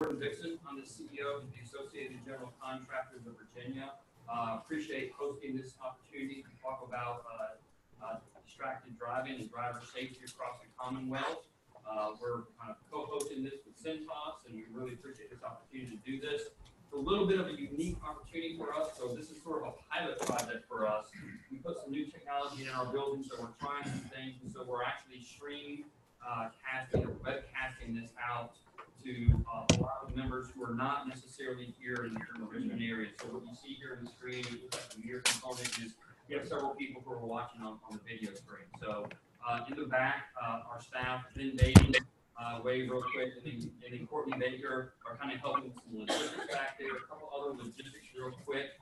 Dixon. I'm the CEO of the Associated General Contractors of Virginia. Appreciate hosting this opportunity to talk about distracted driving and driver safety across the Commonwealth. We're co-hosting this with Cintas, and we really appreciate this opportunity to do this. It's a little bit of a unique opportunity for us, so this is sort of a pilot project for us. We put some new technology in our building, so we're trying some things, and so we're actually casting or webcasting this out to a lot of members who are not necessarily here in the Richmond area. So what you see here on the screen, the mirror component is we have several people who are watching on the video screen. So in the back, our staff, Ben Beatty, Wade real quick, and then Courtney Baker are kind of helping with some logistics back there, a couple other logistics real quick.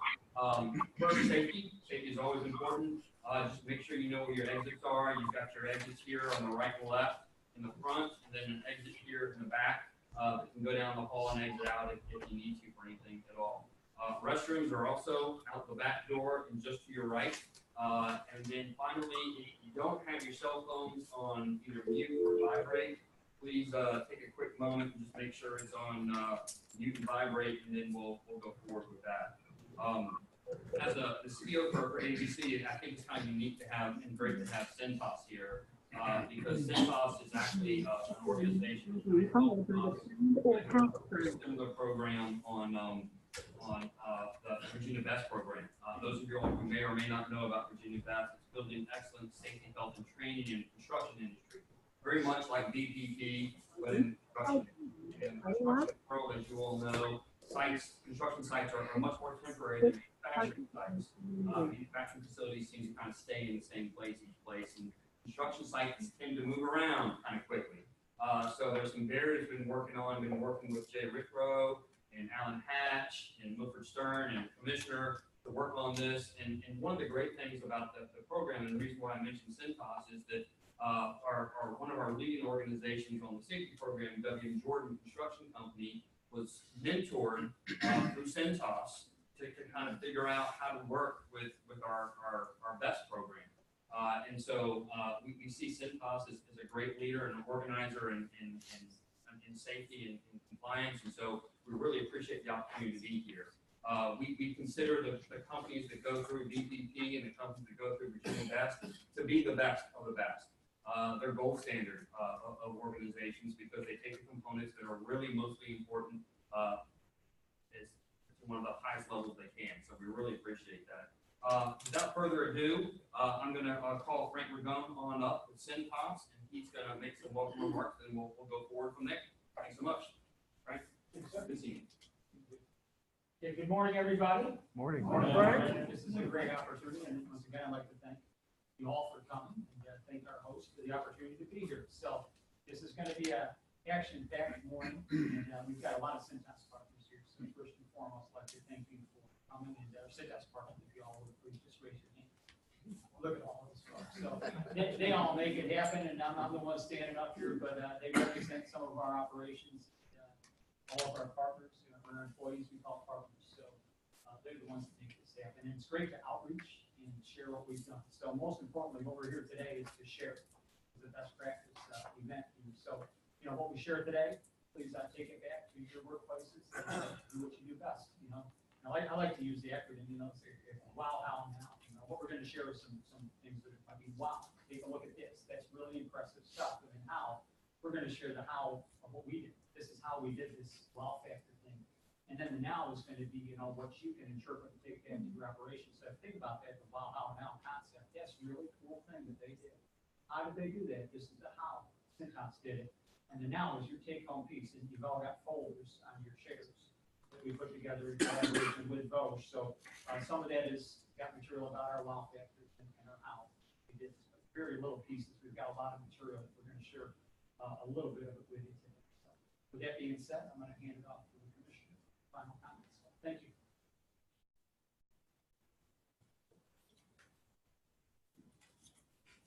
First, safety. Safety is always important. Just make sure you know where your exits are. You've got your exits here on the right and left in the front, and then an exit here in the back. You can go down the hall and exit out if you need to for anything at all. Restrooms are also out the back door and just to your right. And then finally, if you don't have your cell phones on either mute or vibrate, please take a quick moment and just make sure it's on mute and vibrate, and then we'll go forward with that. As the CEO for ABC, I think it's kind of unique to have and great to have Cintas here. Because Cintas is actually an organization that helps a similar program on the Virginia Best program. Those of you who may or may not know about Virginia Best, it's building excellent safety, health, and training in the construction industry. Very much like BPP, but in construction world, as you all know, construction sites are much more temporary than manufacturing sites. Manufacturing facilities seem to kind of stay in the same place each place. And construction sites tend to move around kind of quickly. So there's some barriers we've been working on. I've been working with Jay Rickrow and Alan Hatch and Milford Stern and Commissioner to work on this. And one of the great things about the program, and the reason why I mentioned Cintas, is that one of our leading organizations on the safety program, W. Jordan Construction Company, was mentored through Cintas to kind of figure out how to work with our BEST program. And so we see Cintas as a great leader and an organizer in safety and compliance. And so we really appreciate the opportunity to be here. We consider the companies that go through BPP and the companies that go through Virginia Best to be the best of the best. They're gold standard of organizations because they take the components that are really mostly important to one of the highest levels they can. So we really appreciate that. Without further ado, I'm going to call Frank Ragone on up with Cintas, and he's going to make some welcome remarks, and we'll go forward from there. Thanks so much. Frank? Good seeing you. Okay, good morning, everybody. Morning. Frank. This is a great opportunity, and once again, I'd like to thank you all for coming, and thank our host for the opportunity to be here. So this is going to be an action-packed morning, and we've got a lot of Cintas partners here. So first and foremost, I'd like to thank you for coming, and our Cintas partners, if you all would please just raise your hand. Look at all those folks. So they all make it happen, and I'm the one standing up here, but they represent some of our operations, all of our partners, our employees, we call partners. So they're the ones that make this happen. And it's great to outreach and share what we've done. So most importantly, what we're here today is to share the best practice event. And so, what we share today, please take it back to your workplaces and do what you do best. I like to use the acronym, it's wow, how, now. What we're going to share is some things that might be wow. Take a look at this. That's really impressive stuff. And then how, we're going to share the how of what we did. This is how we did this wow factor thing. And then the now is going to be, what you can interpret and take back to your operation. So think about that, the wow, how, now concept. That's a really cool thing that they did. How did they do that? This is the how. Cintas did it. And the now is your take-home piece. And you've all got folders on your chairs that we put together in collaboration with Bosch. So some of that is got material about our wow factors and our how. We did very little pieces. We've got a lot of material that we're going to share a little bit of it with you today. So with that being said, I'm going to hand it off to the Commissioner for final comments. So thank you.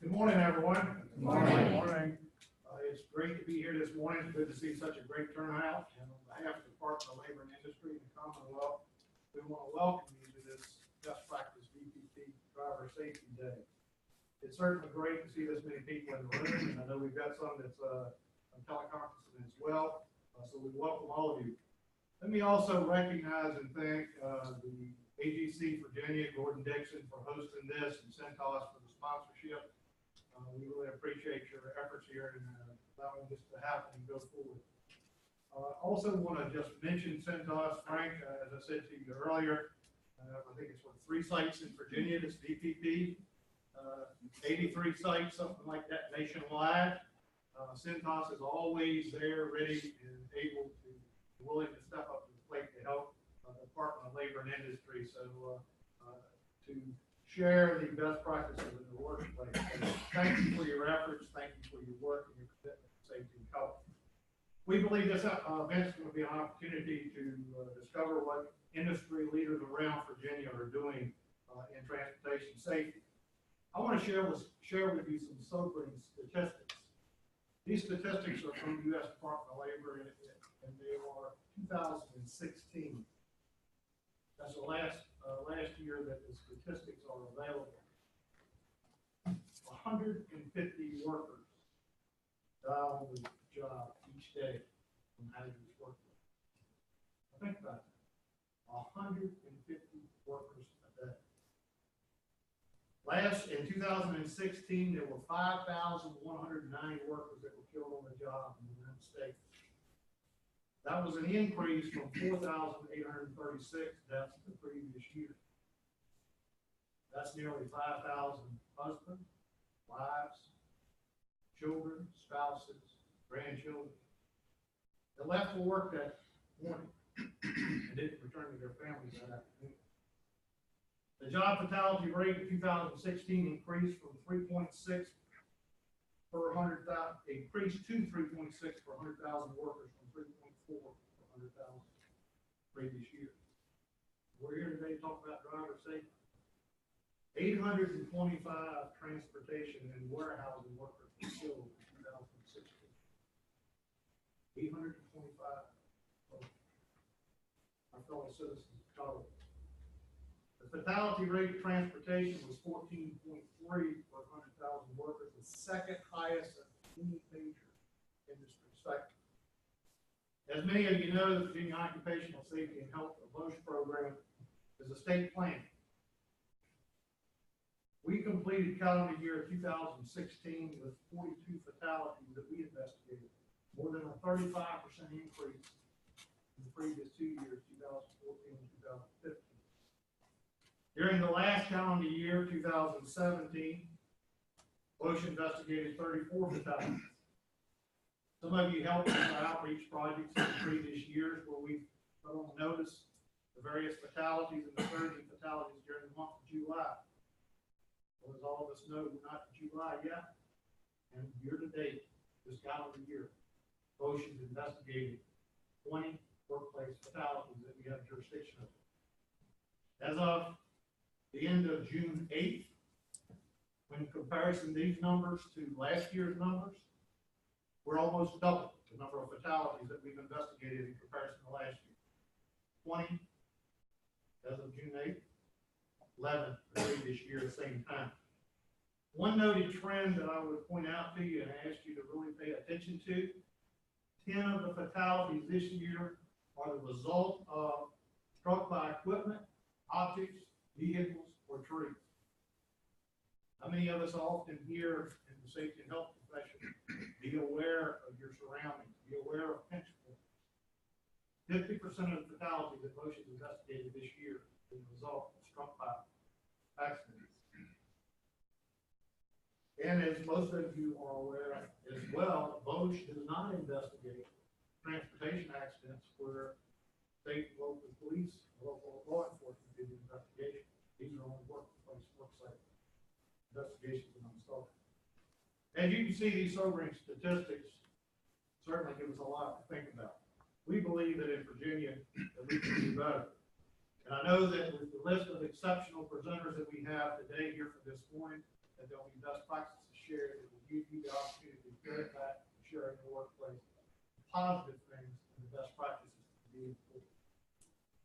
Good morning, everyone. Good morning. Good morning. It's great to be here this morning. Good to see such a great turnout. And on behalf of the Department of Labor and Industry and the Commonwealth, we want to welcome you to this Best Practice BPP Driver Safety Day. It's certainly great to see this many people in the room, and I know we've got some that's on teleconferencing as well. So we welcome all of you. Let me also recognize and thank the AGC Virginia, Gordon Dixon, for hosting this, and Cintas for the sponsorship. We really appreciate your efforts here in allowing this to happen and go forward. Also want to just mention Cintas, Frank, as I said to you earlier, I think it's 3 sites in Virginia, this VPP, 83 sites, something like that nationwide. Cintas is always there, ready and able to, willing to step up to the plate to help the Department of Labor and Industry. So to share the best practices in the workplace. So thank you for your efforts. Thank you for your work and your commitment to safety and health. We believe this event is going to be an opportunity to discover what industry leaders around Virginia are doing in transportation safety. I want to share with you some sobering statistics. These statistics are from the U.S. Department of Labor, and they are 2016. That's the last year that the statistics are available. 150 workers die on the job each day from hazardous workplace. Think about that. 150 workers a day. In 2016, there were 5,109 workers that were killed on the job in the United States. That was an increase from 4,836 deaths the previous year. That's nearly 5,000 husbands, wives, children, spouses, grandchildren that left for work that morning and didn't return to their families that afternoon. The job fatality rate in 2016 increased from 3.6 per 100,000, increased to 3.6 per 100,000 workers from 3.4 per 100,000 previous year. We're here today to talk about driver safety. 825 transportation and warehousing workers were killed in 2016. 825. Our fellow citizens of color. The fatality rate of transportation was 14.3 per 100,000 workers, the second highest of any major industry sector. As many of you know, the Virginia Occupational Safety and Health Program is a state plan. We completed calendar year 2016 with 42 fatalities that we investigated, more than a 35% increase in the previous 2 years, 2014 and 2015. During the last calendar year, 2017, OSHA investigated 34 fatalities. Some of you helped with our outreach projects in the previous years where we put on notice the various fatalities and the surging fatalities during the month of July. Well, as all of us know, we're not in July yet, and year to date, this calendar year, OSHA has investigated 20 workplace fatalities that we have jurisdiction over. As of the end of June 8th, when in comparison these numbers to last year's numbers, we're almost double the number of fatalities that we've investigated in comparison to last year. 20 as of June 8th, 11 the previous year at the same time. One noted trend that I would point out to you and ask you to really pay attention to, 10 of the fatalities this year are the result of struck by equipment, objects, vehicles, or trees. How many of us often hear in the safety and health profession, be aware of your surroundings, be aware of pinch points. 50% of the fatalities that OSHA investigated this year is a result of struck by accidents. And as most of you are aware as well, OSHA does not investigate transportation accidents where state and local police, local law enforcement do the investigation. These are only workplace, worksite investigations and unsolved. As you can see, these sobering statistics certainly give us a lot to think about. We believe that in Virginia that we can do better. And I know that with the list of exceptional presenters that we have today here for this morning, that there'll be best practices shared that will give you the opportunity to get it back and share in the workplace positive things and the best practices to be important.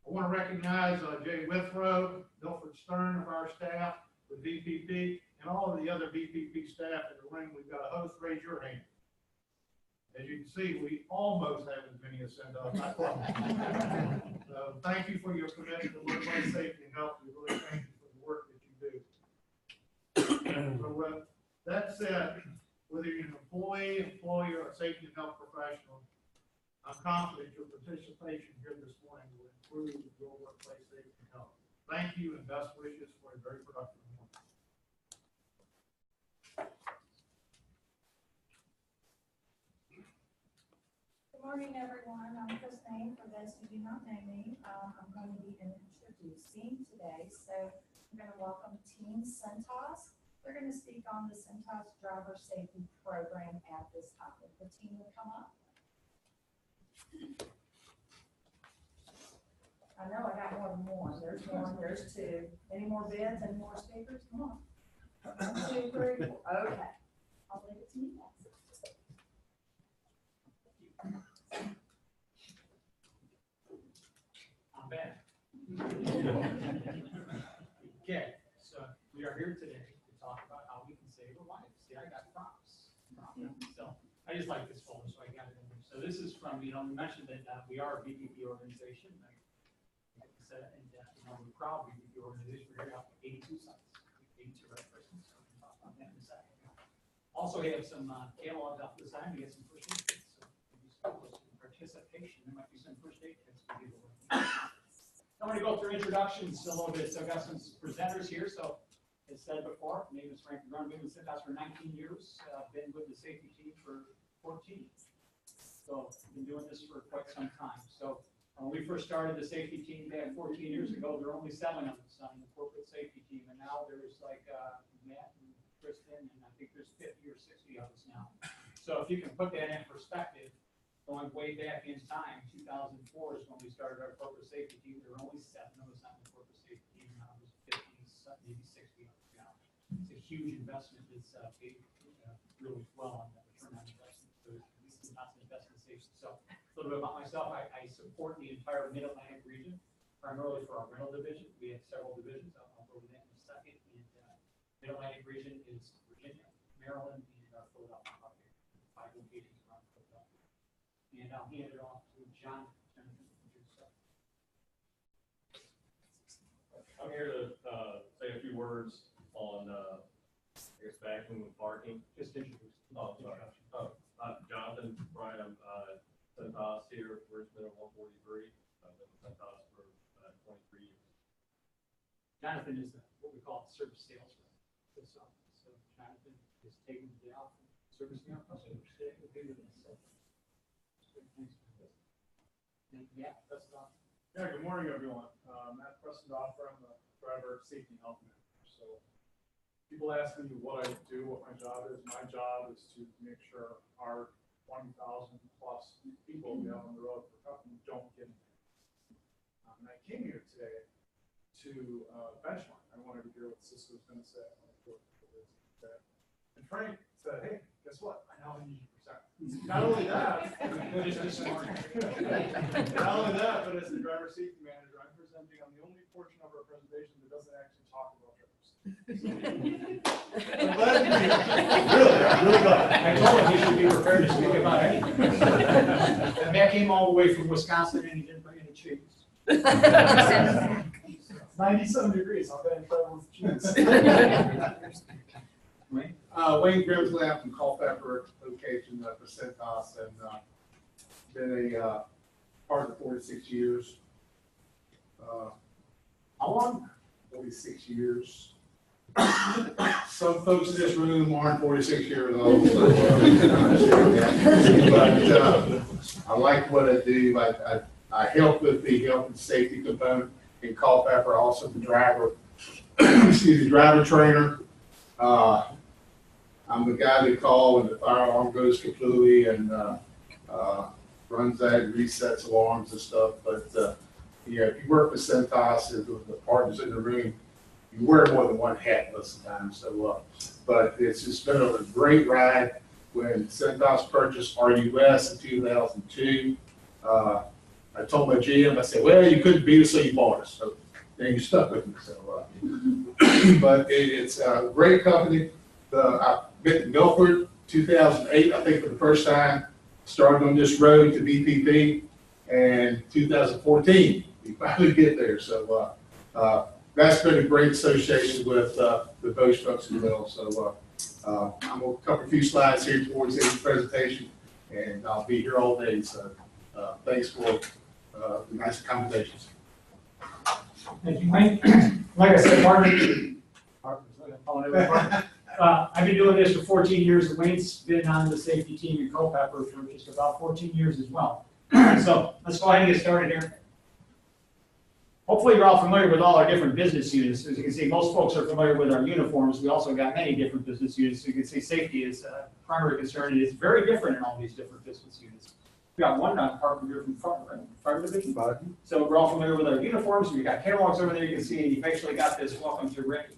I want to recognize Jay Withrow, Milford Stern of our staff with VPP, and all of the other VPP staff in the room. We've got a host. Raise your hand. As you can see, we almost have as many as Cintas, not quite. So thank you for your commitment to workplace safety and health. We really thank you for the work that you do. So with that said, whether you're an employee, employer, or safety and health professional, I'm confident your participation here this morning will improve your workplace safety and health. Thank you and best wishes for a very productive morning. Good morning, everyone. I'm Christine. For those who do not know me, I'm going to be introducing today. So I'm going to welcome Team Cintas. They're going to speak on the Cintas Driver Safety Program at this time. If the team will come up. I know I got more than one. There's one, there's two. Any more bids? Any more speakers? Come on. 1, 2, 3, 4. Okay. I'll leave it to you guys. I'm back. Okay, so we are here today to talk about how we can save a life. See, I got props. So I just like this folder, so I got it in there. So this is from, we mentioned that we are a VPP organization. Like I said, and we're proud VPP organization. We're here out of 82 sites, 82 right persons. So we can talk about that in a second. Also, we have some catalogs off to the side. We get some first aid kits. So participation, there might be some first aid kits for people. I'm going to go through introductions a little bit. So I've got some presenters here. So as said before, my name is Frank Grun. I've been with Cintas for 19 years. I've been with the safety team for 14. So I've been doing this for quite some time. So when we first started the safety team back 14 years ago, there were only 7 of us on the corporate safety team. And now there's like Matt and Kristen, and I think there's 50 or 60 of us now. So if you can put that in perspective, going way back in time, 2004 is when we started our corporate safety team. There were only 7 of us on the corporate safety team. Now there's 50, maybe 60 of us now. It's a huge investment. It's paid really well on the return on investment. So it's not an investment safety. So a little bit about myself. I support the entire Mid-Atlantic region, primarily for our rental division. We have several divisions. I'll go over that in a second. And Mid-Atlantic region is Virginia, Maryland, and our Philadelphia market. 5 locations around Philadelphia. And I'll hand it off to John. I'm here to say a few words on, I guess, vacuum and parking. Just introduce. Oh, sorry. I'm Jonathan Bryan. I'm Cintas here, Richmond 143. I've been with Cintas for 23 years. Jonathan is what we call service sales rep. So Jonathan is taking the out service now. Yeah, that's enough. Yeah, good morning, everyone. Matt Preston-Doffer, I'm the driver safety and health manager. So people ask me what I do, what my job is. My job is to make sure our 20,000 plus people we have on the road for company don't get anything. And I came here today to benchmark. I wanted to hear what Cisco was going to say. And Frank said, hey, guess what? I now need you. Not only that, but but as the driver safety manager, I'm presenting on the only portion of our presentation that doesn't actually talk about drivers. I'm glad to be here. I'm really glad. I told him he should be prepared to speak about anything. And Matt came all the way from Wisconsin and he didn't bring any cheese. 97 degrees. I'll bet in trouble with cheese. Wayne Grimsley, I'm from Culpeper location for Cintas, and been a partner 46 years. How long? 46 years. Some folks in this room aren't 46 years old, so, but I like what I do. I help with the health and safety component in Culpeper, also the driver, driver trainer. I'm the guy they call when the fire alarm goes completely and runs that, resets alarms and stuff. But yeah, if you work with Cintas, the partners in the room, you wear more than one hat most of the time. So, but it's just been a great ride. When Cintas purchased RUS in 2002, I told my GM, I said, well, you couldn't beat us, so you bought us. So then you stuck with me. So, but it's a great company. I've been to Milford 2008, I think, for the first time. started on this road to VPP, and 2014, we finally get there. So that's been a great association with the Bosch folks as well. So I'm going to cover a few slides here towards the end of the presentation, and I'll be here all day. So thanks for the nice accommodations. Thank you, Mike. Like I said, I've been doing this for 14 years. Wayne's been on the safety team in Culpeper for just about 14 years as well. So let's go ahead and get started here. Hopefully you're all familiar with all our different business units. As you can see, most folks are familiar with our uniforms. We also got many different business units. So you can see safety is a primary concern. It is very different in all these different business units. We got one department here from Fire Division. So we're all familiar with our uniforms. We've got catalogs over there. You can see, and you've actually got this welcome to Rick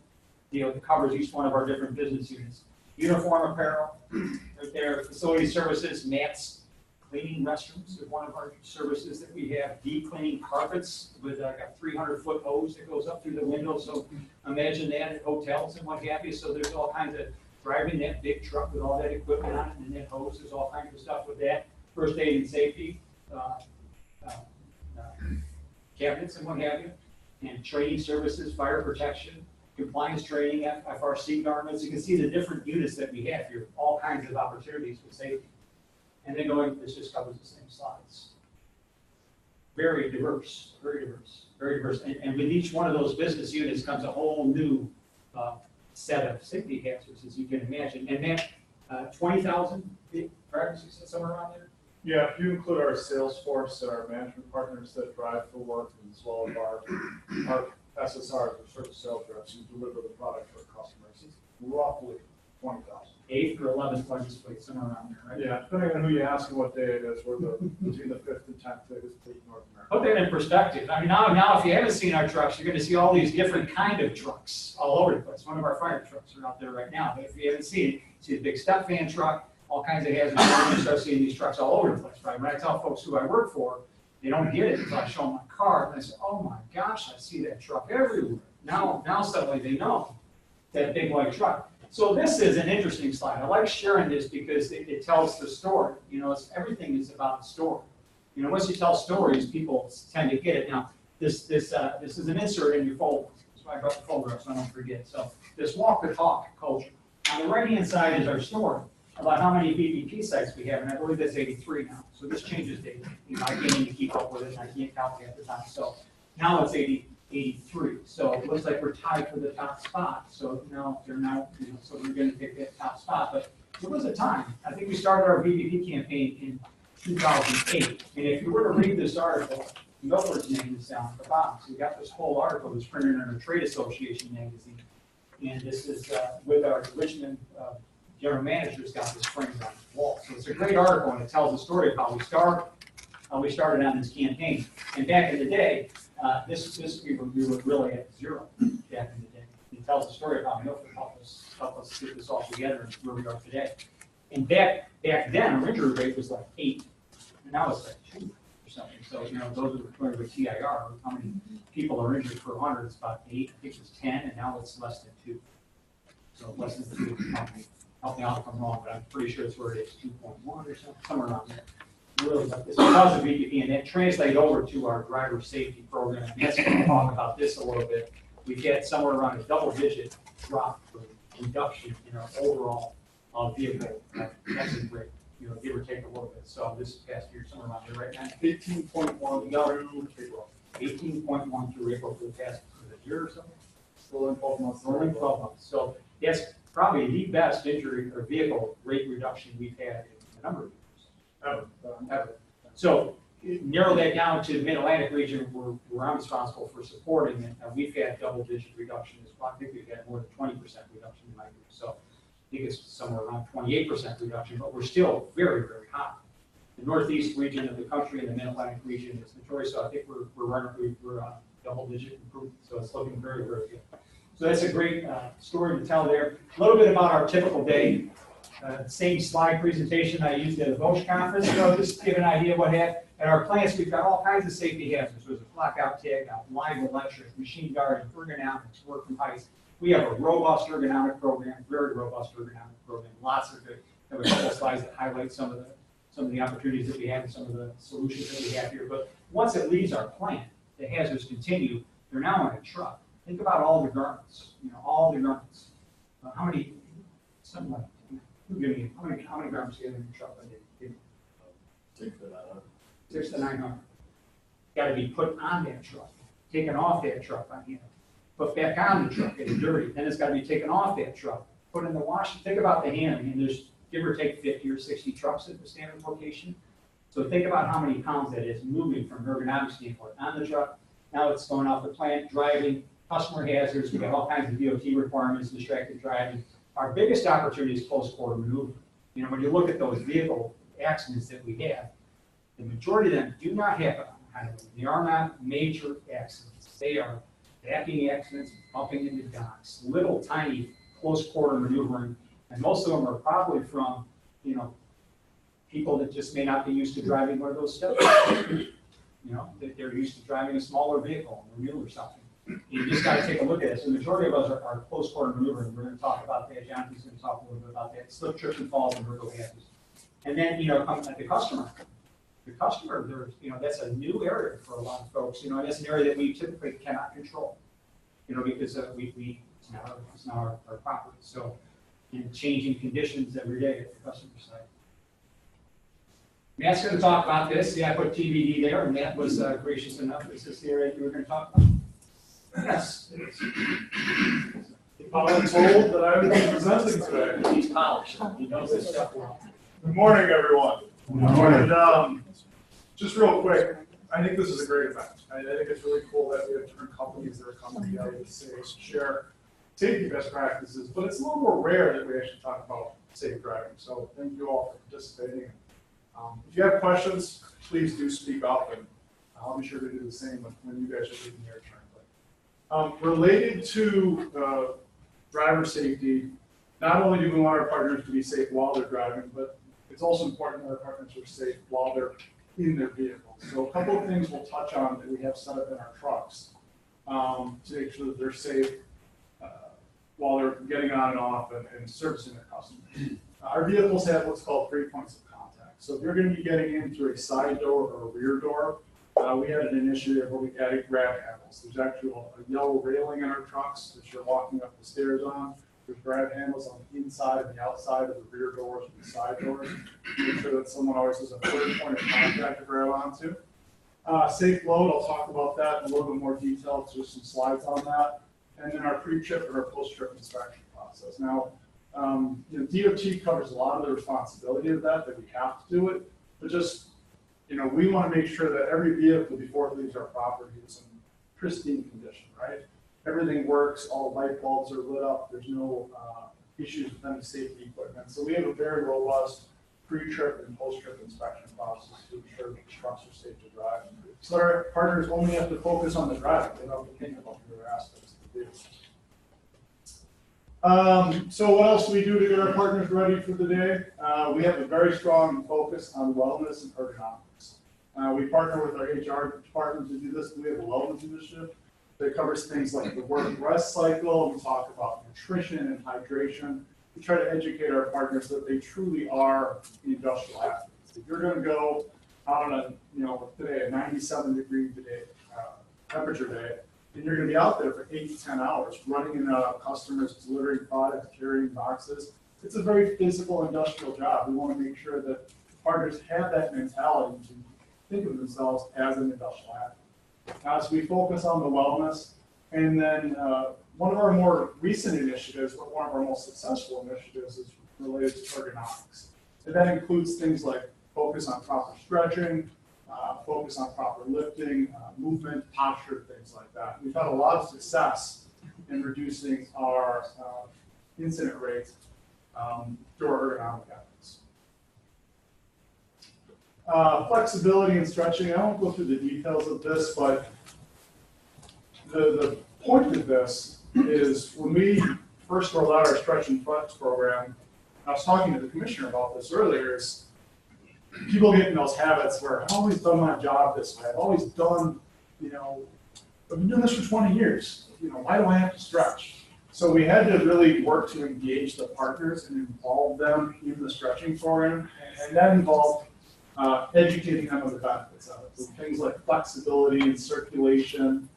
deal that covers each one of our different business units. Uniform apparel, right there, facility services, mats, cleaning restrooms is one of our services that we have. Deep cleaning carpets with like a 300-foot hose that goes up through the window. So imagine that at hotels and what have you. So there's all kinds of driving that big truck with all that equipment on it and that hose. There's all kinds of stuff with that. First aid and safety, cabinets and what have you. And training services, fire protection, compliance training, FRC garments. You can see the different units that we have here, all kinds of opportunities for safety. And then this just covers the same slides. Very diverse, very diverse, very diverse. And with each one of those business units comes a whole new set of safety hazards, as you can imagine. And that 20,000 practices somewhere around there? Yeah, if you include our sales force, our management partners that drive the work, as well as our SSRs, or service sales reps, who deliver the product to our customers, it's roughly 20,000. 8th or 11th license plate, somewhere around there, right? Yeah, depending on who you ask and what day it is, we're between the 5th and 10th biggest fleet in North America. Put that in perspective. I mean, now if you haven't seen our trucks, you're going to see all these different kind of trucks all over the place. One of our fire trucks are out there right now. But if you haven't seen it, see a big step van truck, all kinds of hazards. You start seeing these trucks all over the place, right? When I tell folks who I work for, they don't get it until I show them my car, and they say, "Oh my gosh, I see that truck everywhere." Now suddenly they know that big white truck. So this is an interesting slide. I like sharing this because it tells the story. You know, everything is about the story. You know, once you tell stories, people tend to get it. Now, this is an insert in your folder. That's why I brought the folder up so I don't forget. So this walk the talk culture. On the right-hand side is our story about how many VPP sites we have, and I believe that's 83 now. So this changes daily. You know, I can't even keep up with it, and I can't count it at the time. So now it's 83. So it looks like we're tied for the top spot. So now they're now, you know, so we're going to take that top spot. But it was a time. I think we started our VPP campaign in 2008. And if you were to read this article, Milford's name is down at the bottom. So we got this whole article that's printed in our Trade Association magazine. And this is with our Richmond general manager's got this framed on the wall. So it's a great article, and it tells the story of how we started on this campaign. And back in the day, we were really at zero back in the day. It tells the story of how Milford helped us get this all together and where we are today. And back then, our injury rate was like 8, and now it's like 2 or something. So, you know, those are familiar with TIR, how many people are injured per 100, it's about 8, I think it was 10, and now it's less than 2. So less than 2, help me out if I'm wrong, but I'm pretty sure it's where it is, 2.1 or something, somewhere around there. Really, but it's because of VPP, and that translates over to our driver safety program. And that's going to talk about this a little bit. We've had somewhere around a double-digit drop for reduction in our overall vehicle accident rate, you know, give or take a little bit. So this past year, somewhere around there right now. 18.1 through April. 18.1 through April for the past year or something. Still in 12 months. Only 12 months. So that's probably the best injury or vehicle rate reduction we've had in a number of years. Ever. So narrow that down to the Mid-Atlantic region, where I'm responsible for supporting it. We've had double-digit reductions. I think we've had more than 20% reduction in my group. So I think it's somewhere around 28% reduction, but we're still very, very high. The Northeast region of the country and the Mid-Atlantic region is notorious. So I think we're double-digit improvement. So it's looking very, very good. So that's a great story to tell there. A little bit about our typical day. Same slide presentation I used at the Bosch conference, so just to give an idea of what happened. At our plants, we've got all kinds of safety hazards. There's a blackout tag, live electric, machine guarding, ergonomics, work from heights. We have a robust ergonomic program, very robust ergonomic program. Lots of good. I have a couple slides that highlight some of some of the opportunities that we have and some of the solutions that we have here. But once it leaves our plant, the hazards continue, they're now on a truck. Think about all the garments, all the garments. How many, something like, how many garments do you have in your truck a day? 6 to 900. Got to be put on that truck, taken off that truck on here, put back on the truck, it's dirty. Then it's got to be taken off that truck, put in the wash. Think about the handling, and there's give or take 50 or 60 trucks at the standard location. So think about how many pounds that is moving from an ergonomic standpoint on the truck. Now it's going off the plant, driving, customer hazards. We got all kinds of DOT requirements, distracted driving. Our biggest opportunity is close quarter maneuver. When you look at those vehicle accidents that we have, the majority of them do not happen on the highway. They are not major accidents. They are backing accidents, bumping into docks, little tiny close quarter maneuvering, and most of them are probably from, people that just may not be used to driving one of those steps. That they're used to driving a smaller vehicle, a mule or something. You just got to take a look at it. So the majority of us are close quarter maneuvering. We're going to talk about that. Jonathan's going to talk a little bit about that. Slip, trip, and falls and vertical hazards. And then, come at the customer. The customer, that's a new area for a lot of folks. And that's an area that we typically cannot control. Because it's not our property. So, changing conditions every day at the customer side. Matt's going to talk about this. Yeah, I put TBD there, and Matt was gracious enough. Is this the area you were going to talk about? Yes. I'm told that I would be presenting today. He's polished. He knows this stuff well. Good morning, everyone. Good morning. And, just real quick, I think this is a great event. I think it's really cool that we have different companies that are coming together to share safety best practices, but it's a little more rare that we actually talk about safe driving. So thank you all for participating. If you have questions, please do speak up, and I'll be sure to do the same when you guys are leading your turn. Related to driver safety, not only do we want our partners to be safe while they're driving, but it's also important that our partners are safe while they're in their vehicles. So a couple of things we'll touch on that we have set up in our trucks to make sure that they're safe while they're getting on and off and servicing their customers. Our vehicles have what's called 3 points of contact. So if you're going to be getting in through a side door or a rear door, we had an initiative where we added grab handles. There's actually a yellow railing in our trucks that you're walking up the stairs on. There's grab handles on the inside and the outside of the rear doors and the side doors. Make sure that someone always has a third point of contact to grab onto. Safe load, I'll talk about that in a little bit more detail. Just some slides on that. And then our pre-trip and our post-trip inspection process. Now, DOT covers a lot of the responsibility of that we have to do it, but just, we want to make sure that every vehicle before it leaves our property is in pristine condition, right? Everything works, all light bulbs are lit up, there's no issues with any safety equipment. So we have a very robust pre-trip and post-trip inspection process to ensure that the trucks are safe to drive. So our partners only have to focus on the driving, they don't have to think about the other aspects of the vehicle. So what else do we do to get our partners ready for the day? We have a very strong focus on wellness and ergonomics. We partner with our HR department to do this. We have a wellness initiative that covers things like the work and rest cycle. We talk about nutrition and hydration. We try to educate our partners that they truly are industrial athletes. If you're going to go out on today a 97-degree temperature day, and you're going to be out there for 8 to 10 hours running in customers, delivering products, carrying boxes. It's a very physical industrial job. We want to make sure that partners have that mentality to think of themselves as an industrial athlete. So we focus on the wellness, and then one of our more recent initiatives, but one of our most successful initiatives, is related to ergonomics. And that includes things like focus on proper stretching, focus on proper lifting, movement, posture, things like that. We've had a lot of success in reducing our incident rate through our ergonomic efforts. Flexibility and stretching, I won't go through the details of this, but the point of this is when we first rolled out our Stretch and Flex program, I was talking to the commissioner about this earlier, is people get in those habits where I've always done my job this way. I've always done, I've been doing this for 20 years. Why do I have to stretch? So we had to really work to engage the partners and involve them in the stretching program. And that involved educating them on the benefits of it. So things like flexibility and circulation,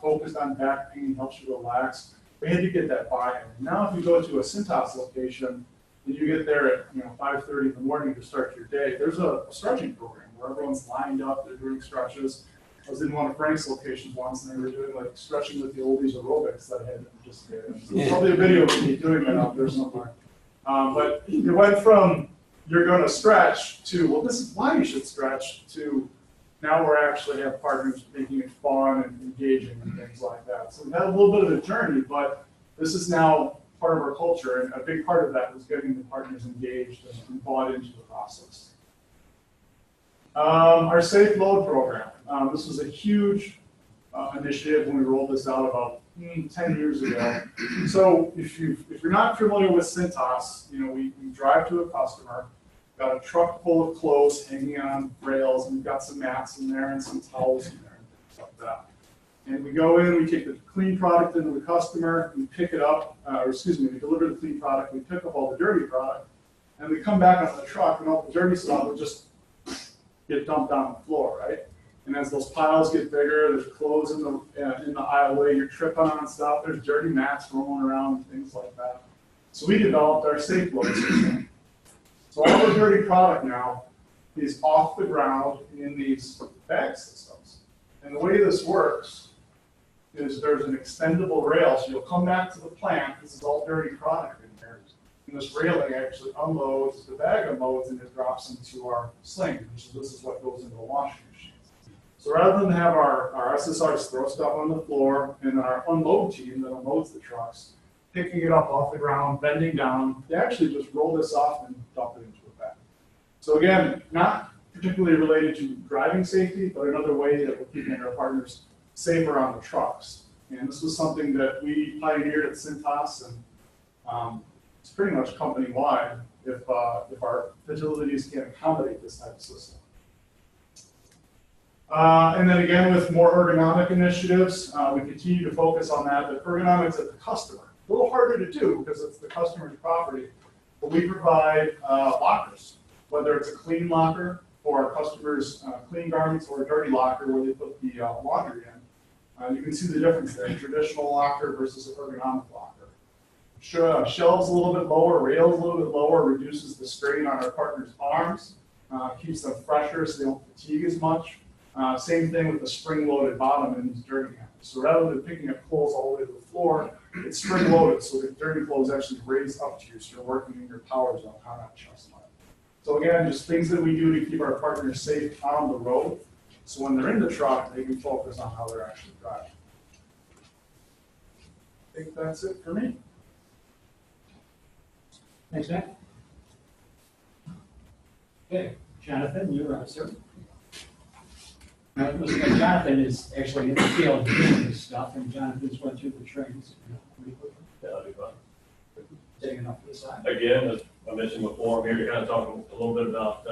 focused on back pain, helps you relax. We had to get that buy-in. Now, if you go to a Cintas location, and you get there at 5:30 in the morning to start your day, there's a stretching program where everyone's lined up, they're doing stretches. I was in one of Frank's locations once, and they were doing like stretching with the oldies aerobics that I had to participate in. So probably a video of me doing that out there somewhere. But it went from you're going to stretch to, well, this is why you should stretch, to now we're actually have partners making it fun and engaging and things like that. So we had a little bit of a journey, but this is now part of our culture, and a big part of that was getting the partners engaged and bought into the process. Our Safe Load program. This was a huge initiative when we rolled this out about 10 years ago. So if you're not familiar with Cintas, we drive to a customer, got a truck full of clothes hanging on rails, and we've got some mats in there and some towels in there and things like that. And we go in, we take the clean product into the customer, we pick it up, we deliver the clean product, we pick up all the dirty product, and we come back on the truck, and all the dirty stuff will just get dumped on the floor, right? And as those piles get bigger, there's clothes in the aisleway, you're tripping on stuff, there's dirty mats rolling around, things like that. So we developed our Safe Load system. So all the dirty product now is off the ground in these bag systems. And the way this works is there's an extendable rail, so you'll come back to the plant, this is all dirty product in there. And this railing actually unloads, the bag unloads, and it drops into our sling, which this is what goes into the washing machine. So rather than have our SSRs throw stuff on the floor and our unload team that unloads the trucks, picking it up off the ground, bending down, they actually just roll this off and dump it into a bag. So again, not particularly related to driving safety, but another way that we're keeping our partners safer on the trucks. And this was something that we pioneered at Cintas, and it's pretty much company-wide if our facilities can accommodate this type of system. And then again, with more ergonomic initiatives, we continue to focus on that, but ergonomics at the customer. A little harder to do because it's the customer's property, but we provide lockers, whether it's a clean locker for our customers' clean garments or a dirty locker where they put the laundry in. You can see the difference there, traditional locker versus an ergonomic locker. Shelves a little bit lower, rails a little bit lower, reduces the strain on our partners' arms, keeps them fresher so they don't fatigue as much. Same thing with the spring-loaded bottom in these dirty hammers. So rather than picking up clothes all the way to the floor, it's spring-loaded, so the dirty clothes actually raise up to you, so you're working in your power zone, not chest line. So again, just things that we do to keep our partners safe on the road, so when they're in the truck, they can focus on how they're actually driving. I think that's it for me. Thanks, Matt. Okay, Jonathan, you're up, sir. Jonathan is actually in the field doing this stuff, and Jonathan's went through the trainings. Yeah, that'd be fun. Taking it off to the side. Again, as I mentioned before, I'm here to kind of talk a little bit about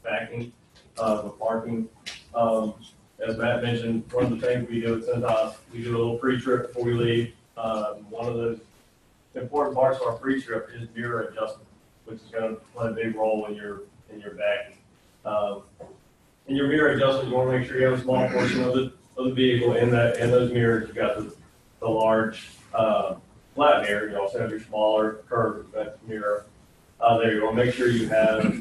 backing, the parking. As Matt mentioned, one of the things we do at Cintas, we do a little pre-trip before we leave. One of the important parts of our pre-trip is mirror adjustment, which is going to play a big role in your backing. In your mirror adjustment, you want to make sure you have a small portion of the vehicle in those mirrors. You've got the large flat mirror. You also have your smaller curved mirror. There you want to make sure you have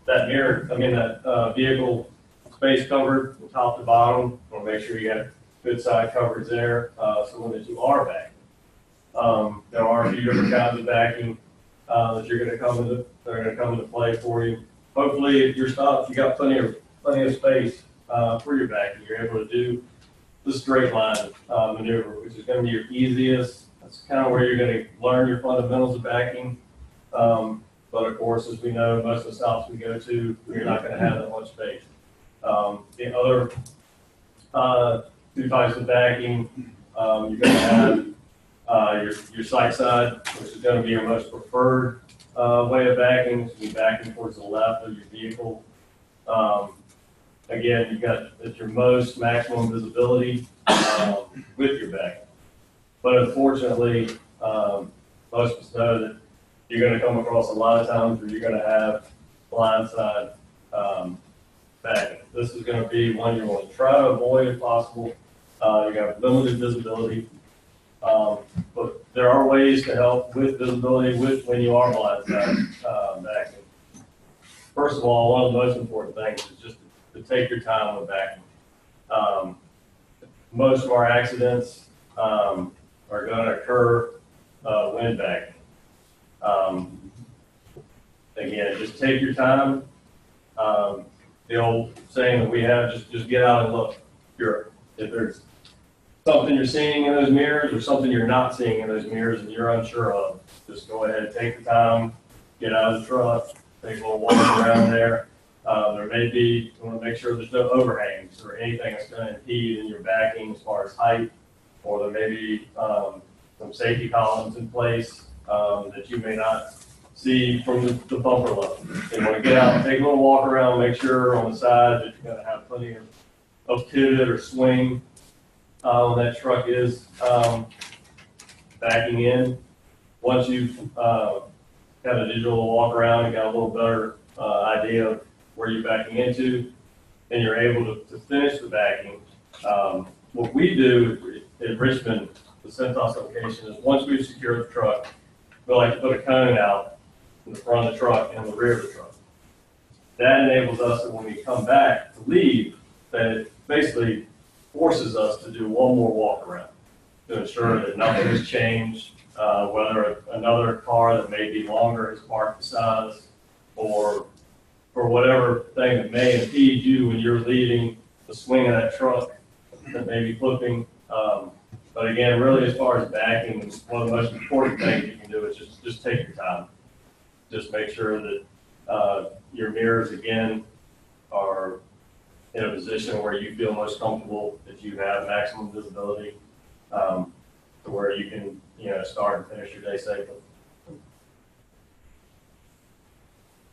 that vehicle space covered from top to bottom. You want to make sure you have good side coverage there. So when you are backing, there are a few different kinds of backing that are going to come into play for you. Hopefully, if you're stopped, you got plenty of space for your backing. You're able to do the straight line maneuver, which is going to be your easiest. That's kind of where you're going to learn your fundamentals of backing. But of course, as we know, most of the stops we go to, you're not going to have that much space. The other two types of backing, you're going to have your sight side, which is going to be your most preferred way of backing. So you're backing towards the left of your vehicle. Again, you've got your most maximum visibility with your backing. But unfortunately, most of us know that you're going to come across a lot of times where you're going to have blindside backing. This is going to be one you want to try to avoid if possible. You have limited visibility, but there are ways to help with visibility when you are blindside backing. First of all, one of the most important things is just to take your time with backing. Most of our accidents are going to occur when backing. Again, just take your time. The old saying that we have, just get out and look. If there's something you're seeing in those mirrors or something you're not seeing in those mirrors and you're unsure of, just go ahead, take the time, get out of the truck, take a little walk around there. There may be, you want to make sure there's no overhangs or anything that's going to impede in your backing as far as height, or there may be some safety columns in place that you may not see from the bumper level. You want to get out and take a little walk around, make sure on the side that you're going to have plenty of pivot or swing when that truck is backing in. Once you've got a digital walk around and got a little better idea of where you're backing into, and you're able to finish the backing. What we do in Richmond, the Cintas location, is once we've secured the truck, we like to put a cone out in the front of the truck and the rear of the truck. That enables us that when we come back to leave, that it basically forces us to do one more walk around to ensure that nothing has changed, whether another car that may be longer is parked beside us, or for whatever thing that may impede you when you're leaving the swing of that truck that may be flipping. But again, really as far as backing, one of the most important things you can do is just take your time. Just make sure that your mirrors, again, are in a position where you feel most comfortable, that you have maximum visibility, to where you can, start and finish your day safely.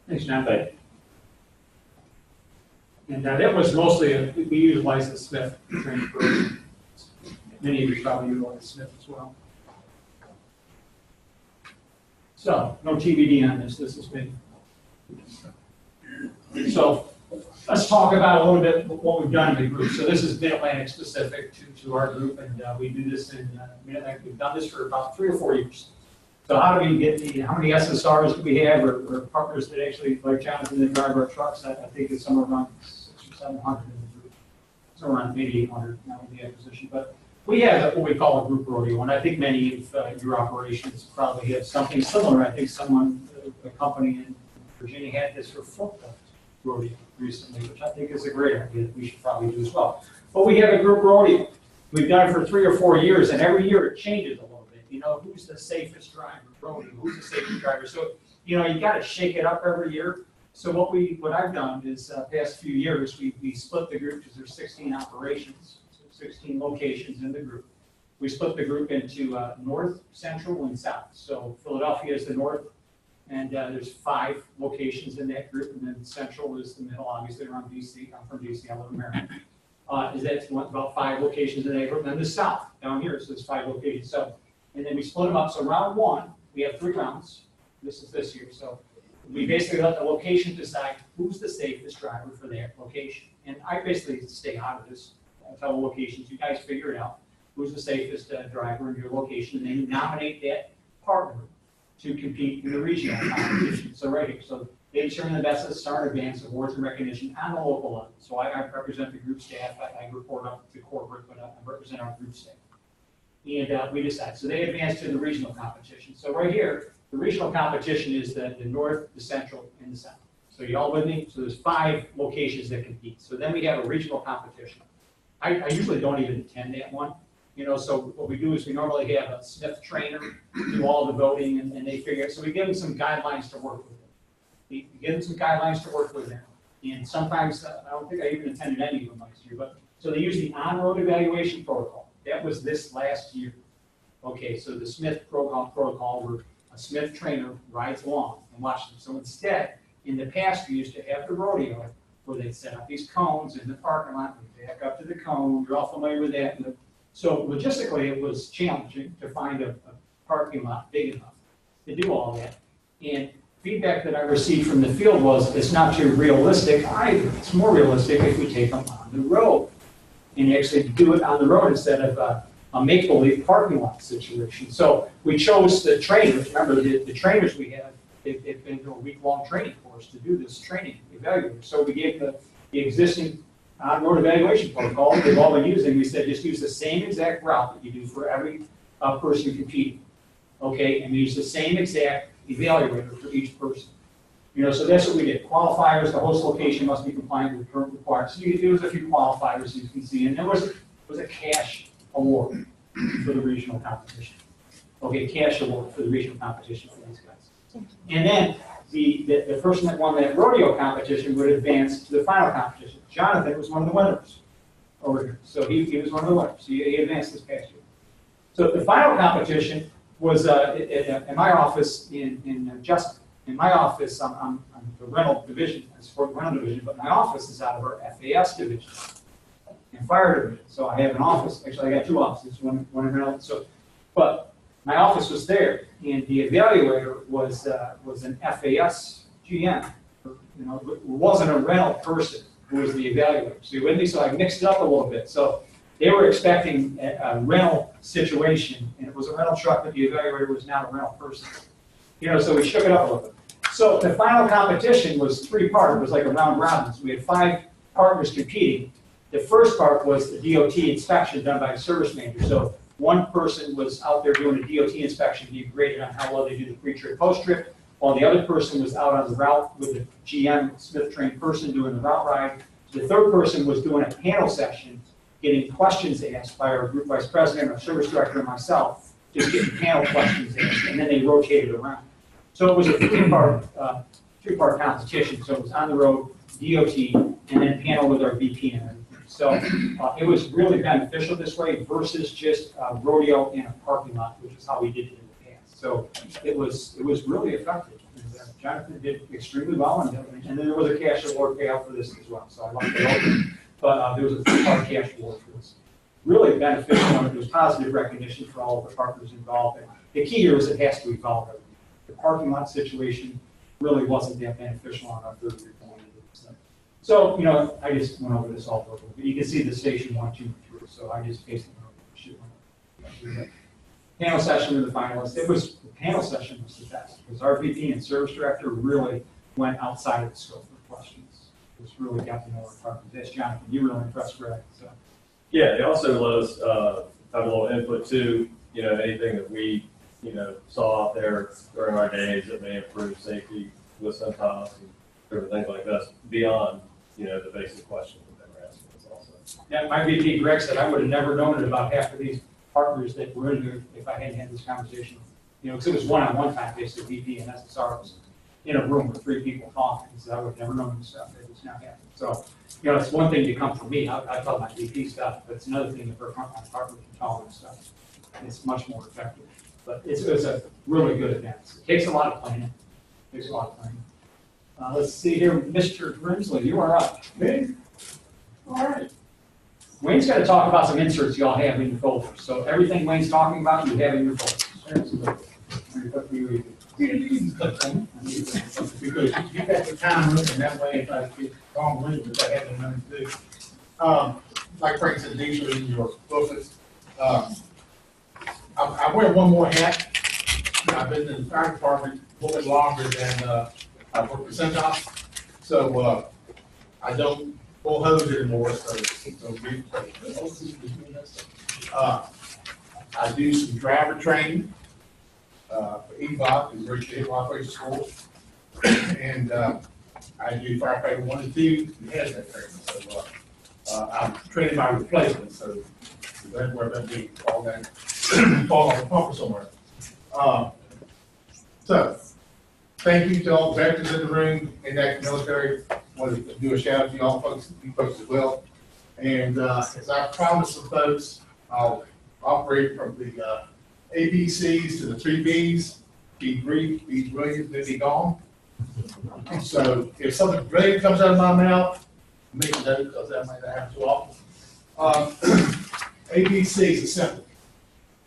Thanks, John. Thank you. And that was mostly, we utilize the Smith training program. Many of you probably utilize Smith as well. So, no TBD on this. This has been. So, let's talk about a little bit what we've done in the group. So, this is Mid-Atlantic specific to our group, and we do this in Mid-Atlantic. We've done this for about 3 or 4 years. So, how do we get how many SSRs do we have, or partners that actually, like Jonathan, that drive our trucks? I think it's somewhere around 600 or 700 in the group. So, around maybe 800 now with the acquisition. But we have what we call a group rodeo, and I think many of your operations probably have something similar. I think a company in Virginia had this for football rodeo recently, which I think is a great idea that we should probably do as well. But we have a group rodeo. We've done it for 3 or 4 years, and every year it changes a little bit. Who's the safest driver? Rodeo, who's the safest driver? So, you got to shake it up every year. So what I've done is past few years, we split the group because there's 16 operations. 16 locations in the group. We split the group into north, central, and south. So Philadelphia is the north, and there's 5 locations in that group, and then central is the middle, obviously around DC. I'm from DC, I live in Maryland. That's about 5 locations in that group. And then the south down here, so there's 5 locations. So, and then we split them up. So round 1, we have 3 rounds. This is this year. So we basically let the location decide who's the safest driver for their location. And I basically stay out of this. Tell locations, you guys figure it out. Who's the safest driver in your location, and then you nominate that partner to compete in the regional competition. So right here, so they determine the best SSR advance awards and recognition on the local level. So I represent the group staff. I report up to corporate, but I represent our group staff. And we decide. So they advance to the regional competition. So right here, the regional competition is the north, the central, and the south. So you all with me? So there's 5 locations that compete. So then we have a regional competition. I usually don't even attend that one, so what we do is we normally have a Smith trainer do all the voting, and they figure it. So we give them some guidelines to work with. We give them some guidelines to work with them. And sometimes, I don't think I even attended any of them last year, but so they use the on-road evaluation protocol. That was this last year. Okay, so the Smith protocol where a Smith trainer rides along and watches them. So instead, in the past, we used to have the rodeo where they'd set up these cones in the parking lot, we back up to the cone. You're all familiar with that. So logistically, it was challenging to find a parking lot big enough to do all that. And feedback that I received from the field was, it's not too realistic either. It's more realistic if we take them on the road and actually do it on the road instead of a make-believe parking lot situation. So we chose the trainers. Remember, the trainers we have, they've been through a week-long training course to do this training evaluator. So we gave the existing on-road evaluation protocol they've all been using. We said, just use the same exact route that you do for every person competing. Okay, and we use the same exact evaluator for each person. You know, so that's what we did. Qualifiers, the host location must be compliant with current requirements. So there was a few qualifiers you can see, and there was a cash award for the regional competition. Okay, cash award for the regional competition for these guys. And then the person that won that rodeo competition would advance to the final competition. Jonathan was one of the winners over here. So he was one of the winners. He advanced this past year. So the final competition was in my office in Justin. In my office, I'm the rental division, sport rental division, but my office is out of our FAS division and fire division. So I have an office. Actually, I got two offices, one in rental. So, but my office was there, and the evaluator was an FAS GM. You know, it wasn't a rental person who was the evaluator. So you with me? So I mixed it up a little bit. So they were expecting a rental situation, and it was a rental truck, but the evaluator was not a rental person. You know, so we shook it up a little bit. So the final competition was three-part. It was like a round robin. So we had 5 partners competing. The first part was the DOT inspection done by a service manager. So one person was out there doing a DOT inspection, being graded on how well they do the pre-trip, post-trip, while the other person was out on the route with the GM Smith-trained person doing the route ride. The third person was doing a panel session, getting questions asked by our group vice president, our service director, and myself, just getting panel questions asked, and then they rotated around. So it was a three-part competition. So it was on the road, DOT, and then panel with our VP and everything. So it was really beneficial this way versus just rodeo in a parking lot, which is how we did it in the past. So it was really effective. And, Jonathan did extremely well, and then there was a cash award payout for this as well. So I liked it. But there was a 3-part cash award for this. Really beneficial, and it was positive recognition for all of the partners involved. And the key here is it has to evolve. The parking lot situation really wasn't that beneficial on our third year going into this thing. So, you know, I just went over this all over. But you can see the station 1, 2, and 3. So I just basically went over the panel session with the finalists. The panel session was the best because our VP and service director really went outside of the scope of questions. Just really got to know our partners. That's Jonathan. You were really impressed, Greg. So. Yeah, they also let us have a little input too. You know, anything that we saw out there during our days that may improve safety with Cintas and different things like that beyond, the basic questions that they were asking us also. Yeah, my VP, Greg, said I would have never known it about half of these partners that were in here if I hadn't had this conversation. Because it was one-on-one time, basically, VP and SSR was in a room with 3 people talking. He said I would have never known this stuff. It was not happening. So, it's one thing to come from me. I tell my VP stuff, but it's another thing if our frontline partner can tell them stuff. It's much more effective. But it's a really good event. It takes a lot of planning. Let's see here, Mr. Grimsley, you are up. Me? All right. Wayne's got to talk about some inserts y'all have in your folder. So everything Wayne's talking about, you have in your folder. Absolutely. Because you got the time looking that way, if I get long winded, I have to nothing to do. Like Frank said, these are in your booklets. I wear one more hat. I've been in the fire department a little bit longer than I've worked for Cintas. So I don't pull hose anymore. I do some driver training for EVOC, the Virginia Vehicle Operation School. And I do firefighter 1 and 2 and hazmat training. So I'm training my replacement. So that's where that be all that. Fall on the pump somewhere. So, thank you to all the veterans in the room and active military. I want to do a shout out to y'all folks, you folks as well. And as I promised some folks, I'll operate from the ABCs to the 3 Bs. Be brief, be brilliant, then be gone. So, if something brilliant comes out of my mouth, make a note because that might not happen too often. ABCs is simple.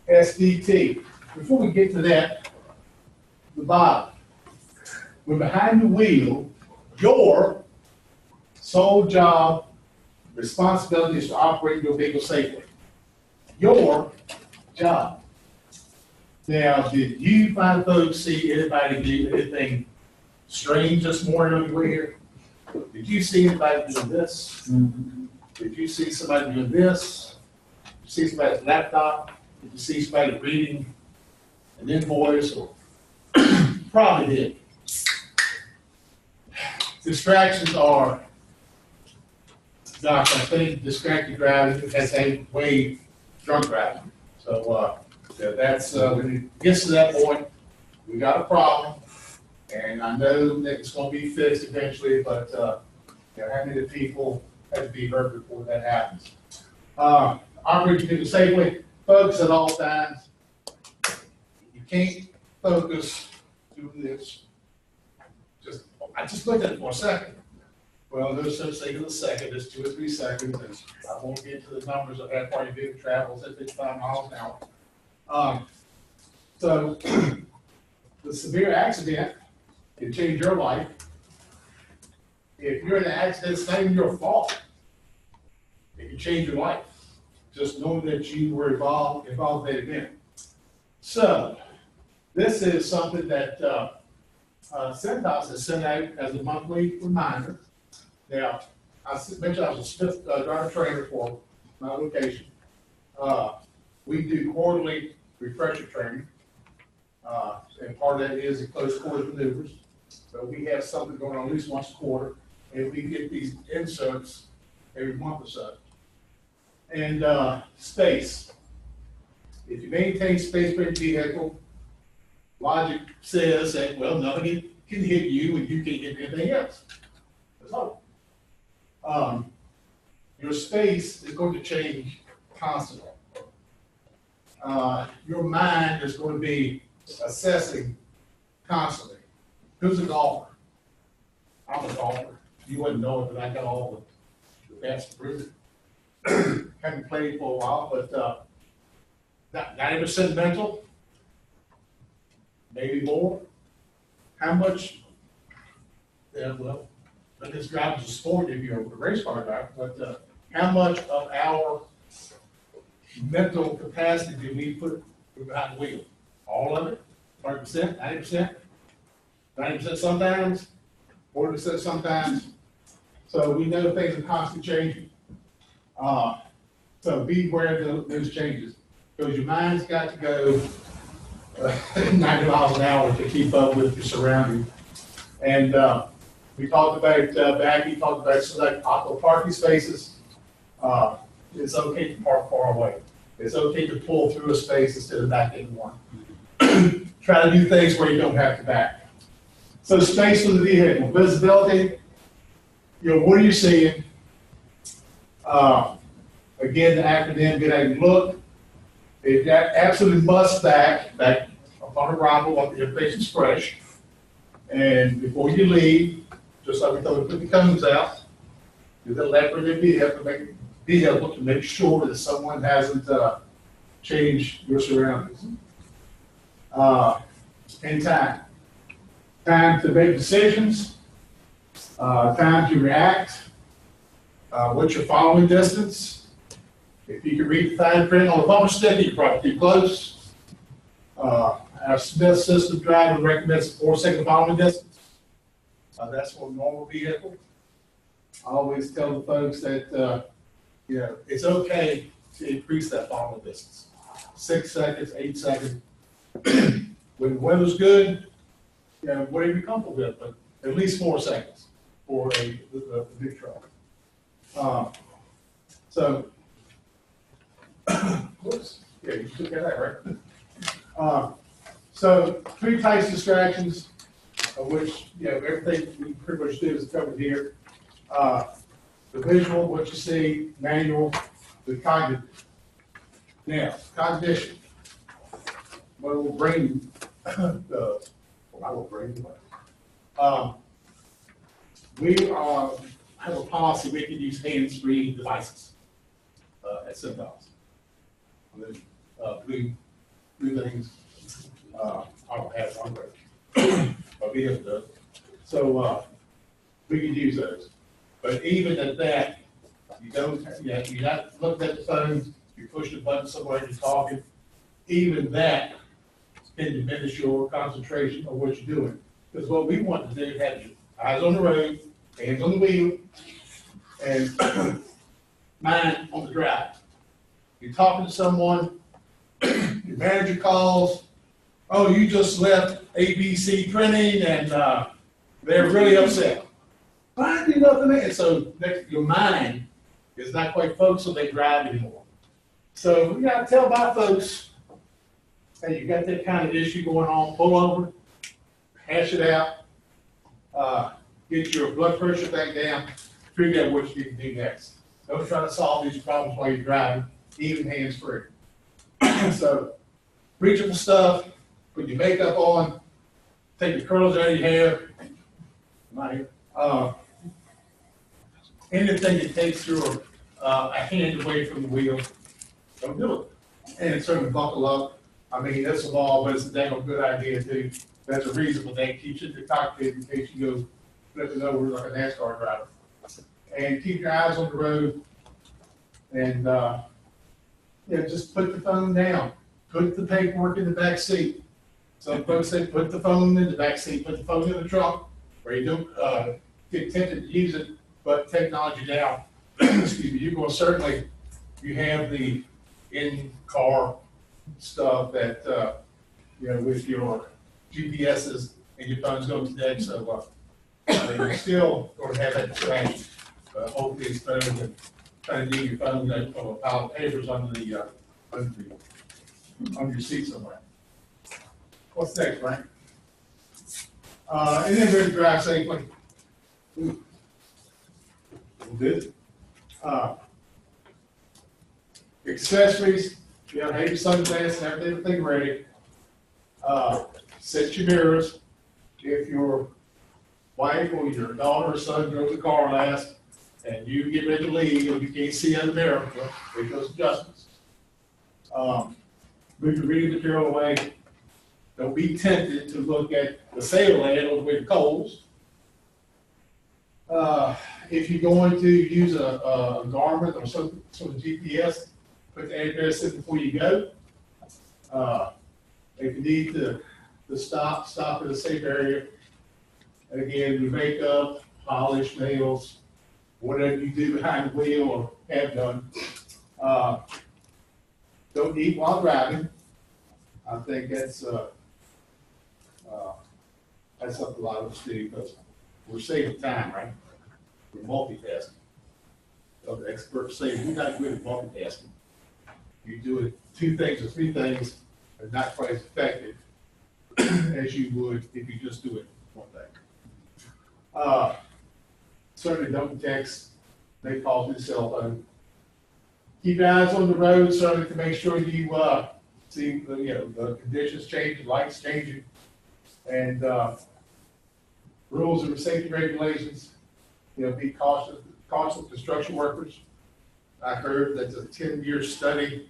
SDT. Before we get to that, the bottom. when behind the wheel, your sole job, responsibility is to operate your vehicle safely. Your job. Now, did you find folks see anybody do anything strange this morning on your way here? Did you see anybody doing this? Did you see somebody doing this? Did you see somebody's laptop? Did you see somebody reading an invoice? Or probably did. Distractions are, Doc, I think distracted driving has a way drunk driving. So that's when it gets to that point, we got a problem, and I know that it's going to be fixed eventually, but how many people have to be hurt before that happens? Operating vehicle safely, focus at all times. You can't focus doing this. I just looked at it for a second. Well, no such thing as a second, it's 2 or 3 seconds, and I won't get to the numbers of how far your vehicle travels at 55 miles an hour. So the severe accident can change your life. If you're in an accident, it's not even your fault. It can change your life. Just knowing that you were involved in that event. So this is something that Cintas has sent out as a monthly reminder. Now, I mentioned I was a Smith driver trainer for my location. We do quarterly refresher training, and part of that is in close quarter maneuvers. So we have something going on at least once a quarter, and we get these inserts every month or so. And space. If you maintain space for your vehicle, logic says that, well, nobody can hit you and you can't hit anything else. That's all. Your space is going to change constantly. Your mind is going to be assessing constantly. Who's a golfer? I'm a golfer. You wouldn't know it, but I got all the best proof. Haven't played for a while, but 90% mental, maybe more. How much? Yeah, well, this drives a sport if you're a race car driver, but how much of our mental capacity do we put behind the wheel? All of it? 30%, 90%? 90% sometimes? 40% sometimes? So we know things are constantly changing. So be aware of those changes. Because your mind's got to go 90 miles an hour to keep up with your surroundings. And we talked about, Becky talked about select auto parking spaces. It's okay to park far away. It's okay to pull through a space instead of back into one. Try to do things where you don't have to back. So space for the vehicle, visibility, what are you seeing? Again, the acronym, get a look. It absolutely must back up on arrival while the information's fresh. And before you leave, just like we thought, put the cones out, do the lever in the vehicle to make sure that someone hasn't changed your surroundings. And time. Time to make decisions, time to react, what's your following distance. If you can read the fine print on the bumper sticker, you're probably too close. Our Smith system driver recommends 4-second following distance. That's for a normal vehicle. I always tell the folks that it's okay to increase that following distance. 6 seconds, 8 seconds. When the weather's good, whatever you're comfortable with, but at least 4 seconds for a big truck. Whoops. Yeah, you took that right? So 3 types of distractions, of which everything we pretty much did is covered here. The visual, what you see, manual, the cognitive. Now, cognition. What will brain does. Well, I will brain does. We have a policy we can use hands-free devices at Cintas. Blue things. I don't have one, but vehicle does. So, we could use those. But even at that, you're not looking at the phone, you push the button somewhere, you're talking. Even that can diminish your concentration of what you're doing. Because what we want to do is have your eyes on the road, hands on the wheel, and mind on the drive. You're talking to someone, your manager calls, oh, you just left ABC printing and they're really upset. I do nothing, and so your mind is not quite focused on that drive anymore. So we gotta tell my folks, hey, you got that kind of issue going on, pull over, hash it out, get your blood pressure back down, figure out what you need to do next. Don't try to solve these problems while you're driving, even hands-free. So, reachable stuff, put your makeup on, take your curls out of your hair. Not here. Anything that takes your a hand away from the wheel, don't do it. And certainly buckle up. I mean, that's a law, but it's a damn good idea too. That's a reasonable thing. Keeps you in the cockpit in case you go flipping over like a NASCAR driver. And keep your eyes on the road. And just put the phone down. Put the paperwork in the back seat. Some folks say put the phone in the back seat, put the phone in the trunk, where you don't get tempted to use it, but technology now, excuse me, you're going to certainly, you have the in-car stuff that, with your GPSs and your phone's going to connect, so you're still going to have that distraction. Hopefully it's better than trying to do your phone on a pile of papers under your seat somewhere. What's next, Frank? And then there's drive safely. Good. Accessories, have your sunglasses and everything ready. Set your mirrors. If your wife or your daughter or son drove the car last and you get ready to leave and you can't see out the mirror, make those adjustments. Move your reading material away. Don't be tempted to look at the sale ad on the way to Kohl's. If you're going to use a Garmin or some sort of GPS, put the address in before you go. If you need to stop in a safe area. And again, your makeup, polish, nails, whatever you do behind the wheel or have done. Don't eat while driving. I think that's something a lot of us do because we're saving time, right? We're multitasking. So the experts say we're not good at multitasking. You do it 2 things or 3 things, and not quite as effective as you would if you just do it 1 thing. Certainly don't text, make calls with your cell phone. Keep your eyes on the road, certainly to make sure you see the conditions changing, lights changing, and rules and safety regulations. Be cautious construction workers. I heard that's a 10-year study,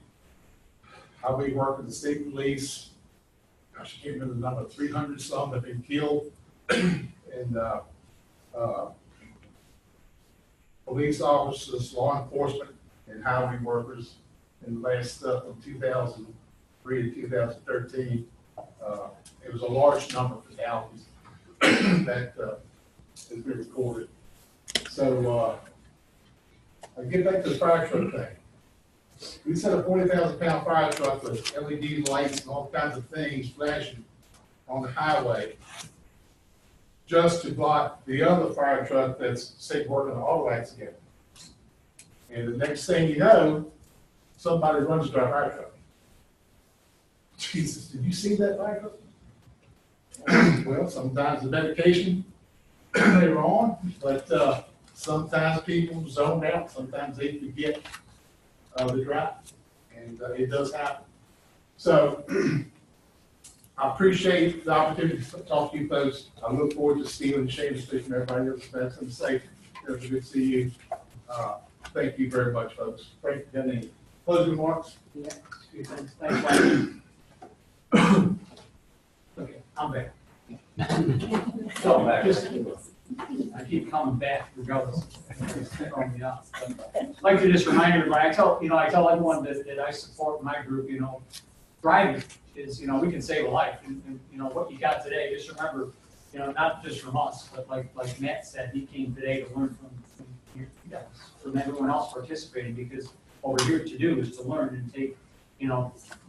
how we work with the state police. Gosh, I can't remember the number, 300 some have been killed. And police officers, law enforcement, and highway workers in the last from 2003 to 2013. It was a large number of fatalities that has been recorded. So, I get back to the fire truck thing. We set a 40,000-pound fire truck with LED lights and all kinds of things flashing on the highway just to block the other fire truck that's, say, working on all lights again. And the next thing you know, somebody runs to our fire truck. Jesus, did you see that fire truck? Well, sometimes the medication they were on, but sometimes people zone out, sometimes they forget the drive, and it does happen. So I appreciate the opportunity to talk to you folks. I look forward to Stephen and Shane speaking, everybody else that's been safe. It was good to see you. Thank you very much, folks. Frank, you got any closing remarks? Yeah, thanks, Mike. Okay, I'm back. So just, I keep coming back regardless. It's throwing me off. But I'd like to just remind everybody, I tell everyone that I support my group, driving is, we can save a life. And, what you got today, just remember, not just from us, but like Matt said, he came today to learn from everyone else participating, because what we're here to do is to learn and take,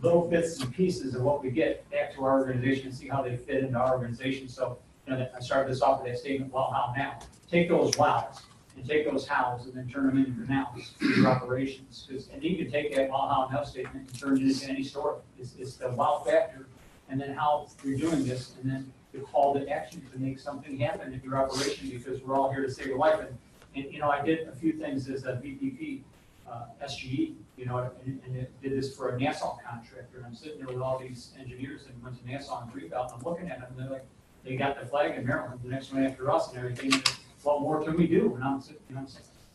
little bits and pieces of what we get back to our organization and see how they fit into our organization. So, I started this off with that statement, well, how now? Take those wows and take those hows and then turn them into nows for your operations. And you can take that wow, how, now statement and turn it into any story. It's the wow factor, and then how you're doing this, and then the call to action to make something happen at your operation, because we're all here to save a life. And I did a few things as a VPP, SGE, and it did this for a Nassau contractor. And I'm sitting there with all these engineers and went to Nassau and Greenbelt, and I'm looking at them, and they're like, they got the flag in Maryland, the next one after us and everything. And what more can we do? And I'm saying,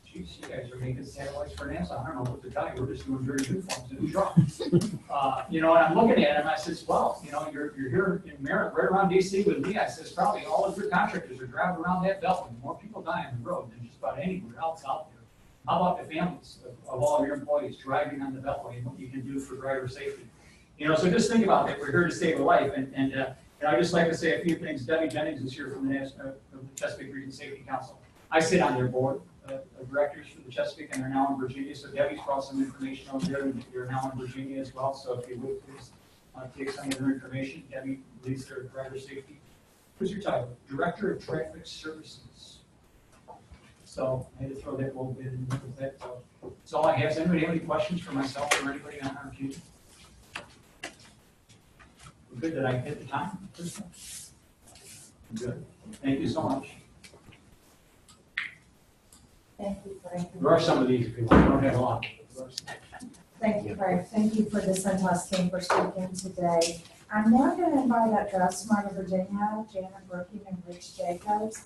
geez, you guys are making satellites for NASA. I don't know what to tell you. We're just doing dirty uniforms and trucks. And I'm looking at him. I says, well, you're here in Maryland, right around DC with me. I says, probably all of your contractors are driving around that belt, and more people die on the road than just about anywhere else out there. How about the families of all of your employees driving on the beltway and what you can do for driver safety? So just think about that. We're here to save a life. And I'd just like to say a few things. Debbie Jennings is here from the Chesapeake Region Safety Council. I sit on their board of directors for the Chesapeake, and they're now in Virginia. So Debbie's brought some information over there, and you're now in Virginia as well. So if you would please take some of their information. Debbie leads their driver safety. What's your title? Director of Traffic Services. So I had to throw that little bit in with that. So that's all I have. Does anybody have any questions for myself or anybody on our team? Good that I hit the time. Good. Thank you so much. Thank you, Frank. There are some of these if you want. I don't have a lot. Thank you, Frank. Thank you for the Cintas team for speaking today. I'm now going to invite up Drive Smart of Virginia, Janet Brooking, and Rich Jacobs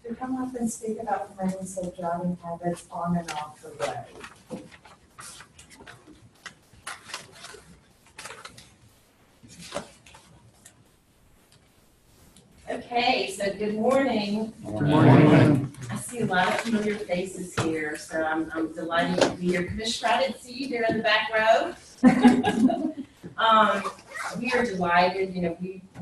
to come up and speak about promoting safe driving habits on and off the road. Okay, so good morning. Good morning. I see a lot of familiar faces here, so I'm delighted to be here. Commissioner, I didn't see you there in the back row. We are delighted,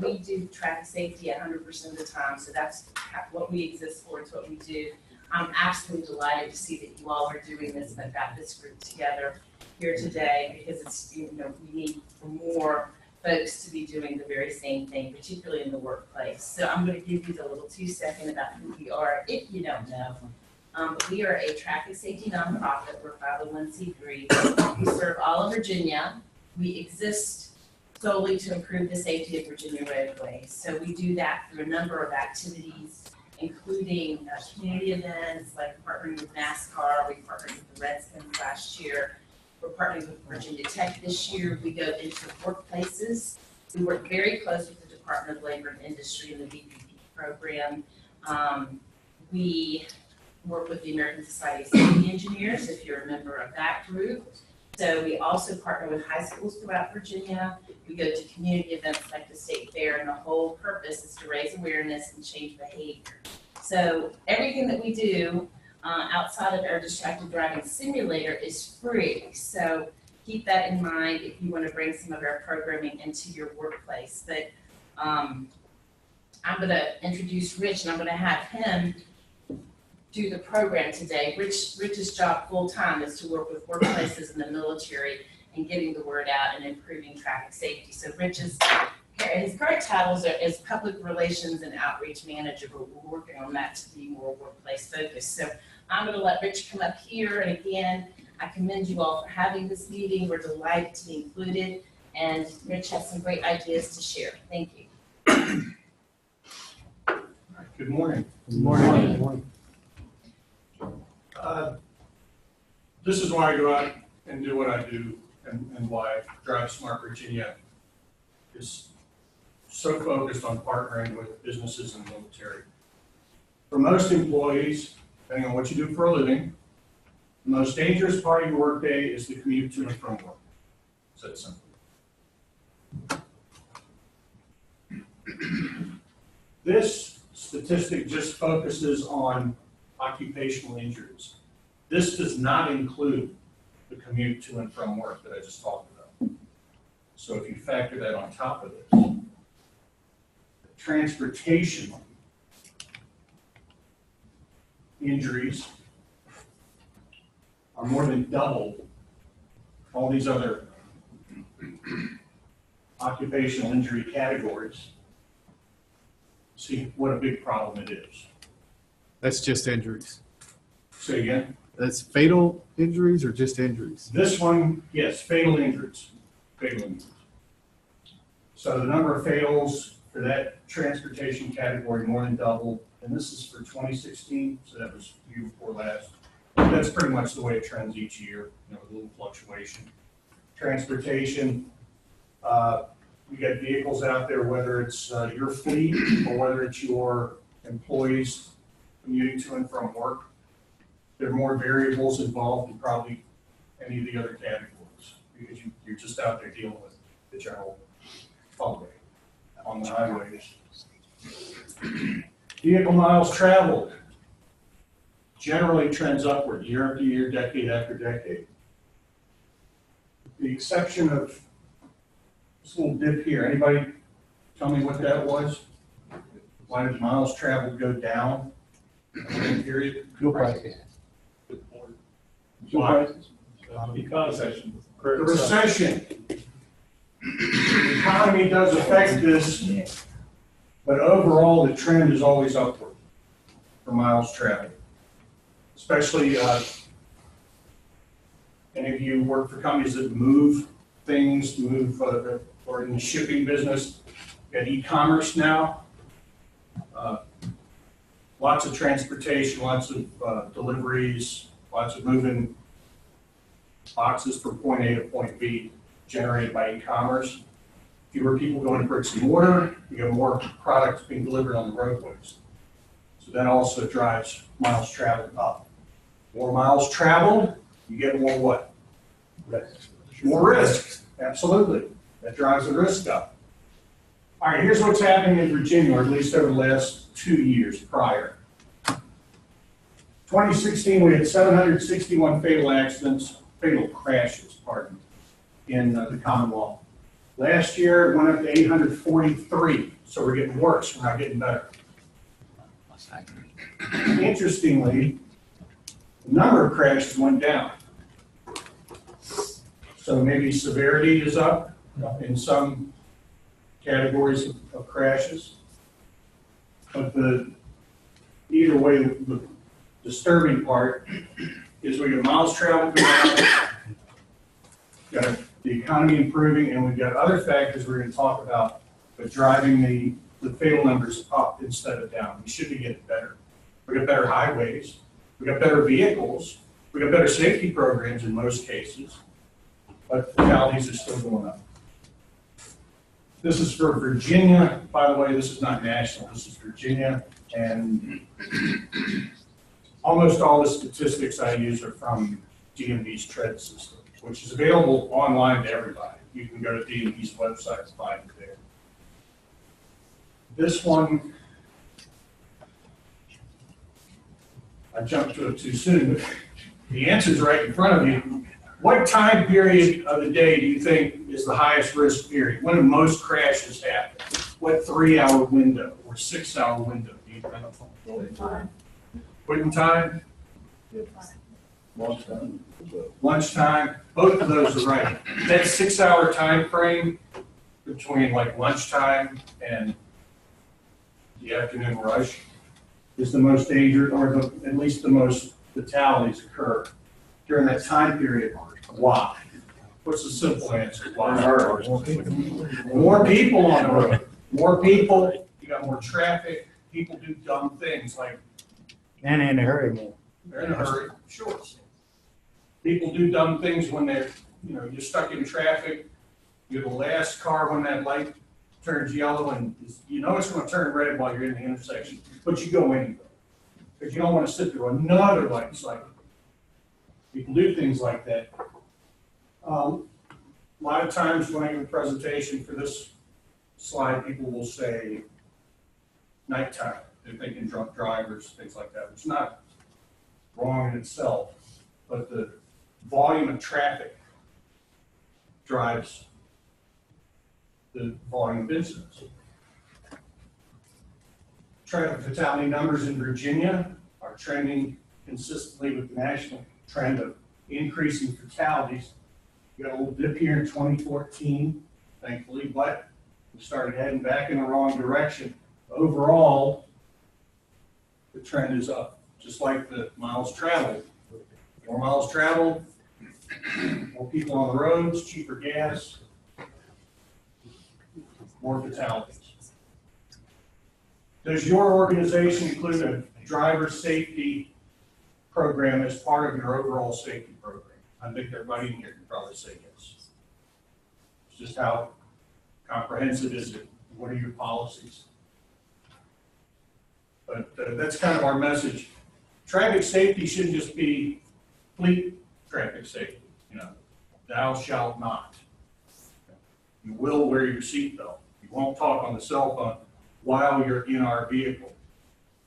we do traffic safety 100% of the time, so that's what we exist for, it's what we do. I'm absolutely delighted to see that you all are doing this and I've got this group together here today, because it's, we need more folks to be doing the very same thing, particularly in the workplace. So I'm going to give you the little 2-second about who we are, if you don't know. We are a traffic safety nonprofit. We're 501c3. We serve all of Virginia. We exist solely to improve the safety of Virginia roadways. So we do that through a number of activities, including community events, like partnering with NASCAR. We partnered with the Redskins last year. We're partnering with Virginia Tech this year. We go into workplaces. We work very close with the Department of Labor and Industry in the VPP program. We work with the American Society of Safety Engineers, if you're a member of that group. So we also partner with high schools throughout Virginia. We go to community events like the State Fair, and the whole purpose is to raise awareness and change behavior. So everything that we do outside of our distracted driving simulator is free. So keep that in mind if you want to bring some of our programming into your workplace. But I'm going to introduce Rich, and I'm going to have him do the program today. Rich's job full-time is to work with workplaces in the military and getting the word out and improving traffic safety. So his current titles is Public Relations and Outreach Manager, but we're working on that to be more workplace focused. So I'm going to let Rich come up here, and again, I commend you all for having this meeting. We're delighted to be included, and Rich has some great ideas to share. Thank you. Good morning. Good morning. Good morning. This is why I go out and do what I do, and why Drive Smart Virginia is so focused on partnering with businesses and the military. For most employees, depending on what you do for a living, the most dangerous part of your workday is the commute to and from work. It's that simple. This statistic just focuses on occupational injuries. This does not include the commute to and from work that I just talked about. So if you factor that on top of this, transportation injuries are more than double all these other occupational injury categories. See what a big problem it is. That's just injuries. Say again? That's fatal injuries or just injuries? This one, yes, fatal injuries. Fatal injuries. So the number of fatals for that transportation category more than doubled, and this is for 2016, so that was the year before last. That's pretty much the way it trends each year, you know, with a little fluctuation. Transportation, we got vehicles out there, whether it's your fleet or whether it's your employees commuting to and from work. There are more variables involved than probably any of the other categories because you're just out there dealing with the general public on the highways. Vehicle miles traveled generally trends upward year after year, decade after decade. The exception of this little dip here. Anybody tell me what that was? Why did miles traveled go down in that period? Fuel prices. Why? Because The recession. The economy does affect this, but overall the trend is always upward for miles traveled. Especially, any of you work for companies that move things, or in the shipping business, you got e-commerce now. Lots of transportation, lots of deliveries, lots of moving boxes from point A to point B generated by e-commerce. Fewer people going to bricks and mortar, you got more products being delivered on the roadways. So that also drives miles traveled up. More miles traveled, you get more what? More risk, absolutely. That drives the risk up. All right, here's what's happening in Virginia, or at least over the last 2 years prior. 2016, we had 761 fatal crashes, in the common law. Last year, it went up to 843, so we're getting worse, we're not getting better. Interestingly, the number of crashes went down. So maybe severity is up in some categories of crashes. But either way, the disturbing part is we got miles traveled going up, got the economy improving, and we've got other factors we're going to talk about, but driving the fatal numbers up instead of down. We should be getting better. We got better highways. We got better vehicles. We got better safety programs in most cases, but fatalities are still going up. This is for Virginia. By the way, this is not national. This is Virginia, and almost all the statistics I use are from DMV's TREAD system, which is available online to everybody. You can go to DMV's website and find it there. This one, I jumped to it too soon, but the answer's right in front of you. What time period of the day do you think is the highest risk period? When do most crashes happen? What 3-hour window or 6-hour window do you think? Quitting time? Lunchtime. Both of those are right. That 6-hour time frame between like lunchtime and the afternoon rush is the most dangerous, or at least the most fatalities occur during that time period. Why? What's the simple answer? Why? More people on the road. More people, you got more traffic, people do dumb things like. And in a hurry more. They're in a hurry, sure. People do dumb things when they're, you're stuck in traffic. You're the last car when that light turns yellow, and you know it's going to turn red while you're in the intersection, but you go anyway because you don't want to sit through another light cycle. People do things like that. A lot of times when I give a presentation for this slide, people will say, nighttime. They're thinking drunk drivers, things like that. It's not wrong in itself, but the volume of traffic drives the volume of incidents. Traffic fatality numbers in Virginia are trending consistently with the national trend of increasing fatalities. We got a little dip here in 2014, thankfully, but we started heading back in the wrong direction. Overall, the trend is up, just like the miles traveled. More miles traveled, more people on the roads, cheaper gas, more fatalities. Does your organization include a driver safety program as part of your overall safety program? I think everybody in here can probably say yes. It's just how comprehensive is it? What are your policies? But that's kind of our message. Traffic safety shouldn't just be fleet traffic safety. You know, thou shalt not. You will wear your seatbelt. You won't talk on the cell phone while you're in our vehicle.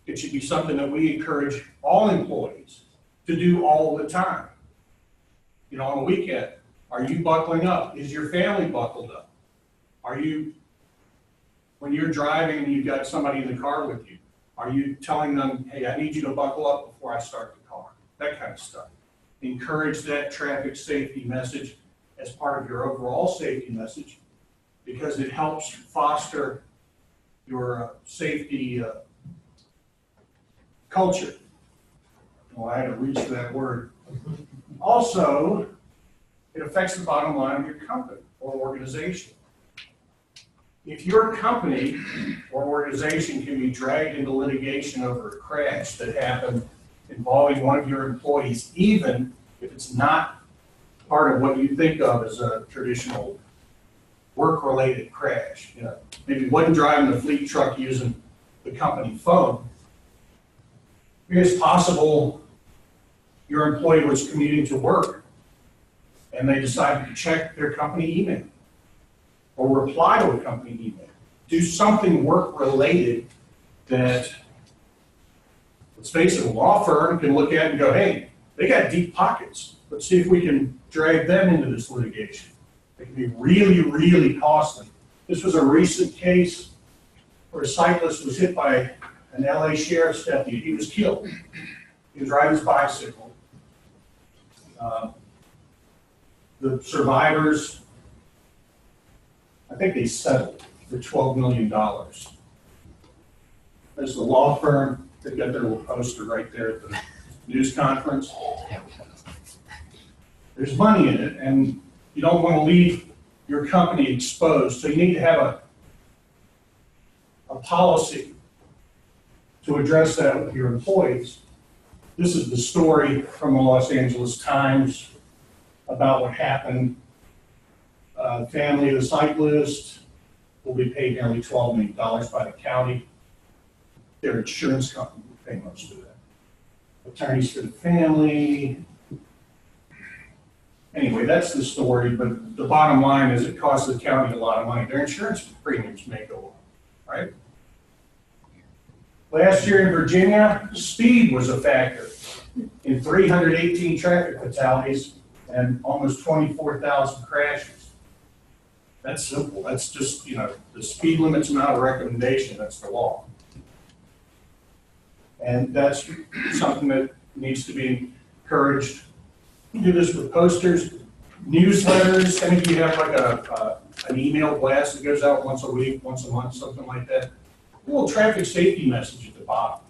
It should be something that we encourage all employees to do all the time. You know, on a weekend, are you buckling up? Is your family buckled up? Are you, when you're driving and you've got somebody in the car with you, are you telling them, hey, I need you to buckle up before I start the car? That kind of stuff. Encourage that traffic safety message as part of your overall safety message, because it helps foster your safety culture. Well, I had to reach for that word. Also, it affects the bottom line of your company or organization. If your company or organization can be dragged into litigation over a crash that happened involving one of your employees, even if it's not part of what you think of as a traditional work-related crash, you know, maybe wasn't driving the fleet truck using the company phone. It's possible your employee was commuting to work and they decided to check their company email or reply to a company email. Do something work-related that, let's face it, a law firm can look at and go, hey, they got deep pockets. Let's see if we can drag them into this litigation. It can be really, really costly. This was a recent case where a cyclist was hit by an LA sheriff's deputy. He was killed. He was riding his bicycle. The survivors, I think they settled for $12 million. There's the law firm. They've got their little poster right there at the news conference. There's money in it, and you don't want to leave your company exposed. So you need to have a policy to address that with your employees. This is the story from the Los Angeles Times about what happened. The family of the cyclist will be paid nearly $12 million by the county. Their insurance company will pay most of that. Attorneys for the family. Anyway, that's the story, but the bottom line is it costs the county a lot of money. Their insurance premiums may go up, right? Last year in Virginia, speed was a factor in 318 traffic fatalities and almost 24,000 crashes. That's simple. That's just, you know, the speed limit's not a recommendation, that's the law. And that's something that needs to be encouraged. You do this with posters, newsletters. Any of you have like an email blast that goes out once a week, once a month, something like that? A little traffic safety message at the bottom.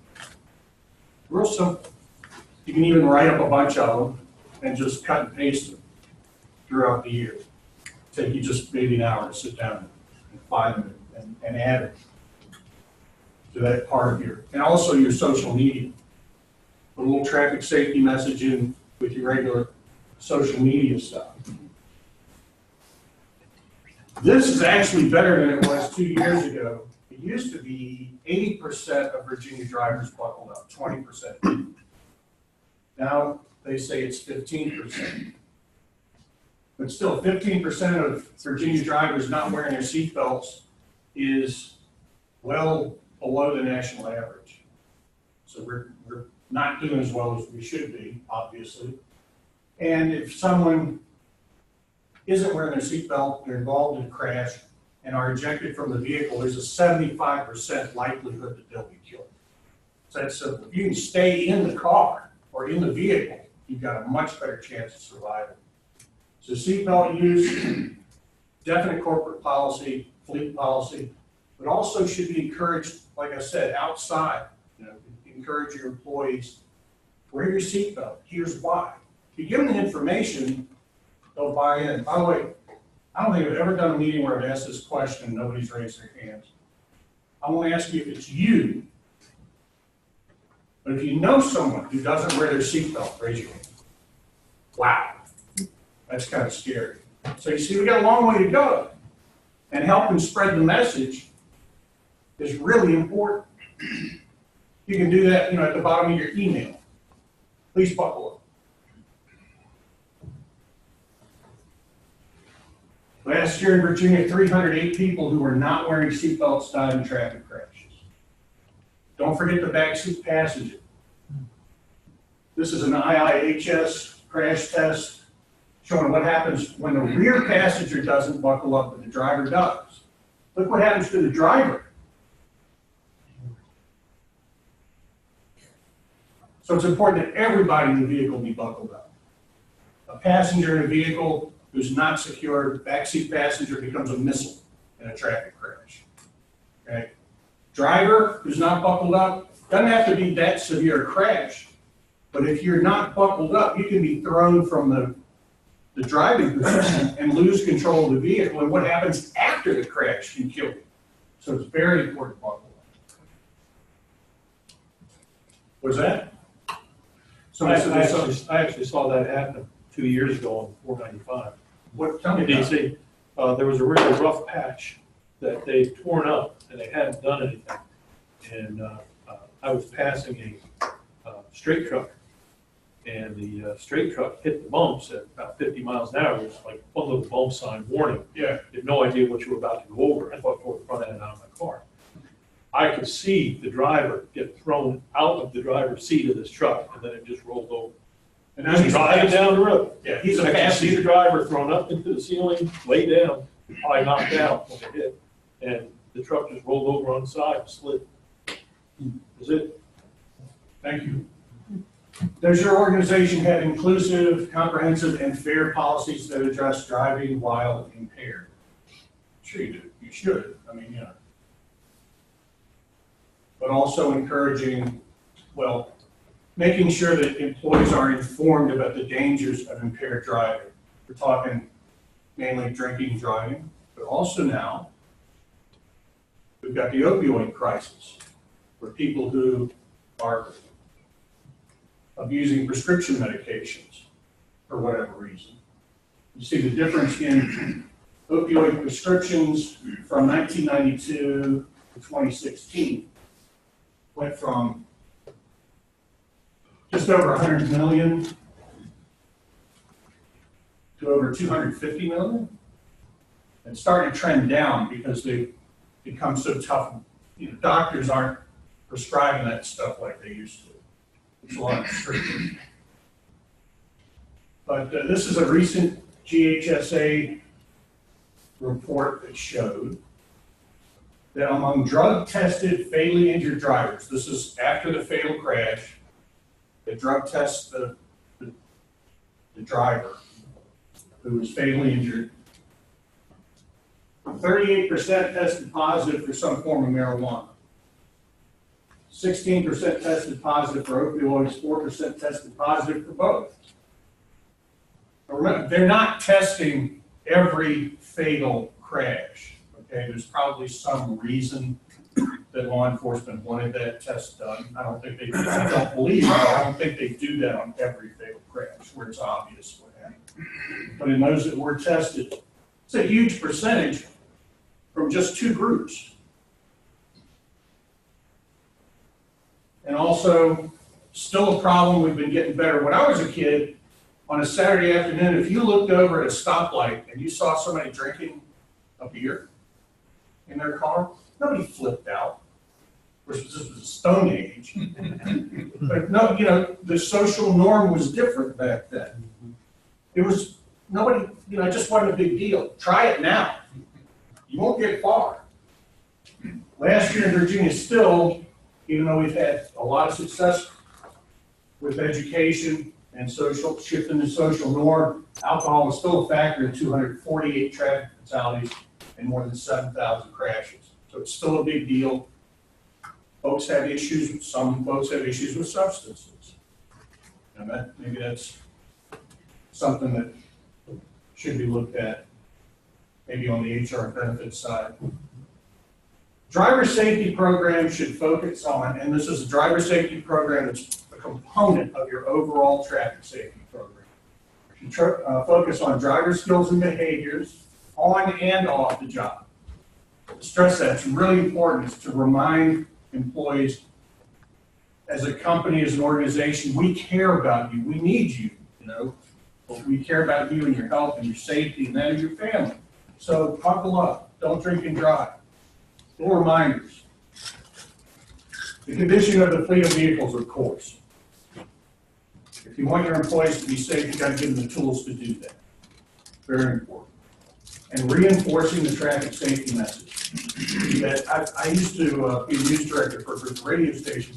Real simple. You can even write up a bunch of them and just cut and paste them throughout the year. Take you just maybe an hour to sit down and find them and add it to that part of your, and also your social media. Put a little traffic safety message in with your regular social media stuff. This is actually better than it was 2 years ago. It used to be 80% of Virginia drivers buckled up, 20%. Now they say it's 15%. But still, 15% of Virginia drivers not wearing their seatbelts is well below the national average. So we're not doing as well as we should be, obviously. And if someone isn't wearing their seatbelt, they're involved in a crash, and are ejected from the vehicle, there's a 75% likelihood that they'll be killed. So that's simple. If you can stay in the car or in the vehicle, you've got a much better chance of survival. So seatbelt use, definite corporate policy, fleet policy, but also should be encouraged, like I said, outside. You know, encourage your employees, wear your seatbelt. Here's why. If you give them the information, they'll buy in. By the way, I don't think I've ever done a meeting where I've asked this question and nobody's raised their hands. I want to ask you if it's you, but if you know someone who doesn't wear their seatbelt, raise your hand. Wow, that's kind of scary. So you see, we got a long way to go, and helping spread the message is really important. You can do that, at the bottom of your email. Please buckle up. Last year in Virginia, 308 people who were not wearing seatbelts died in traffic crashes. Don't forget the backseat passenger. This is an IIHS crash test showing what happens when the rear passenger doesn't buckle up, but the driver does. Look what happens to the driver. So it's important that everybody in the vehicle be buckled up. A passenger in a vehicle who's not secured, backseat passenger becomes a missile in a traffic crash. Okay? Driver who's not buckled up, doesn't have to be that severe a crash, but if you're not buckled up, you can be thrown from the driving position and lose control of the vehicle, and what happens after the crash can kill you. So it's very important to buckle up. What's that? I actually saw that happen 2 years ago on 495. Tell me In about it. DC, there was a really rough patch that they'd torn up and they hadn't done anything. And I was passing a straight truck, and the straight truck hit the bumps at about 50 miles an hour. It was like one little bump sign warning. Yeah. You had no idea what you were about to go over. I thought toward the front end out of my car. I could see the driver get thrown out of the driver's seat of this truck, and then it just rolled over. And Just driving down the road. Yeah, he's a I could see the passenger. driver thrown up into the ceiling, lay down, probably knocked out when it hit, and the truck just rolled over on the side and slid. Was it? Thank you. Does your organization have inclusive, comprehensive, and fair policies that address driving while impaired? Sure you do. You should. I mean, But also encouraging, making sure that employees are informed about the dangers of impaired driving. We're talking mainly drinking and driving, but also now we've got the opioid crisis, for people who are abusing prescription medications for whatever reason. You see the difference in opioid prescriptions from 1992 to 2016. Went from just over 100 million to over 250 million. And started to trend down because they become so tough. Doctors aren't prescribing that stuff like they used to. It's a lot stricter. But this is a recent GHSA report that showed that among drug-tested, fatally injured drivers, this is after the fatal crash, they drug test the driver who was fatally injured. 38% tested positive for some form of marijuana. 16% tested positive for opioids, 4% tested positive for both. But remember, they're not testing every fatal crash. Okay, there's probably some reason that law enforcement wanted that test done. I don't believe it. I don't think they do that on every fatal crash where it's obvious what happened. But in those that were tested, it's a huge percentage from just two groups. And also, still a problem, we've been getting better. When I was a kid, on a Saturday afternoon, if you looked over at a stoplight and you saw somebody drinking a beer in their car, nobody flipped out. which this was a stone age. But no, you know, the social norm was different back then. It was, nobody, you know, it just wasn't a big deal. Try it now. You won't get far. Last year in Virginia still, even though we've had a lot of success with education and social, shifting the social norm, alcohol was still a factor in 248 traffic fatalities and more than 7,000 crashes. So it's still a big deal. Folks have issues, some folks have issues with substances. And maybe that's something that should be looked at, maybe on the HR and benefits side. Driver safety program should focus on, and this is a driver safety program that's a component of your overall traffic safety program. Should focus on driver skills and behaviors on and off the job. Stress that it's really important is to remind employees, as a company, as an organization, we care about you. We need you, you know. But we care about you and your health and your safety and that of your family. So buckle up. Don't drink and drive. Little reminders. The condition of the fleet of vehicles, of course. If you want your employees to be safe, you've got to give them the tools to do that. Very important. And reinforcing the traffic safety message. That I used to be a news director for a radio station,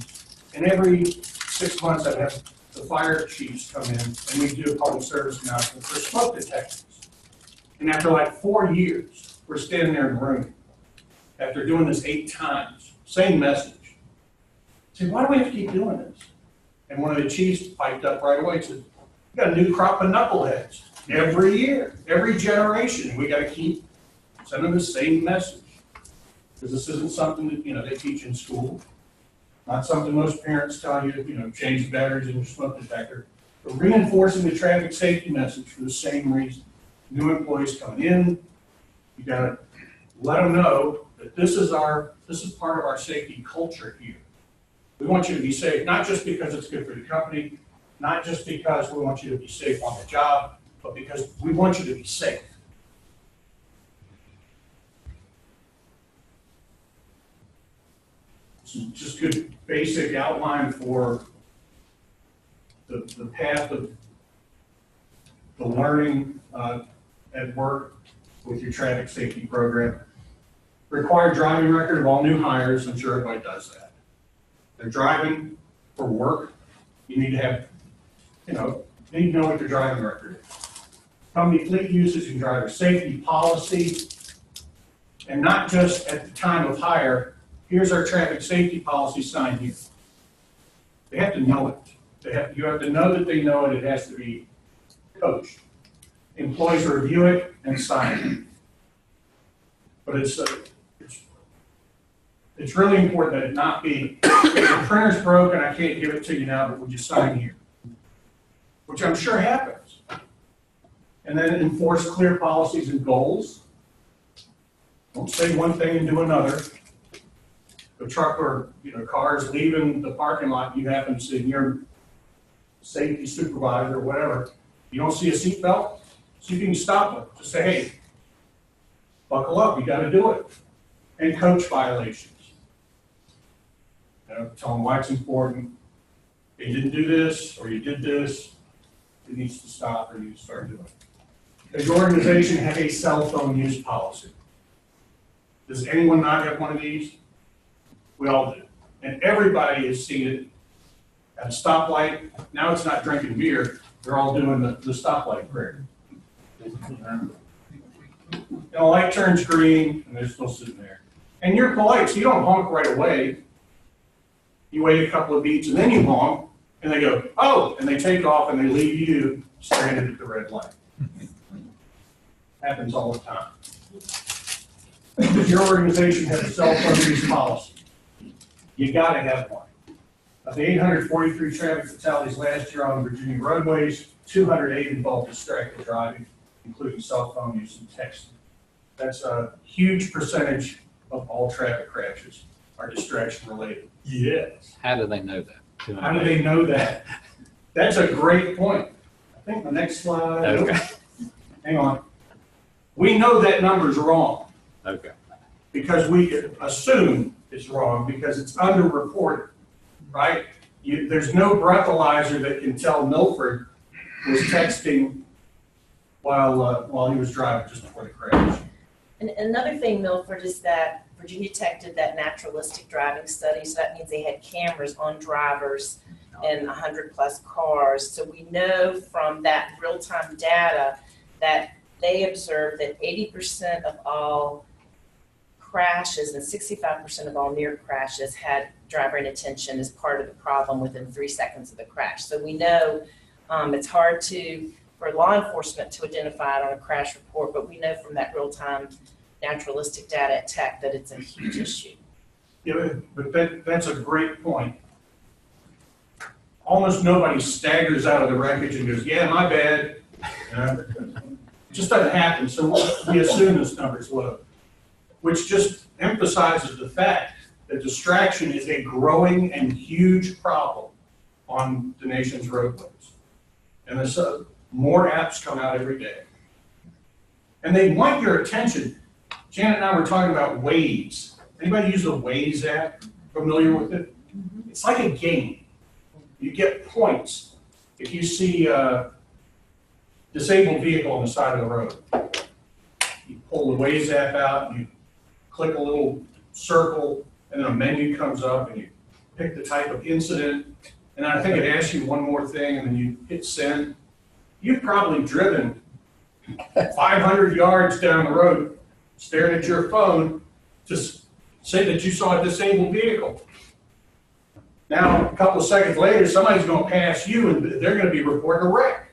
and every 6 months I'd have the fire chiefs come in, and we do a public service announcement for smoke detectors. And after like 4 years, we're standing there in the room, after doing this 8 times, same message. I said, why do we have to keep doing this? And one of the chiefs piped up right away and said, we got a new crop of knuckleheads every year, every generation. We got to keep sending the same message. Because this isn't something that, you know, they teach in school. Not something most parents tell you, you know, change the batteries in your smoke detector. But reinforcing the traffic safety message for the same reason. New employees coming in, you got to let them know that this is part of our safety culture here. We want you to be safe, not just because it's good for the company, not just because we want you to be safe on the job, but because we want you to be safe. So just good basic outline for the path of the learning at work with your traffic safety program. Required driving record of all new hires. I'm sure everybody does that. They're driving for work. You need to have, you need to know what your driving record is. Company fleet usage and driver safety policy. And not just at the time of hire, here's our traffic safety policy sign here. They have to know it. You have to know that they know it. It has to be coached. Employees review it and sign it. But it's really important that it not be, the printer's broken, I can't give it to you now, but would you sign here? Which I'm sure happens. And then enforce clear policies and goals. Don't say one thing and do another. The truck or car is leaving the parking lot, you happen to see your safety supervisor or whatever, you don't see a seatbelt, see if you can stop it. Just say, hey, buckle up, you got to do it. And coach violations. Tell them why it's important. You didn't do this, or you did this, it needs to stop, or you need to start doing it. Does your organization have a cell phone use policy? Does anyone not have one of these? We all do. And everybody is seated at a stoplight. Now it's not drinking beer. They're all doing the stoplight prayer. And the light turns green, and they're still sitting there. And you're polite, so you don't honk right away. You wait a couple of beats, and then you honk, and they go, oh, and they take off, and they leave you stranded at the red light. Happens all the time. Does your organization have a cell phone use policy? You got to have one. Of the 843 traffic fatalities last year on Virginia roadways, 208 involved distracted driving, including cell phone use and texting. That's a huge percentage of all traffic crashes are distraction related. Yes. How do they know that? How do they know that? That's a great point. I think the next slide. Okay. Hang on. We know that number's wrong. Okay. because we assume it's wrong because it's underreported, right? There's no breathalyzer that can tell Milford was texting while he was driving just before the crash. And another thing, Milford, is that Virginia Tech did that naturalistic driving study, so that means they had cameras on drivers in 100+ cars. So we know from that real-time data that they observed that 80% of all crashes and 65% of all near crashes had driver inattention as part of the problem within 3 seconds of the crash. So we know it's hard for law enforcement to identify it on a crash report, but we know from that real-time naturalistic data at Tech that it's a huge issue. Yeah, but that's a great point. Almost nobody staggers out of the wreckage and goes, yeah, my bad. It just doesn't happen, so we assume this number's low, which just emphasizes the fact that distraction is a growing and huge problem on the nation's roadways. And there's more apps come out every day. And they want your attention. Janet and I were talking about Waze. Anybody use the Waze app? Familiar with it? It's like a game. You get points if you see a disabled vehicle on the side of the road. You pull the Waze app out and you click a little circle and then a menu comes up and you pick the type of incident. And I think it asks you one more thing and then you hit send. You've probably driven 500 yards down the road staring at your phone to say that you saw a disabled vehicle. Now, a couple of seconds later, somebody's going to pass you and they're going to be reporting a wreck.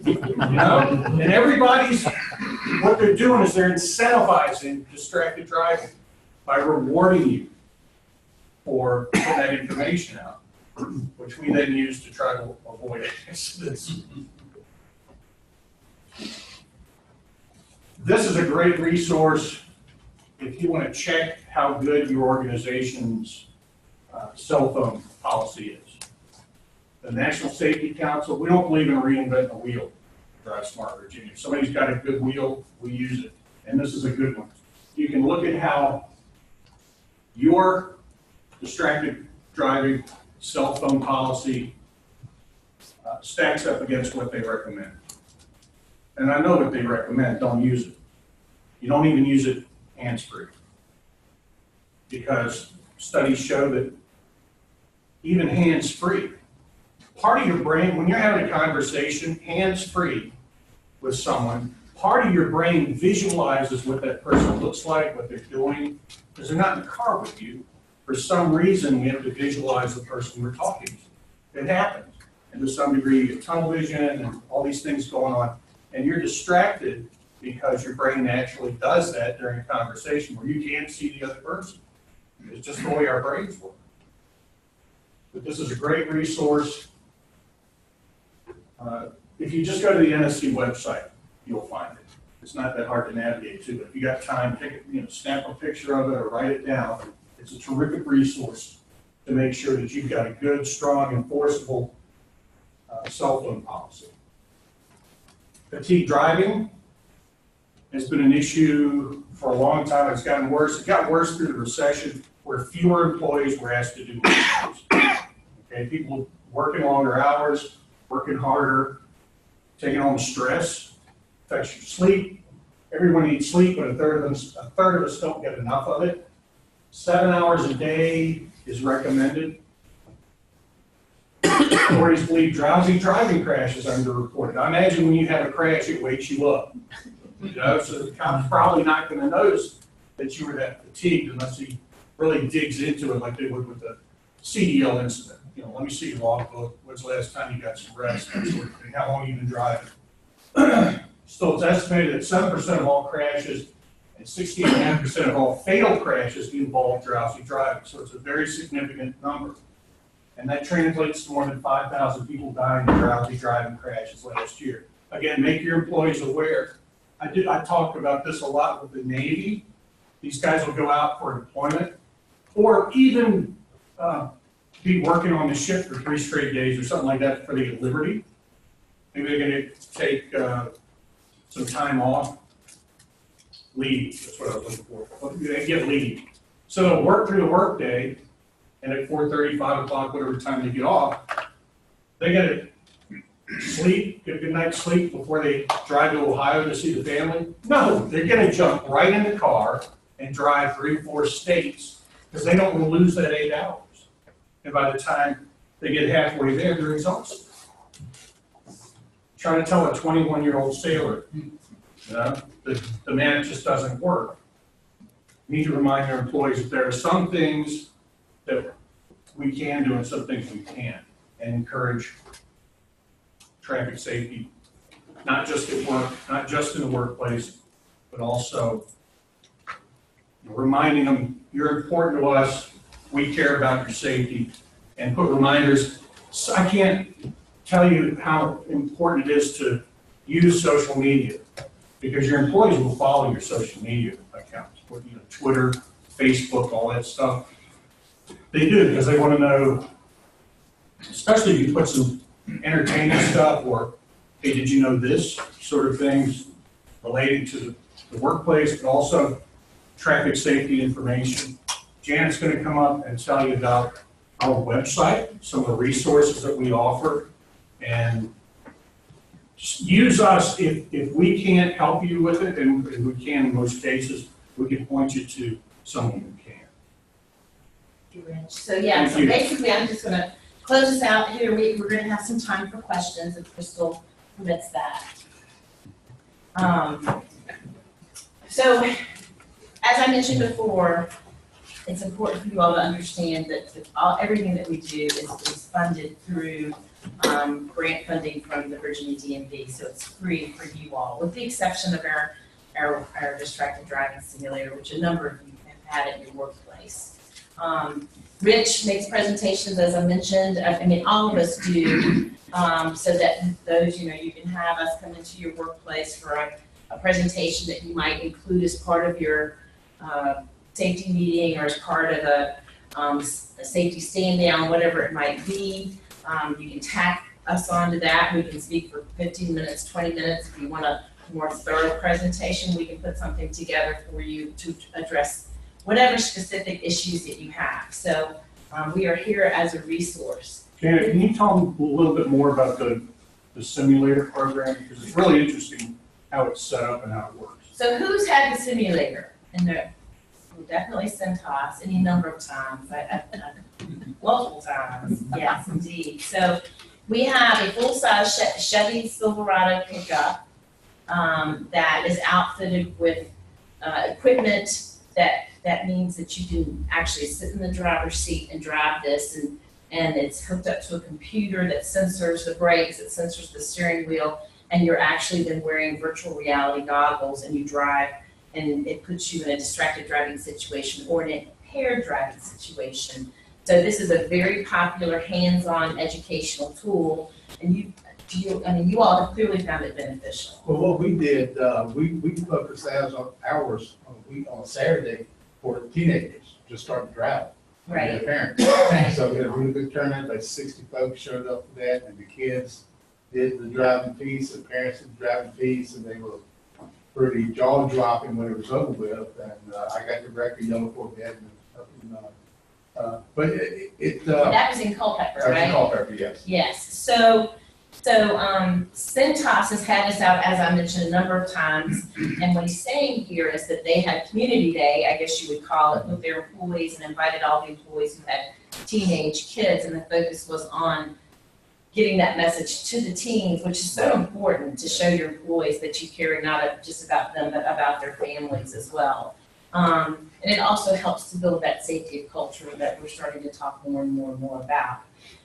You know? And what they're doing is they're incentivizing distracted driving by rewarding you for putting that information out, which we then use to try to avoid accidents. This is a great resource if you want to check how good your organization's cell phone policy is. The National Safety Council, we don't believe in reinventing the wheel to drive smart Virginia. If somebody's got a good wheel, we use it. And this is a good one. You can look at how your distracted driving cell phone policy stacks up against what they recommend. And I know what they recommend, don't use it. You don't even use it hands-free. Because studies show that even hands-free, part of your brain, when you're having a conversation hands-free with someone, part of your brain visualizes what that person looks like, what they're doing, because they're not in the car with you. For some reason, we have to visualize the person we're talking to. It happens. And to some degree, you get tunnel vision and all these things going on. And you're distracted because your brain naturally does that during a conversation where you can't see the other person. It's just the way our brains work. But this is a great resource. If you just go to the NSC website, you'll find it. It's not that hard to navigate to, but if you got time, take it, snap a picture of it or write it down. It's a terrific resource to make sure that you've got a good, strong, enforceable cell phone policy. Fatigue driving has been an issue for a long time. It's gotten worse. It got worse through the recession where fewer employees were asked to do more things. Okay, people working longer hours, working harder, taking on stress, affects your sleep. Everyone needs sleep, but a third of us don't get enough of it. 7 hours a day is recommended. Authorities believe drowsy driving crashes are underreported. I imagine when you have a crash, it wakes you up. So the cop's probably not going to notice that you were that fatigued unless he really digs into it like they would with the CDL incident. Let me see your logbook. When's the last time you got some rest? That sort of thing. How long you been driving? Still, it's estimated that 7% of all crashes and 16.5% of all fatal crashes involve drowsy driving. So it's a very significant number. And that translates to more than 5,000 people dying in drowsy driving crashes last year. Again, make your employees aware. I talked about this a lot with the Navy. These guys will go out for deployment or even be working on the ship for 3 straight days or something like that before they get liberty. Maybe they're going to take some time off. leave, that's what I was looking for. They get leave. So they'll work through the workday, and at 4:30, 5 o'clock, whatever time they get off, they gotta sleep, get a good night's sleep before they drive to Ohio to see the family. No, they're gonna jump right in the car and drive 3 or 4 states, because they don't want to lose that 8 hours. And by the time they get halfway there, they're exhausted. Trying to tell a 21-year-old sailor, the man just doesn't work. We need to remind their employees that there are some things that we can do and some things we can't, and encourage traffic safety, not just at work, not just in the workplace, but also reminding them, you're important to us, we care about your safety, and put reminders. So I can't tell you how important it is to use social media, because your employees will follow your social media accounts, Twitter, Facebook, all that stuff. They do because they want to know, especially if you put some entertaining stuff or, hey, did you know this sort of things relating to the workplace, but also traffic safety information. Janet's going to come up and tell you about our website, some of the resources that we offer, and just use us if we can't help you with it, and we can in most cases, we can point you to someone who can. So yeah, so basically I'm just gonna close this out here. We're gonna have some time for questions if Crystal permits that. So as I mentioned before, it's important for you all to understand that everything that we do is funded through grant funding from the Virginia DMV, so it's free for you all, with the exception of our distracted driving simulator, which a number of you have had at your workplace. Rich makes presentations, as I mentioned. I mean, all of us do, so that those, you can have us come into your workplace for a presentation that you might include as part of your safety meeting or as part of a safety stand down, whatever it might be. You can tack us onto that. We can speak for 15 minutes, 20 minutes. If you want a more thorough presentation, we can put something together for you to address whatever specific issues that you have. So we are here as a resource. Janet, can you tell me a little bit more about the simulator program? Because it's really interesting how it's set up and how it works. So who's had the simulator? And definitely Cintas, any number of times, multiple times, yes, indeed. So we have a full-size Chevy Silverado pickup that is outfitted with equipment that means that you can actually sit in the driver's seat and drive this, and it's hooked up to a computer that sensors the brakes, that sensors the steering wheel, and you're actually then wearing virtual reality goggles and you drive, and it puts you in a distracted driving situation or an impaired driving situation. So this is a very popular hands-on educational tool, and you all have clearly found it beneficial. Well, what we did, we focused hours on a week on a Saturday for teenagers just starting to drive. Right. And their parents. So we had a really good turnout. Like 60 folks showed up for that, and the kids did the driving piece, the parents did the driving piece, and they were pretty jaw dropping when it was over with. And I got the record yellow Corvette, but that was in Culpeper, right? That was in Culpeper, yes. Yes. So Cintas has had us out, as I mentioned, a number of times, and what he's saying here is that they had community day, I guess you would call it, with their employees, and invited all the employees who had teenage kids, and the focus was on getting that message to the teens, which is so important to show your employees that you care not just about them, but about their families as well. And it also helps to build that safety culture that we're starting to talk more and more and more about.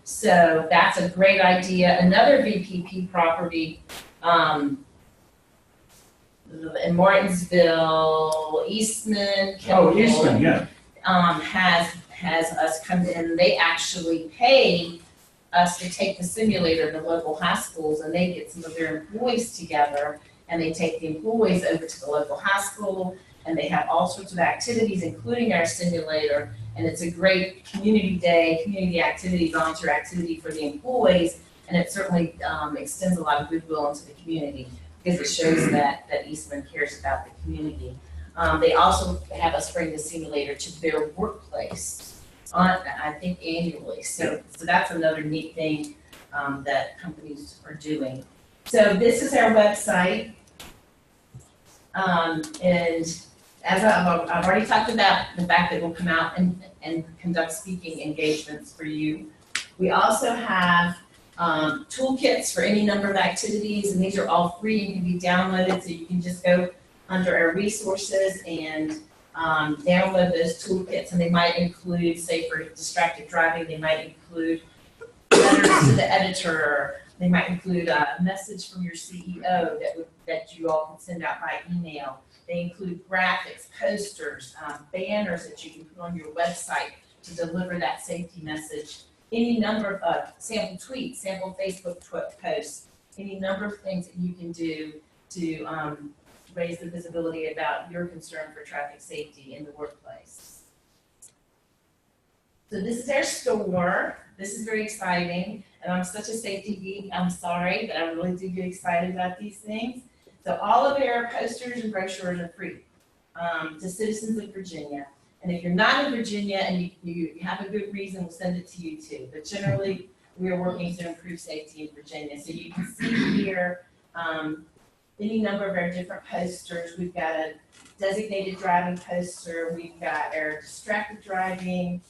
So that's a great idea. Another VPP property in Martinsville, Eastman, Eastman, yeah. has us come in. They actually pay us to take the simulator to local high schools, and they get some of their employees together, and they take the employees over to the local high school, and they have all sorts of activities, including our simulator. And it's a great community day, community activity, volunteer activity for the employees, and it certainly extends a lot of goodwill into the community because it shows that Eastman cares about the community. They also have us bring the simulator to their workplace I think annually. So that's another neat thing that companies are doing. So this is our website. And as I've already talked about the fact that we'll come out and conduct speaking engagements for you. We also have toolkits for any number of activities, and these are all free and can be downloaded, so you can just go under our resources and download those toolkits, and they might include, say for distracted driving, they might include letters to the editor, they might include a message from your CEO that you all can send out by email. They include graphics, posters, banners that you can put on your website to deliver that safety message. Any number of sample tweets, sample Facebook posts, any number of things that you can do to raise the visibility about your concern for traffic safety in the workplace. So this is our store. This is very exciting, and I'm such a safety geek. I'm sorry, but I really do get excited about these things. So all of our posters and brochures are free to citizens of Virginia. And if you're not in Virginia and you have a good reason, we'll send it to you too. But generally, we are working to improve safety in Virginia. So you can see here any number of our different posters. We've got a designated driving poster. We've got our distracted driving.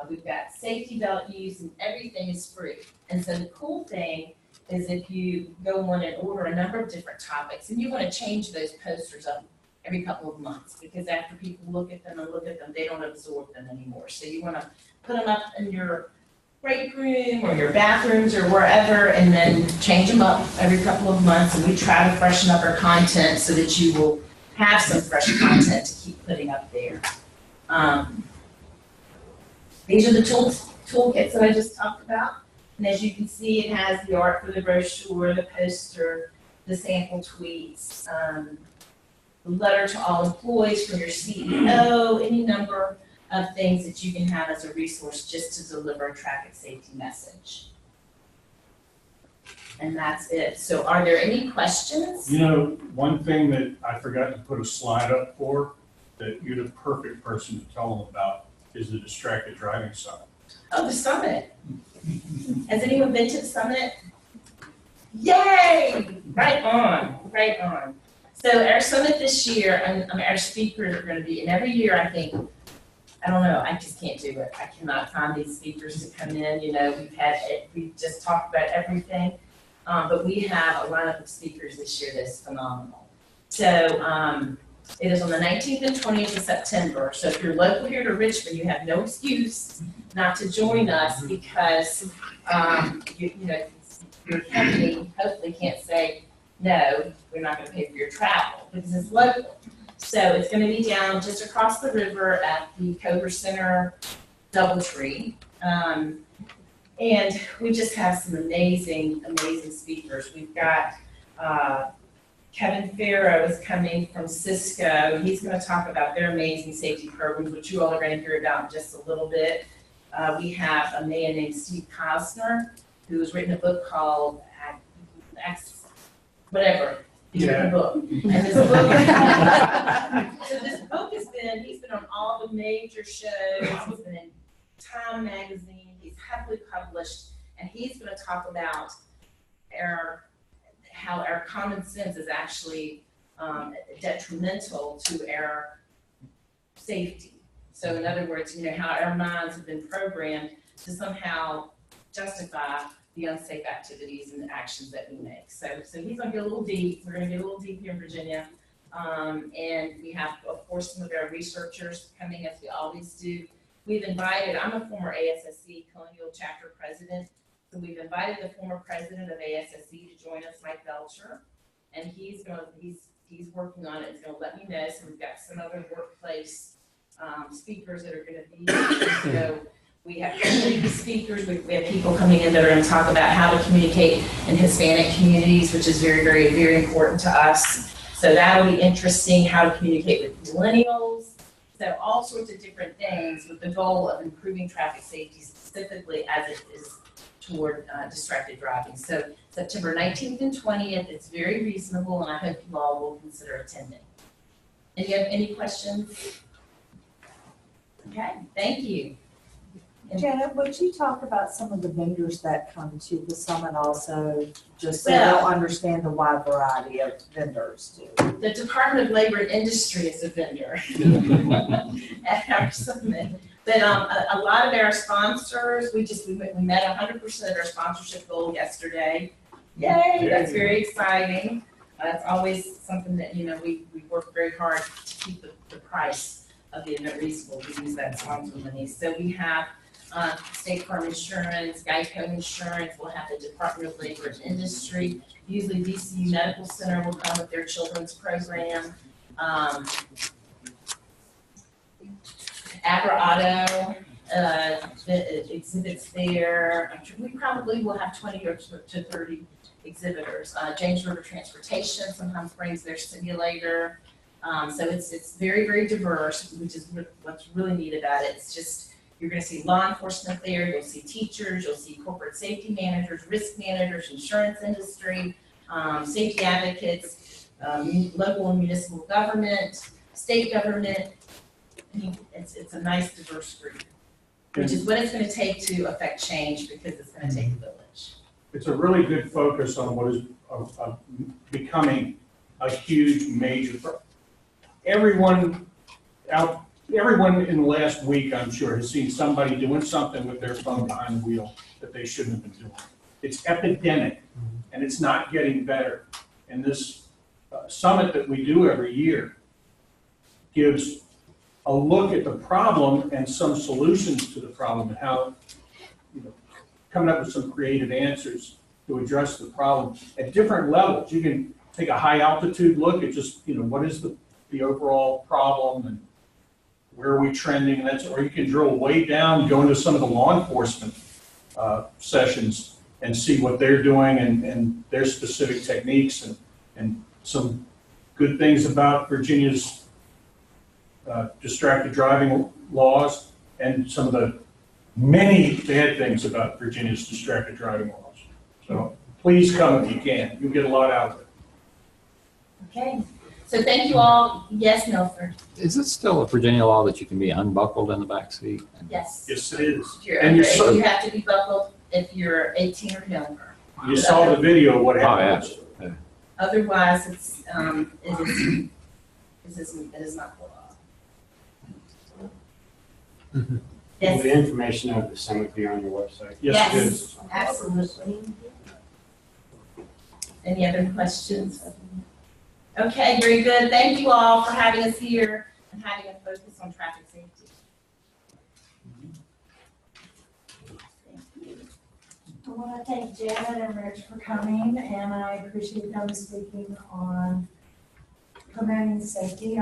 We've got safety belt use, and everything is free. And so the cool thing is if you go on and order a number of different topics, and you want to change those posters up every couple of months, because after people look at them, they don't absorb them anymore. So you want to put them up in your break room or your bathrooms or wherever, and then change them up every couple of months. And we try to freshen up our content so that you will have some fresh content to keep putting up there. These are the toolkits that I just talked about. And as you can see, it has the art for the brochure, the poster, the sample tweets, the letter to all employees from your CEO, any number of things that you can have as a resource just to deliver a traffic safety message. And that's it. So are there any questions? You know, one thing that I forgot to put a slide up for that you're the perfect person to tell them about is the distracted driving summit. Oh, the summit. Has anyone been to the summit? Yay! Right on, right on. So our summit this year, our speakers are going to be, and every year I think, I don't know, I just can't do it. I cannot find these speakers to come in. You know, we just talked about everything, but we have a lineup of speakers this year that's phenomenal. So it is on the 19th and 20th of September. So if you're local here to Richmond, you have no excuse not to join us because you know, your company hopefully can't say, no, we're not going to pay for your travel because it's local. So it's going to be down just across the river at the Cobra Center Doubletree. And we just have some amazing, amazing speakers. We've got Kevin Farrow is coming from Cisco. He's going to talk about their amazing safety programs, which you all are going to hear about in just a little bit. We have a man named Steve Cosner, who has written a book called whatever. Yeah. Book. And this book, so this book he's been on all the major shows. He's been in Time magazine. He's heavily published, and he's going to talk about how our common sense is actually detrimental to our safety. So in other words, you know, how our minds have been programmed to somehow justify the unsafe activities and actions that we make. So he's going to get a little deep. We're going to get a little deep here in Virginia. And we have, of course, some of our researchers coming, as we always do. We've invited, I'm a former ASSC Colonial Chapter President, so we've invited the former president of ASSC to join us, Mike Belcher, and he's working on it. He's going to let me know. So we've got some other workplace speakers that are going to be. So we have community speakers. We have people coming in that are going to talk about how to communicate in Hispanic communities, which is very, very, very important to us. So that'll be interesting, how to communicate with millennials. So all sorts of different things with the goal of improving traffic safety, specifically as it is toward distracted driving. So September 19th and 20th, it's very reasonable, and I hope you all will consider attending. Any questions? Okay, thank you. Janet, would you talk about some of the vendors that come to the summit also, just so Well- they'll understand the wide variety of vendors too? The Department of Labor and Industry is a vendor at our summit. But a lot of our sponsors, we met 100% of our sponsorship goal yesterday. Yay, that's very exciting. That's always something that, we work very hard to keep the price of the event reasonable. We use that sponsor money. So we have State Farm Insurance, Geico Insurance, we'll have the Department of Labor and Industry. Usually VCU Medical Center will come with their children's program. Agri-Auto exhibits there. We probably will have 20 to 30 exhibitors. James River Transportation sometimes brings their simulator. So it's very, very diverse, which is what's really neat about it. It's just, you're going to see law enforcement there, you'll see teachers, you'll see corporate safety managers, risk managers, insurance industry, safety advocates, local and municipal government, state government. It's a nice diverse group, which is what it's going to take to affect change, because it's going to take a village. It's a really good focus on what is becoming a huge major problem. Everyone in the last week, I'm sure, has seen somebody doing something with their phone behind the wheel that they shouldn't have been doing. It's epidemic, and it's not getting better. And this summit that we do every year gives a look at the problem and some solutions to the problem, and how, coming up with some creative answers to address the problem at different levels. You can take a high altitude look at just, what is the overall problem and where are we trending, and or you can drill way down, go into some of the law enforcement sessions and see what they're doing and their specific techniques and some good things about Virginia's distracted driving laws, and some of the many bad things about Virginia's distracted driving laws. So please come if you can. You'll get a lot out of it. Okay. So thank you all. Yes, Milford? Is it still a Virginia law that you can be unbuckled in the back seat? Yes. Yes, it is. If you're And underage, you have to be buckled if you're 18 or younger. You saw the video of what happened. Oh, yeah. Otherwise, it is not the law. Will the information of the summit be on your website? Yes, it is. Absolutely. Any other questions? Okay, very good. Thank you all for having us here and having a focus on traffic safety. I want to thank Janet and Rich for coming, and I appreciate them speaking on promoting safety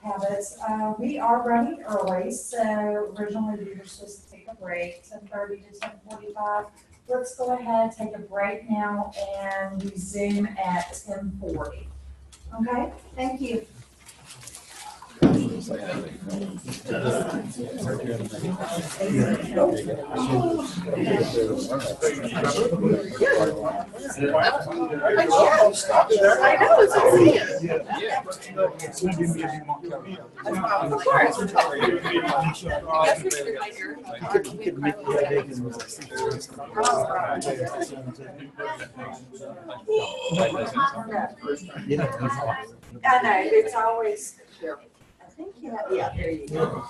habits. We are running early, so originally we were supposed to take a break, 10:30 to 10:45. Let's go ahead, take a break now, and resume at 10:40. Okay, thank you. I know, it's I know, it's always, I think, yeah, there you go.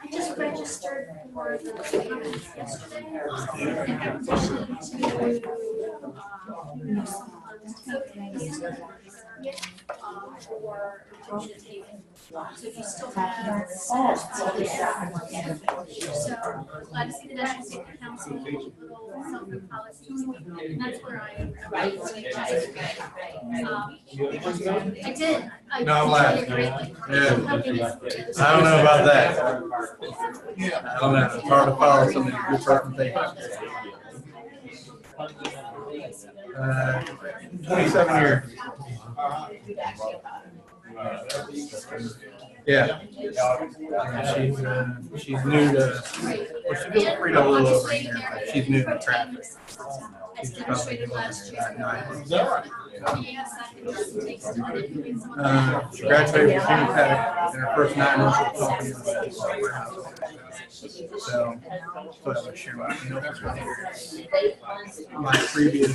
I just registered for the so if you still have. So, I see the National Safety Council, little self policies, and that's where I. Right. I did. No, I'm laughing. Yeah. I don't know about that. I don't know. It's hard to follow some of these good certain things. 27 years. Yeah. She's new to she feels free to roll over here, but she's new to traffic. She's probably doing this at night. She graduated with Virginia Tech, and her first 9 months of the company was at the warehouse. So, I was sharing my previous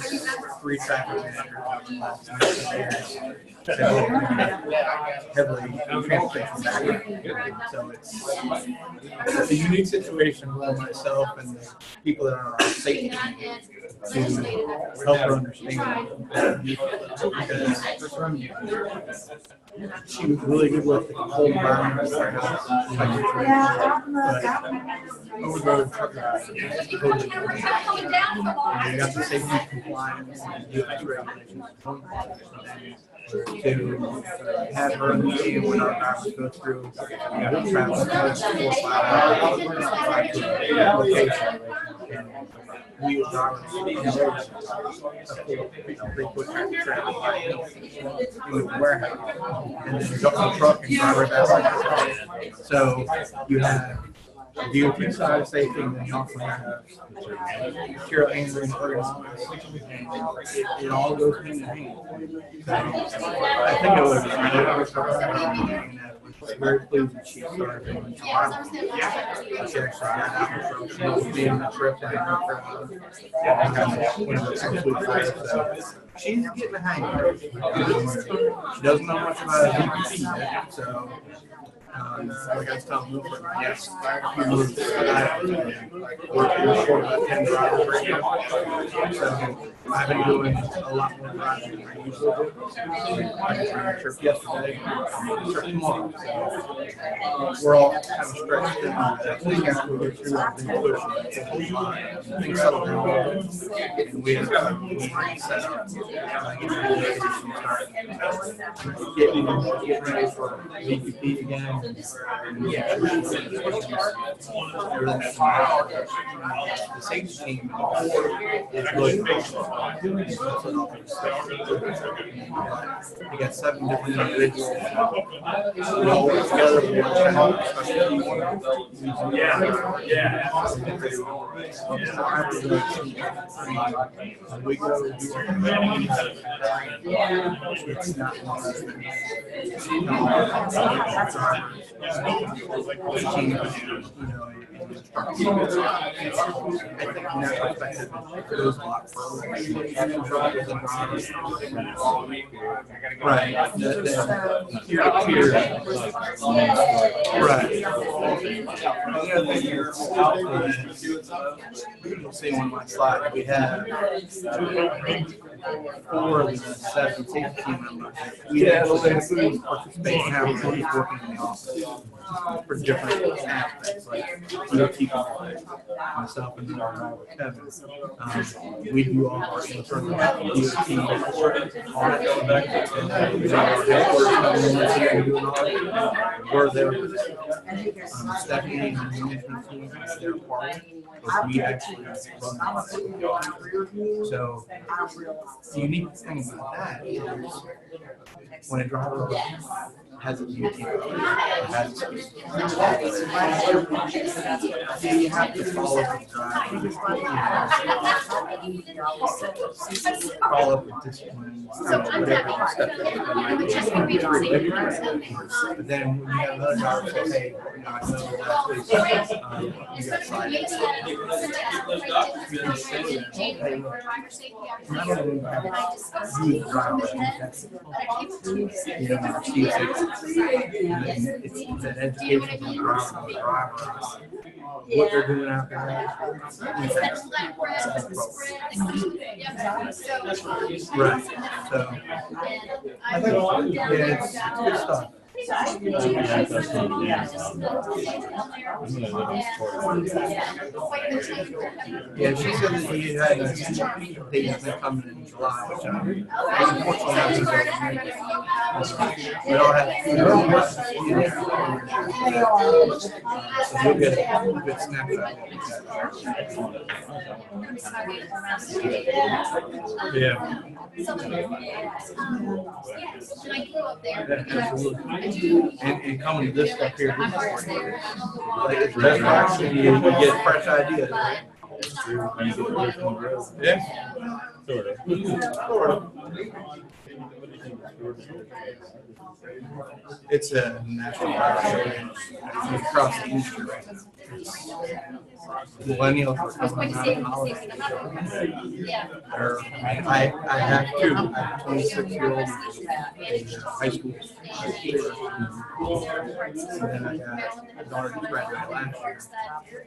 3 traffic managers over the last 19 years. Heavily transportation background. So it's a unique situation for myself and the people that are on our safety team to help her understand because she was really good with the whole environment of our house. But over-the-road truck drivers, totally different. You got the safety compliance and DOLI regulations to have her understand what our drivers go through. You got to travel 4 or 5 hours to a location. And we would drive a 3-foot tractor trailer in the warehouse and then jump in the truck and drive it back. So you have the DOT side of safety, and then you also have material handling and organization, and it all goes hand in hand. So I think it was very pleased that she started doing July. She actually got out of the she was being the trip and she's getting the hang of it. She doesn't know much about DPP yet, so like I was telling Luke, yes, we're short about 10 drivers right now. So I've been doing a lot more driving than I usually do. I just ran a trip yesterday, trip tomorrow. So we're all kind of stretched in. I think after we get through our big push, things settle down a little bit. And we have a meeting set up, getting ready for VPP again. The safety team is really you got 7 different individuals. We all work together. We go it's not right. Peer-to-peer. Right. You'll see on my slide, we have 4 of the 7 safety team members. We actually participate in how we're working in the office for different aspects, like DOT compliance. Myself and our driver Kevin, we do all our internal DOT audits, and we have our headquarters coming in here and doing audit. We're there. Stephanie and the management team is their part, but we actually run the audit. So the unique thing about that is when a driver has a DOT you have to follow the drive. Follow up with discipline, whatever step but then when you have another driver say, hey, I know you got cited. Not only have you the driver, it's that education from the driver, what they're doing out there. Right. So I think it's good stuff. Yeah, she said that he had things that coming in July, which unfortunately we all have so we'll get a good snapshot. Yeah. I grew up there. And coming to this stuff here, this is where like it's best practice, and you get fresh ideas. Yeah. Sort of. It's a national park across the industry. Millennials are coming out of college. I have two. I have a 26-year-old in high school. And then I got a daughter who graduated last year.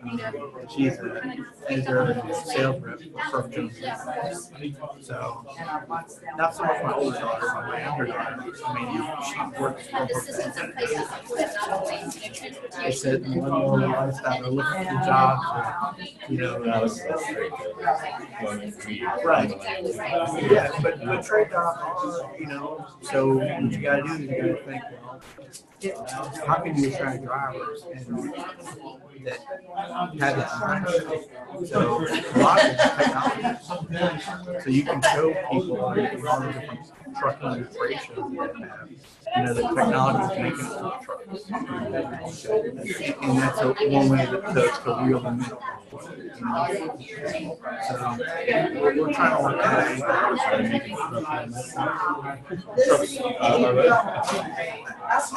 She's a sales rep for First Jones. So, not so much my older daughter, but my younger daughter. I mean, she works for I said, millennial lifestyle, they're looking for jobs, you know. Right. Yeah, but trade jobs are, you know, so what you gotta do is you gotta think, well, how can you attract drivers and that have that mindset? So a lot of it's technology. So you can show people all the different trucking and freight shows that have, you know, the technology is making it for trucks. And that's one way to reel them in. So we're trying to work that out.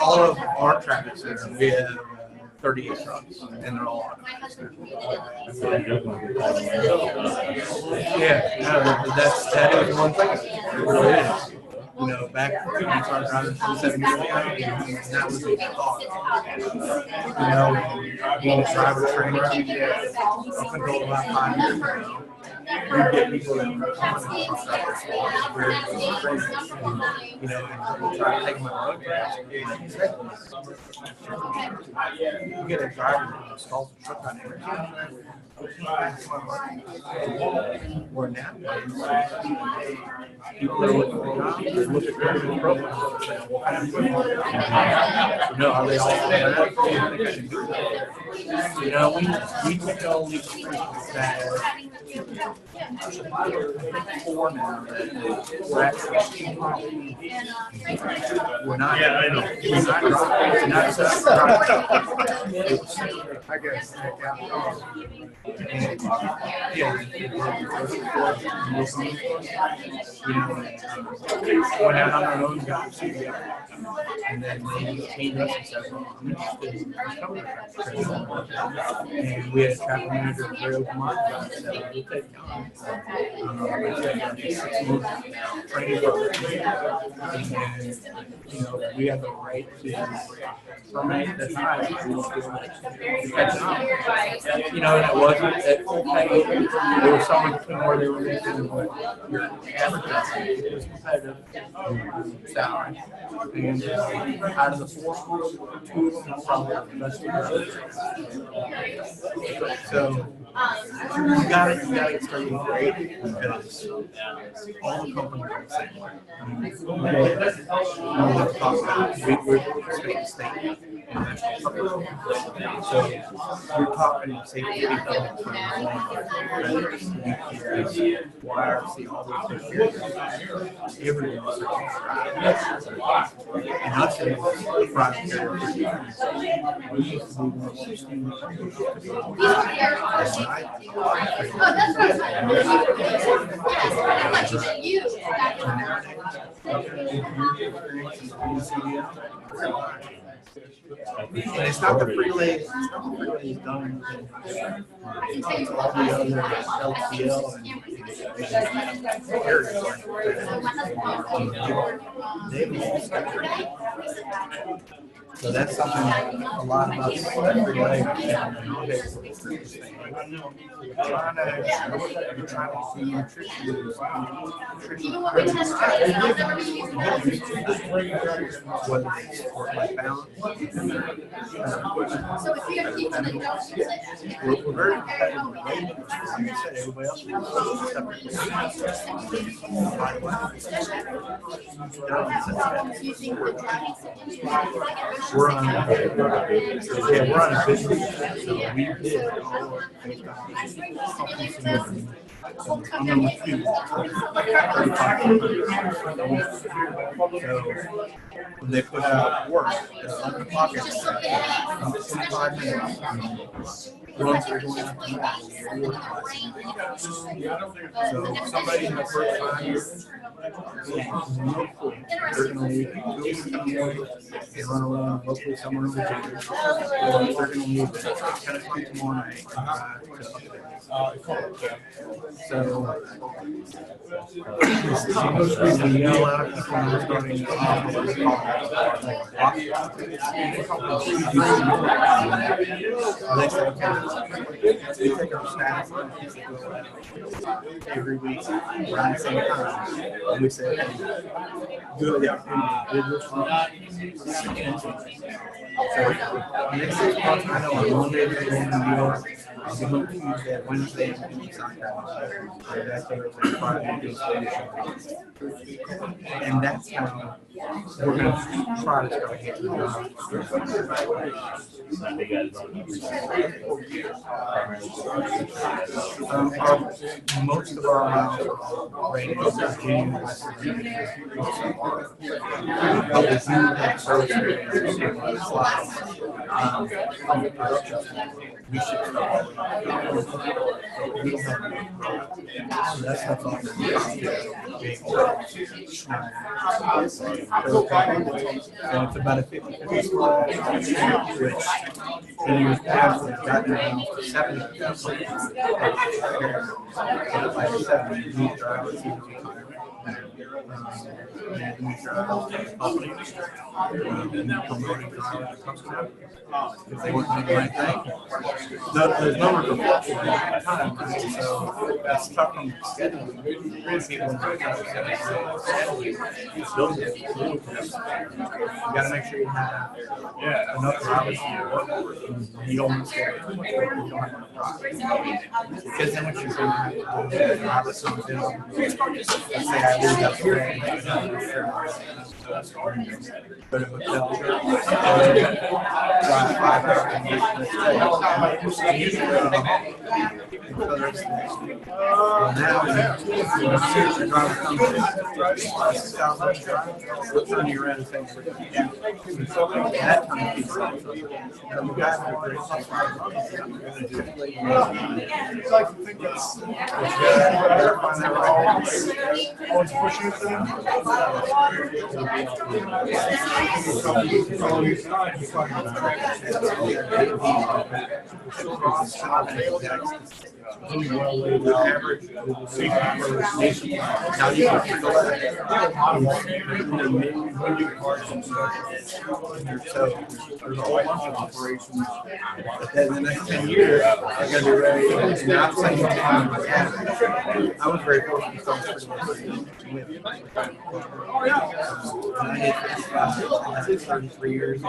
All of our traffic centers, we have 38 trucks, and they're all automatic. Yeah, no, that is one thing. It really is. You know, back when I started driving 27 years ago, that was a thought. You know, being a driver trainer, up until about 5 years ago, you get people that were coming from truckers, you know, and try to take them on the road crash. You get a driver who installs a truck on there. Or now, people are looking for jobs, they look at government programs and say, well, how do you know, are they all that? You know, we took all these things that four now that we're actually we're not. Yeah, I know. We're not driving. I guess. And, yeah, went out on our own, got to see them, and then they came to us and said, well, I'm interested in coming. And we had a traffic manager at very open mind about it, said, we'll take you on. We had 6 months training program, and, you know, we have the right to terminate the time. You know, and it wasn't at full pay. There was somewhere between where they were making and what your advertising. It was competitive salary. And out of the 4, 2 of them probably are the best ones. So you gotta get started great because all the companies are the same way. We're state to state. So we're talking safety people, YRC, all those things. Everyone's and us as private carriers, we used to be one of those things. And it's not the freelays, done with all the other LTL and carriers like that. So that's something a lot of us relate to. You're trying to see nutrition. Whether it's work-life balance. So if you have people that don't use it. We're very competitive. Like I said, everybody else needs we're on a business, so we did all our I'm number 2. 35. So when they put out work at 11 o'clock every day, 25 minutes, runs are going out the back. So somebody in the first 5 years, they're going to leave, and run around, hopefully somewhere in Virginia. Or they're going to leave at 10 o'clock tomorrow night. So most reason you know a lot of people are starting they take our staff every week around the same time. And we say, good opportunity. So next 6 months, I know on Monday they're going to New York. I'll be home Tuesday, Wednesday, and Friday. That's Thursday, Friday, and that's how we're going to try to start hitting the job. Most of our miles are rated in Virginia, West Virginia. But we do have service areas on the production side. We should start. We don't have so that's how far and it's about a 50-50 split, which in years past we've gotten around 70%. Like 70 these drivers and we companies and promoting drivers to customer if they weren't doing the right thing. Those numbers are fluctuating all the time, right? So it's tough on scheduling. People build it. You got to make sure you have enough drivers here. You don't want to schedule. You don't have enough drivers. Because then what you're doing is drivers so let's say I lose up today. Go to a hotel, drive 5 hours and now the driver comes in, 6,000 drive, we'll turn you around and say, that kind of people. You guys are great. It's like you think it's verifying that we're always pushing for them. Really well laid out average. Now you can figure when you parts and so there's a whole bunch of operations. But then in the next 10 years, they're going to be ready. And I'm saying I was very fortunate to start with I did 33 years.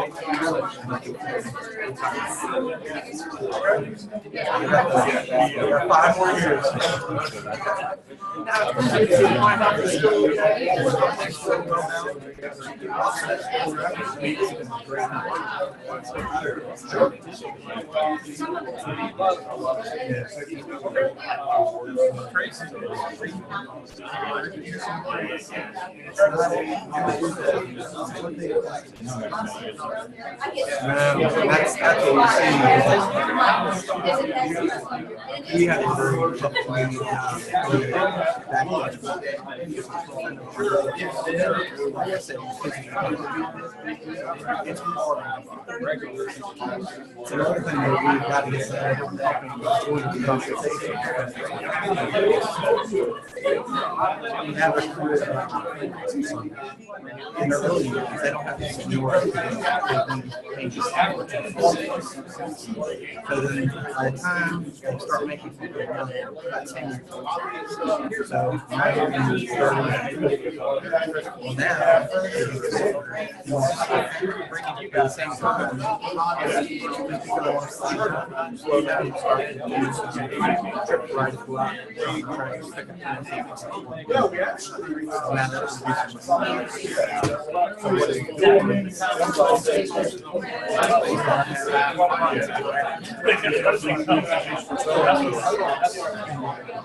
There are 5 more years. That's what we're seeing. We have a very tough community now. Like I said, it's hard. It's another thing that we've got to get going to consultation. We have a career and they're really they don't have to seniority. So then by the time they start making people about 10 years old. So now you're going to be 30. Well, now, at the same time, slow down and start to do trip rides go out and try to pick up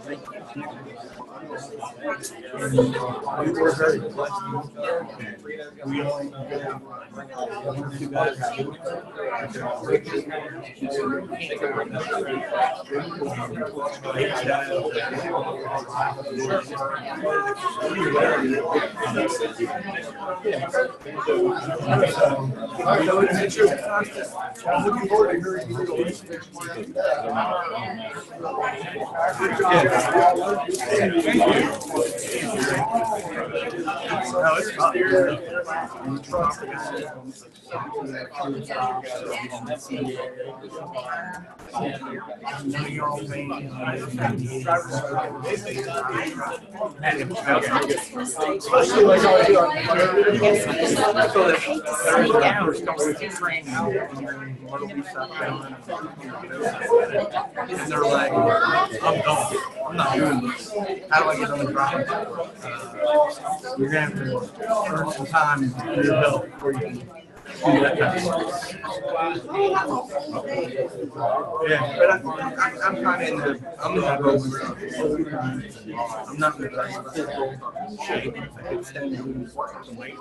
We were very blessed. We only had one or two guys. I'm looking forward to hearing you go. No, it's not there. Especially like how I do on and they're like, I'm done. I'm not doing this. How do I get on the ground? You're gonna have to earn some time under your belt before you can do that kind of stuff. Yeah, but I'm kind of in the, I'm in the road. I'm not in the physical shape. I could stand and lose some weight.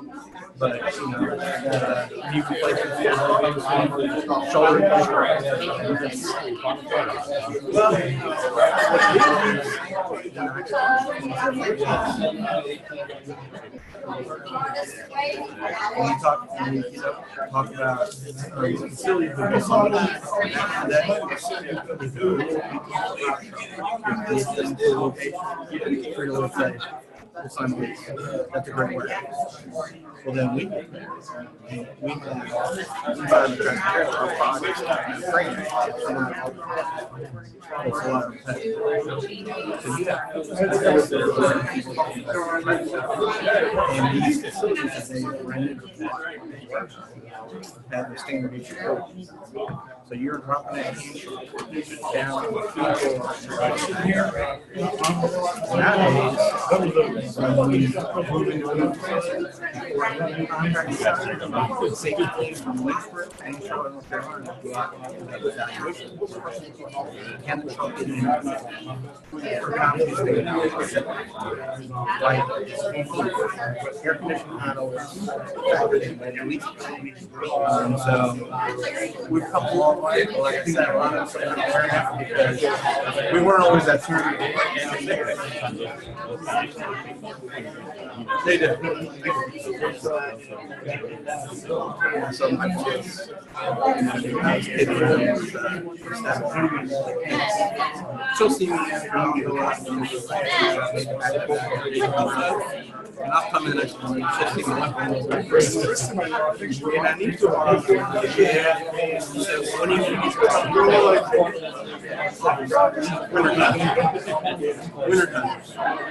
But, you know, knee replacement, shoulder when you talk about facilities that be something that's a great word. Well, then we can transparent our projects and training. It's a lot of and these facilities that they rented have the standard issue code. So you're dropping that down nowadays, when we move into a new contract, safety claims from Westbrook and Charlotte, North Carolina, can the truck get in for compensation? Like air conditioning not always so we've come a long way. Like I said, a lot of because we weren't always that smart. They did. So my kids, she'll see me and I'll come in and she'll see me and I need to when winter time.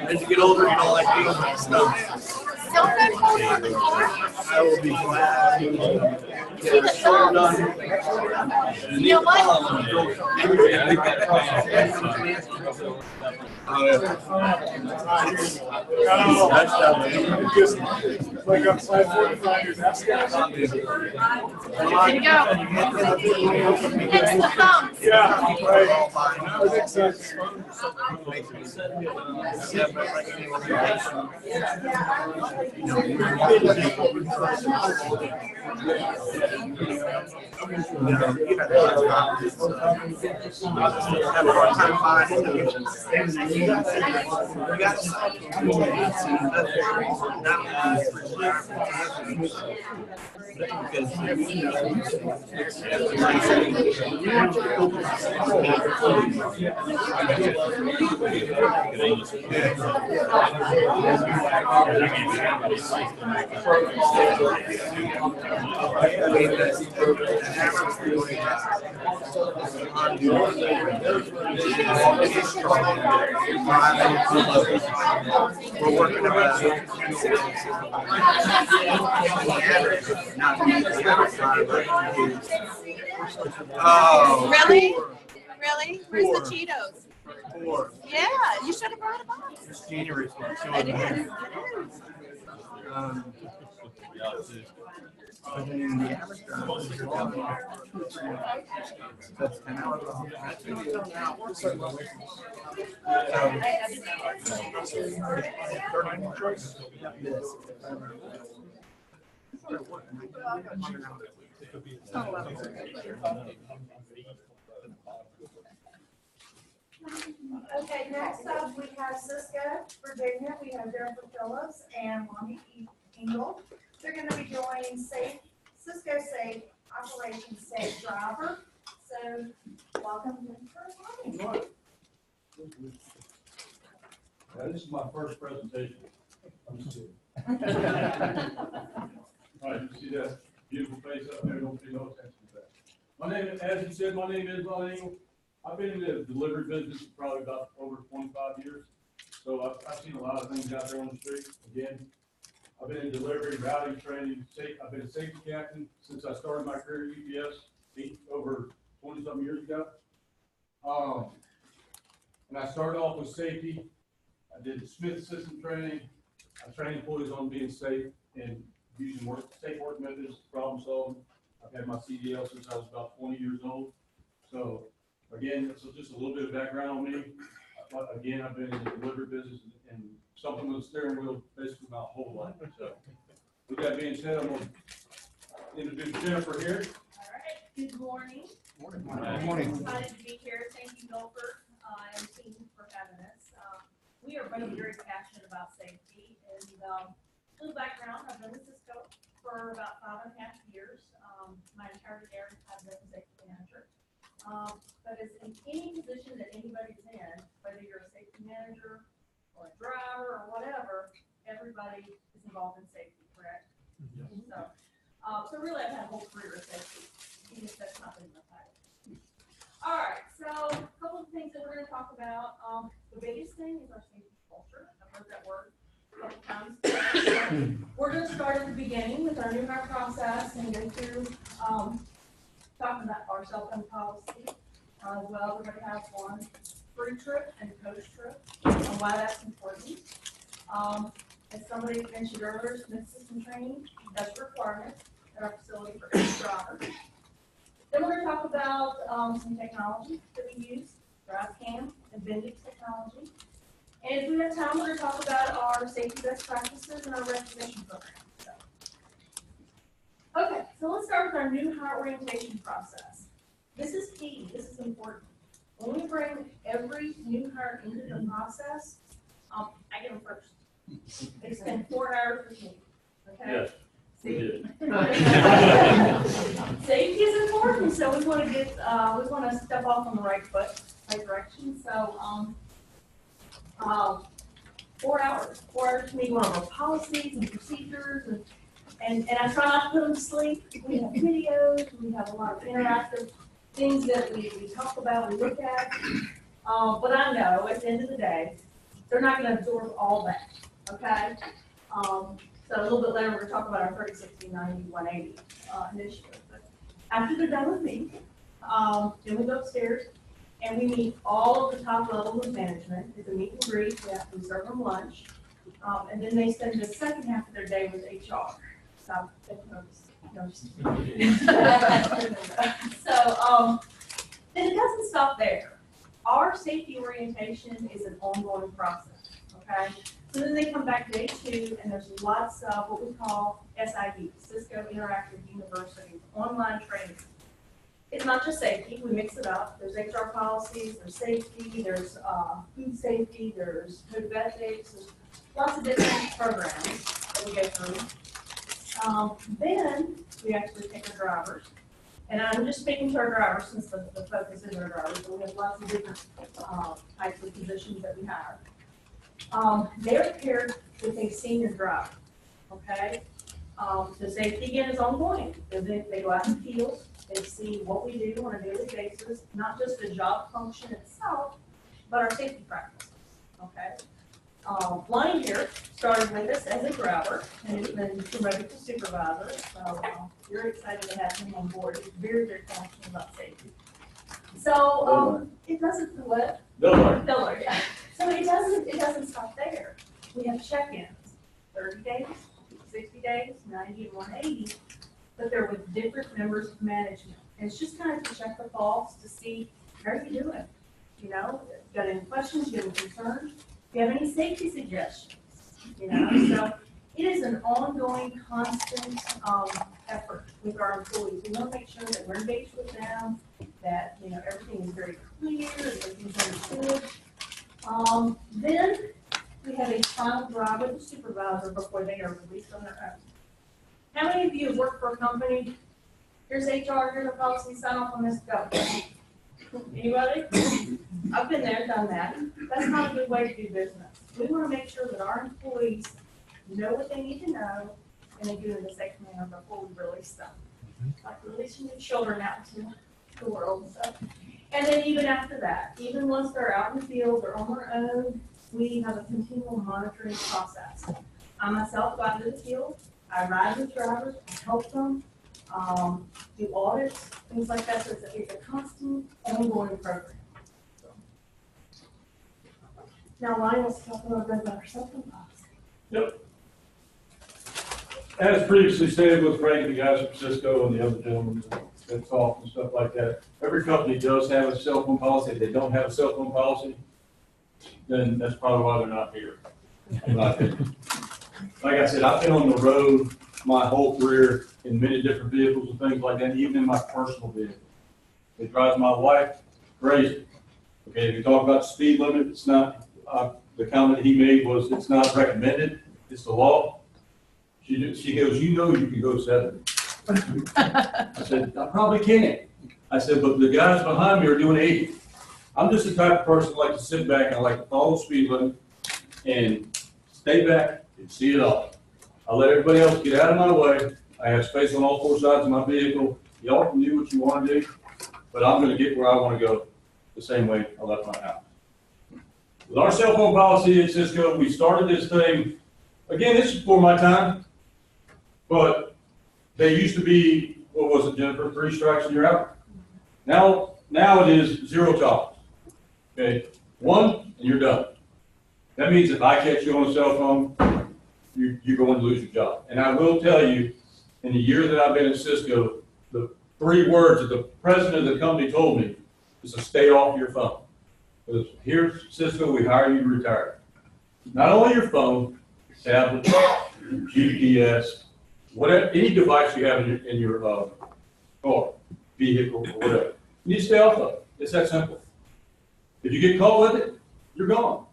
As you get older, you don't like doing that stuff. I will be glad to get a show done. You know what? Just like on 545, your desk. Here you go. It's the thumb. Yeah, right. I think so. We're working about oh, really? Really? Where's Four. the Cheetos? 4. Yeah, you should have brought a box. It's January. It is. But then the average driver is long. That's 10 hours long. Okay, next up, we have Cisco, Virginia. We have Jennifer Phillips and Lonnie Engel. They're gonna be joining Cisco Safe Operation Safe Driver. So, welcome, Jennifer and Lonnie. This is my first presentation. I'm just kidding. All right, you see that beautiful face up there, don't pay no attention to that. My name, as you said, my name is Lonnie Engel. I've been in the delivery business for probably about over 25 years. So I've seen a lot of things out there on the street. Again, I've been in delivery, routing, training, I've been a safety captain since I started my career at UPS over 20-something years ago. And I started off with safety. I did the Smith system training. I trained employees on being safe and using safe work methods, problem solving. I've had my CDL since I was about 20 years old. So again, so just a little bit of background on me. But again, I've been in the delivery business and something with the steering wheel basically my whole life. So with that being said, I'm going to introduce Jennifer here. All right, good morning. Morning. I'm excited to be here. Thank you, Gopher, and team for having us. We are both very passionate about safety, and a little background, I've been with Cisco for about 5.5 years. My entire career I've been a safety manager. But as in any position that anybody's in, whether you're a safety manager or a driver or whatever, everybody is involved in safety, correct? Yes. So really I've had a whole career of safety, even if that's not been my title. All right, so a couple of things that we're going to talk about. The biggest thing is our safety culture. I've heard that word a couple times. We're going to start at the beginning with our new hire process and go through talking about our cell phone policy. As well, we're going to have one pre-trip and post-trip and why that's important. As somebody mentioned earlier, Smith system training, that's a requirement at our facility for every driver. Then we're going to talk about some technology that we use, DriveCam and Bendix technology. And if we have time, we're going to talk about our safety best practices and our recognition program. Okay, so let's start with our new hire orientation process. This is key, this is important. When we bring every new hire into the process, I get them first. They spend 4 hours with me, okay? Yes, we did. Safety is important, so we want to step off on the right foot, right direction. So, 4 hours. 4 hours to me, one of our policies and procedures, and I try not to put them to sleep. We have videos, we have a lot of interactive things that we talk about, we look at. But I know at the end of the day, they're not going to absorb all that, okay? So a little bit later, we're going to talk about our 30, 60, 90, 180 initiative. But after they're done with me, then we go upstairs and we meet all of the top levels of management. It's a meet and greet. We serve them lunch. And then they spend the second half of their day with HR. So, then it doesn't stop there. Our safety orientation is an ongoing process, okay? So then they come back day 2, and there's lots of what we call SIU, Cisco Interactive University, online training. It's not just safety, we mix it up. There's HR policies, there's safety, there's food safety, there's code of ethics, there's lots of different programs that we go through. Then we actually take our drivers, and I'm just speaking to our drivers since the focus is our drivers, but we have lots of different types of positions that we hire. They're paired with a senior driver, okay? The safety again is ongoing. They go out in the field, they see what we do on a daily basis, not just the job function itself, but our safety practices, okay? Lonnie here started with us as a driver and has been promoted to supervisor. So we're excited to have him on board. He's very, very passionate about safety. So it doesn't what? Miller, yeah. So it doesn't stop there. We have check-ins, 30 days, 60 days, 90, and 180. there with different members of management. And it's just kind of to check the pulse to see, how are you doing? You know, got any questions, you have any concerns? Do you have any safety suggestions? You know, so it is an ongoing, constant, effort with our employees. We want to make sure that we're engaged with them, that, you know, everything is very clear, everything's understood. Then we have a final drive with the supervisor before they are released on their own. How many of you have worked for a company? Here's HR, here's a policy, sign off on this, go. Anybody? I've been there, done that. That's not a good way to do business. We want to make sure that our employees know what they need to know, and they do it in a safe manner before we release them. Like releasing your children out into the world and stuff. And then even after that, even once they're out in the field, they're on their own, we have a continual monitoring process. I myself go out into the field, I ride with drivers, I help them, do audits, things like that. So it's a constant, ongoing program. So. Now, Lionel's talking about our cell phone policy. Yep. As previously stated with Frank, the guys from Cisco and the other gentlemen that talk and stuff like that, every company does have a cell phone policy. If they don't have a cell phone policy, then that's probably why they're not here, in my opinion. Like I said, I've been on the road my whole career in many different vehicles and things like that, even in my personal vehicle. It drives my wife crazy. Okay, if you talk about the speed limit, it's not, the comment he made was it's not recommended, it's the law. She goes, you know you can go 70. I said, I probably can't. I said, but the guys behind me are doing 80. I'm just the type of person that like to sit back and I like to follow the speed limit and stay back and see it all. I let everybody else get out of my way. I have space on all four sides of my vehicle. Y'all can do what you want to do, but I'm going to get where I want to go the same way I left my house. With our cell phone policy at Cisco, we started this thing, again, this is before my time, but they used to be, what was it, Jennifer, 3 strikes and you're out? Now it is 0 tolerance. Okay, 1 and you're done. That means if I catch you on a cell phone, you're going to lose your job. And I will tell you, in the year that I've been at Cisco, the 3 words that the president of the company told me is to stay off your phone. Because here at Cisco, we hire you to retire. Not only your phone, tablet, GPS, whatever, any device you have in your car, vehicle, or whatever. You need to stay off of it. It's that simple. If you get caught with it, you're gone.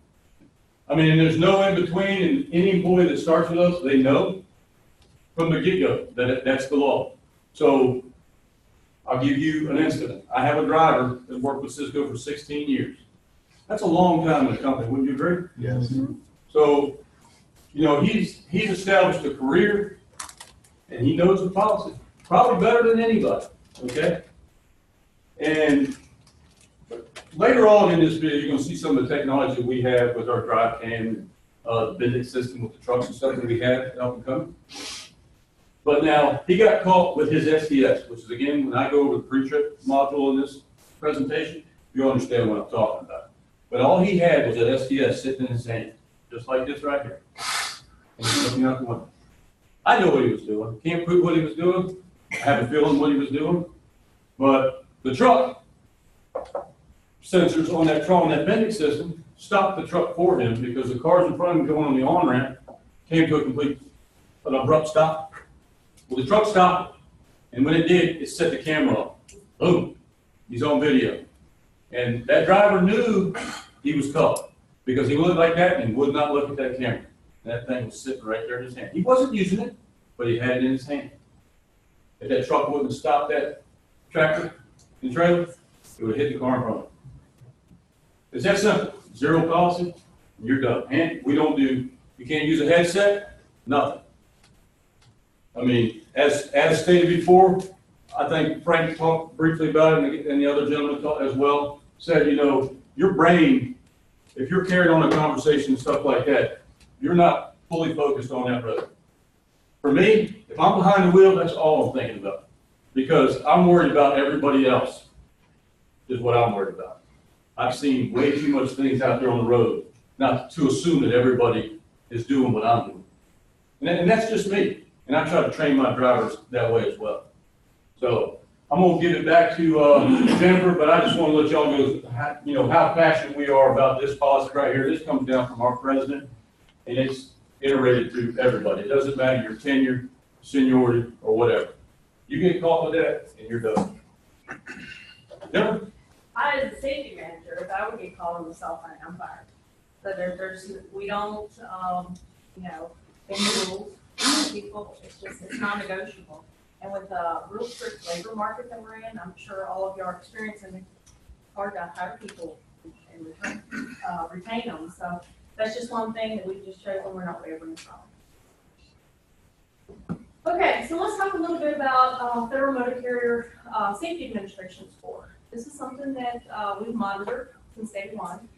I mean, and there's no in between, and any employee that starts with us, they know from the get-go that that's the law. So I'll give you an incident. I have a driver that worked with Cisco for 16 years. That's a long time in the company, wouldn't you agree? Yes. Mm-hmm. So, you know, he's established a career, and he knows the policy probably better than anybody, okay? And later on in this video, you're going to see some of the technology that we have with our drive cam, the bending system with the trucks and stuff that we have up and coming. But now, he got caught with his SDS, which is, again, when I go over the pre-trip module in this presentation, you'll understand what I'm talking about. But all he had was an SDS sitting in his hand, just like this right here. And he's looking out the window. I know what he was doing. Can't prove what he was doing. I have a feeling what he was doing. But the truck sensors on that truck, on that bending system, stopped the truck for him because the cars in front of him going on the on-ramp came to an abrupt stop. Well, the truck stopped, and when it did, it set the camera off. Boom. He's on video. And that driver knew he was caught because he looked like that and would not look at that camera. That thing was sitting right there in his hand. He wasn't using it, but he had it in his hand. If that truck wouldn't have stopped that tractor and trailer, it would have hit the car in front of him. It's that simple. 0 policy, you're done. And we don't do, you can't use a headset, nothing. I mean, as stated before, I think Frank talked briefly about it, and the other gentleman talked as well, said, you know, your brain, if you're carrying on a conversation and stuff like that, you're not fully focused on that road. For me, if I'm behind the wheel, that's all I'm thinking about. Because I'm worried about everybody else, is what I'm worried about. I've seen way too much things out there on the road, not to assume that everybody is doing what I'm doing. And that's just me. And I try to train my drivers that way as well. So I'm gonna give it back to Jennifer, but I just want to let y'all know, how passionate we are about this policy right here. This comes down from our president, and it's iterated to everybody. It doesn't matter your tenure, seniority, or whatever. You get caught with that, and you're done. Jennifer? I, as a safety manager, if I would get called on the cell phone, I'm fired. So we don't, bend rules, people, it's non-negotiable. And with the real strict labor market that we're in, I'm sure all of you are experiencing it, hard to hire people and retain them. So that's just one thing that we've just chosen we're not wavering from. Okay, so let's talk a little bit about Federal Motor Carrier Safety Administration score. This is something that we've monitored since day one.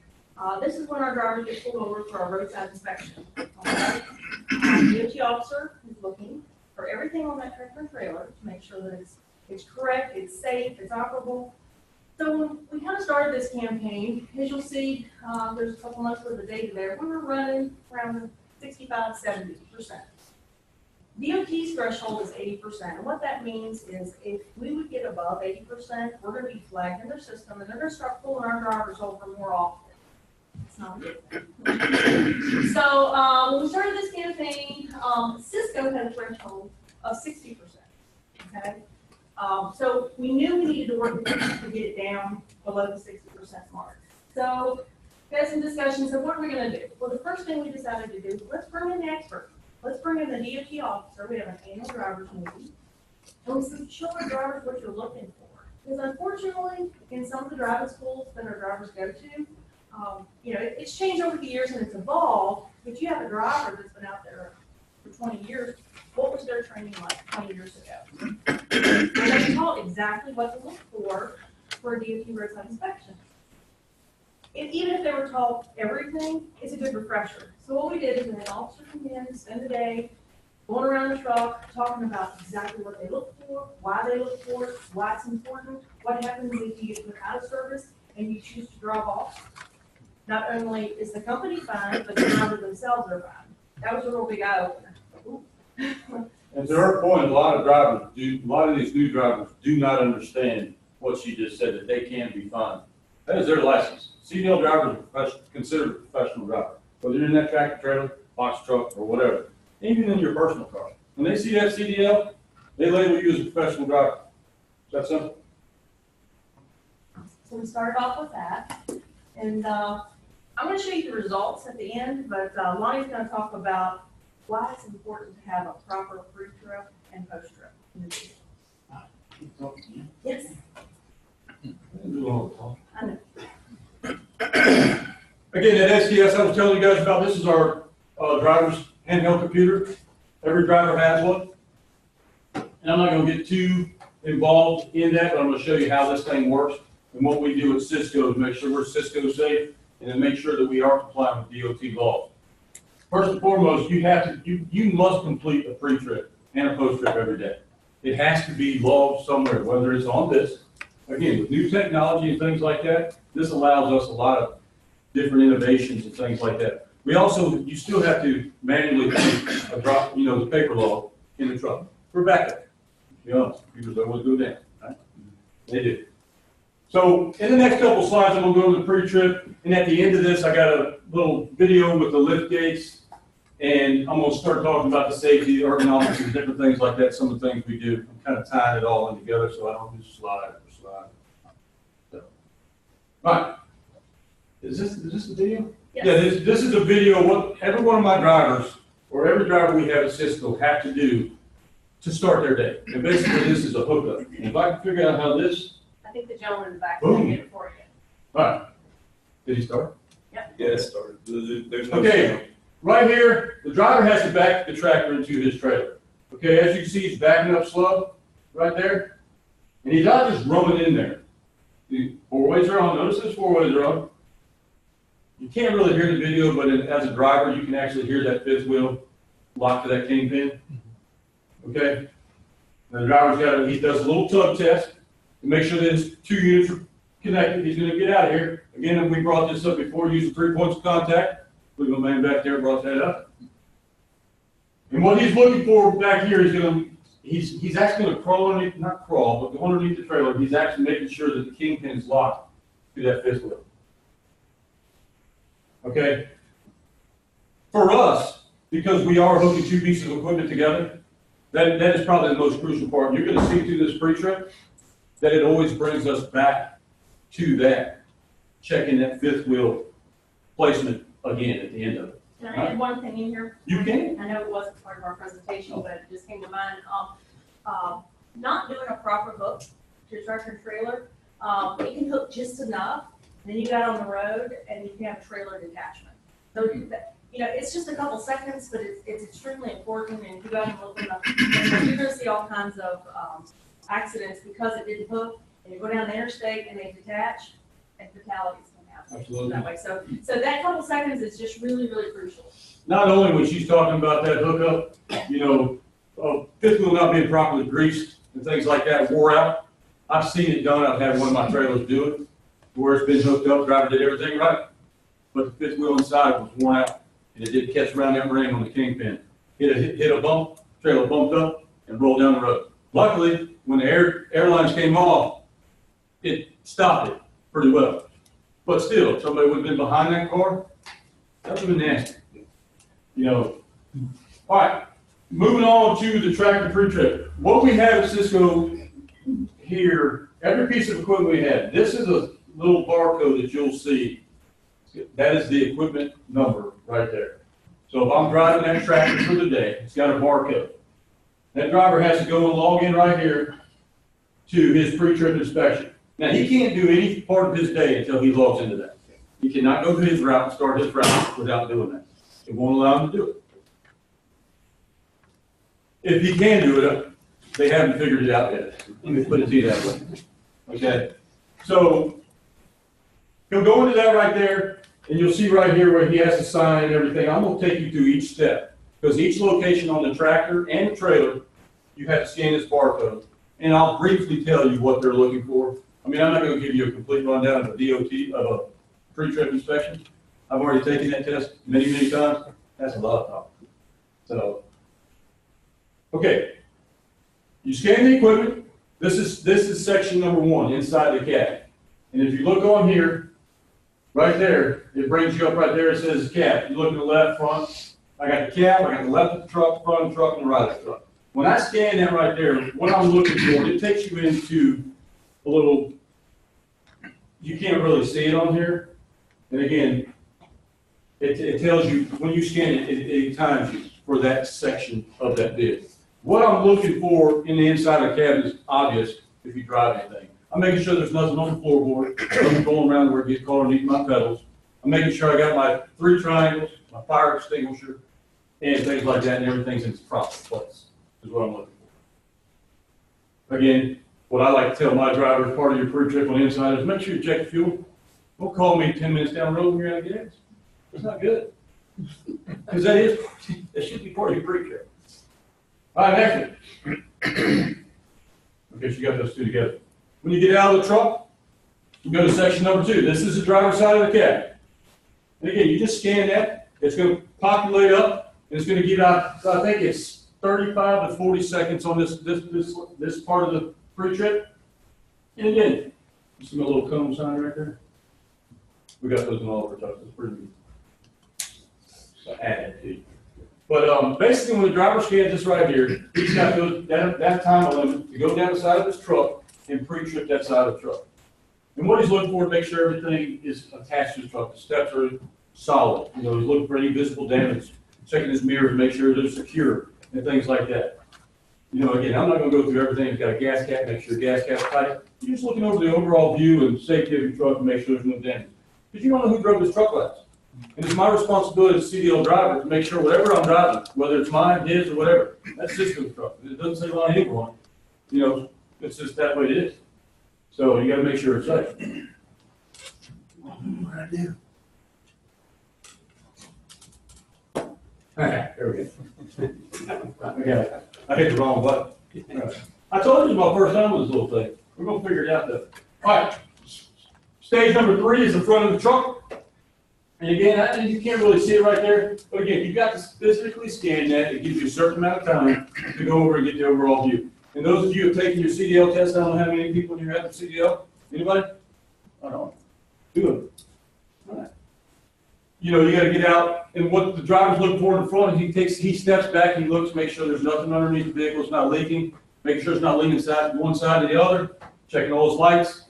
This is when our drivers get pulled over for our roadside inspection. Okay? DOT officer is looking for everything on that tractor and trailer to make sure that it's correct, it's safe, it's operable. So when we kind of started this campaign, as you'll see, there's a couple months worth of data there. We were running around 65, 70%. DOT's threshold is 80%. And what that means is if we would get above 80%, we're going to be flagged in their system and they're going to start pulling our drivers over more often. It's not a good thing. So when we started this campaign, Cisco had a threshold of 60%. Okay? So we knew we needed to work with them to get it down below the 60% mark. So we had some discussions of what are we going to do? Well, the first thing we decided to do was let's bring in the expert. Let's bring in the DOT officer. We have an annual driver's meeting. And we said, show our drivers what you're looking for. Because unfortunately, in some of the driving schools that our drivers go to, it's changed over the years and it's evolved, but you have a driver that's been out there for 20 years. What was their training like 20 years ago? And they taught exactly what to look for a DOT roadside inspection. Even if they were taught everything, it's a good refresher. So what we did is we had an officer come in, spend the day, going around the truck, talking about exactly what they look for, why they look for it, why it's important, what happens if you get put out of service and you choose to drive off. Not only is the company fine, but the driver themselves are fine. That was a real big eye-opener. And to her point, a lot of these new drivers do not understand what she just said, that they can be fined. That is their license. CDL drivers are considered a professional driver, whether you're in that tractor trailer, box truck, or whatever. Even in your personal car. When they see that CDL, they label you as a professional driver. Is that simple? So we started off with that. And I'm going to show you the results at the end, but Lonnie's going to talk about why it's important to have a proper pre-trip and post-trip. Yes. I know. Again, at SDS, I was telling you guys about, this is our driver's handheld computer. Every driver has one. And I'm not going to get too involved in that, but I'm going to show you how this thing works and what we do at Cisco to make sure we're Cisco safe and to make sure that we are compliant with DOT laws. First and foremost, you must complete a pre-trip and a post-trip every day. It has to be logged somewhere, whether it's on this. Again, with new technology and things like that, this allows us a lot of different innovations and things like that. You still have to manually keep a drop, the paper log in the truck for backup. To be honest, computers always go down, right? They do. So in the next couple slides, I'm going to go to the pre-trip, and at the end of this, I got a little video with the lift gates, and I'm going to start talking about the safety, the ergonomics, and different things like that, some of the things we do. I'm kind of tying it all in together so I don't do slide after slide. So, all right. Is this the video? Yes. Yeah, this is a video of what every one of my drivers, or every driver we have at Cisco, have to do to start their day. And basically, this is a hookup. And if I can figure out how this... I think the gentleman in the back will get it for you. All right. Did he start? Yep. Yeah, it started. There's no okay. Right here, the driver has to back the tractor into his trailer. Okay, as you can see, he's backing up slow right there. And he's not just rumming in there. The four ways are on. Notice those four ways are on. You can't really hear the video, but as a driver, you can actually hear that fifth wheel lock to that kingpin. Okay? And the driver's he does a little tug test to make sure that his two units are connected. He's going to get out of here. Again, we brought this up before, using 3 points of contact. We're man back there brought that up. And what he's looking for back here, he's going to he's actually gonna crawl underneath, not crawl, but go underneath the trailer. He's actually making sure that the kingpin is locked to that fifth wheel. Okay? For us, because we are hooking two pieces of equipment together, that is probably the most crucial part. You're gonna see through this pre-trip that it always brings us back to that, checking that fifth wheel placement again at the end of it. Can I add one thing in here? You can. I know it wasn't part of our presentation, but it just came to mind. Not doing a proper hook to your tractor and trailer, it can hook just enough, then you got on the road and you can have a trailer detachment. So, it's just a couple seconds, but it's extremely important, and if you go out and look enough, you're gonna see all kinds of, accidents because it didn't hook, and you go down the interstate and they detach, and fatalities can happen. Absolutely. That way, so that couple seconds is just really, really crucial. Not only when she's talking about that hookup, fifth wheel not being properly greased and things like that, wore out. I've seen it done. I've had one of my trailers do it, where it's been hooked up, driver did everything right, but the fifth wheel inside was worn out, and it did catch around that ring on the kingpin. Hit a bump, trailer bumped up, and rolled down the road. Luckily, when the airlines came off, it stopped it pretty well. But still, somebody would have been behind that car, that would have been nasty. All right, moving on to the tractor pre-trip. What we have at Cisco here, every piece of equipment we have, this is a little barcode that you'll see. That is the equipment number right there. So if I'm driving that tractor for the day, it's got a barcode. That driver has to go and log in right here to his pre-trip inspection. Now, he can't do any part of his day until he logs into that. He cannot go to his route and start his route without doing that. It won't allow him to do it. If he can do it, they haven't figured it out yet. Let me put it to you that way. Okay? So, he'll go into that right there, and you'll see right here where he has to sign and everything. I'm going to take you through each step, because each location on the tractor and the trailer, you have to scan this barcode. And I'll briefly tell you what they're looking for. I mean, I'm not going to give you a complete rundown of a DOT, of a pre-trip inspection. I've already taken that test many, many times. That's a lot of talk. So, okay. You scan the equipment. This is section number 1, inside the cab. And if you look on here, right there, it brings you up right there. It says cab. You look to the left, front. I got the cab. I got the left of the truck, front of the truck, and the right of the truck. When I scan that right there, what I'm looking for, it takes you into a little, you can't really see it on here. And again, it tells you, when you scan it, it times you for that section of that vehicle. What I'm looking for in the inside of the cab is obvious if you drive anything. I'm making sure there's nothing on the floorboard, nothing going around where it gets caught underneath my pedals. I'm making sure I got my 3 triangles, my fire extinguisher, and things like that, and everything's in its proper place, is what I'm looking for. Again, what I like to tell my drivers, part of your pre-trip on the inside is make sure you check the fuel. Don't call me 10 minutes down the road when you're out of gas. It's not good. Because that should be part of your pre-trip. All right, next one. I guess you got those two together. When you get out of the truck, you go to section number 2. This is the driver's side of the cab. And again, you just scan that. It's going to populate up, and it's going to give out, I think it's 35 to 40 seconds on this part of the pre-trip. And again, you see my little cone sign right there? We got those in all of our trucks. It's pretty neat. So add that to you. But basically, when the driver scans this right here, he's got that time limit to go down the side of his truck and pre-trip that side of the truck. And what he's looking for to make sure everything is attached to the truck, the steps are solid. He's looking for any visible damage, checking his mirrors to make sure they're secure and things like that. Again, I'm not going to go through everything. It's got a gas cap, make sure the gas cap's tight. You're just looking over the overall view and safety of your truck to make sure there's no damage. Because you don't know who drove this truck last. And it's my responsibility as CDL driver to make sure whatever I'm driving, whether it's mine, his, or whatever, that's Cisco's truck. It doesn't say line anyone. It's just that way it is. So you got to make sure it's safe. What I do? There we go. I hit the wrong button. I told you my first time with this little thing. We're going to figure it out though. All right. Stage number 3 is the front of the truck. And again, you can't really see it right there, but again, you've got to specifically scan that. It gives you a certain amount of time to go over and get the overall view. And those of you who have taken your CDL test, I don't know how many people in here have the CDL. Anybody? I don't. Good. All right. You know, you got to get out, and what the driver's looking for in the front, he steps back, he looks, make sure there's nothing underneath the vehicle, it's not leaking, make sure it's not leaning one side to the other, checking all his lights,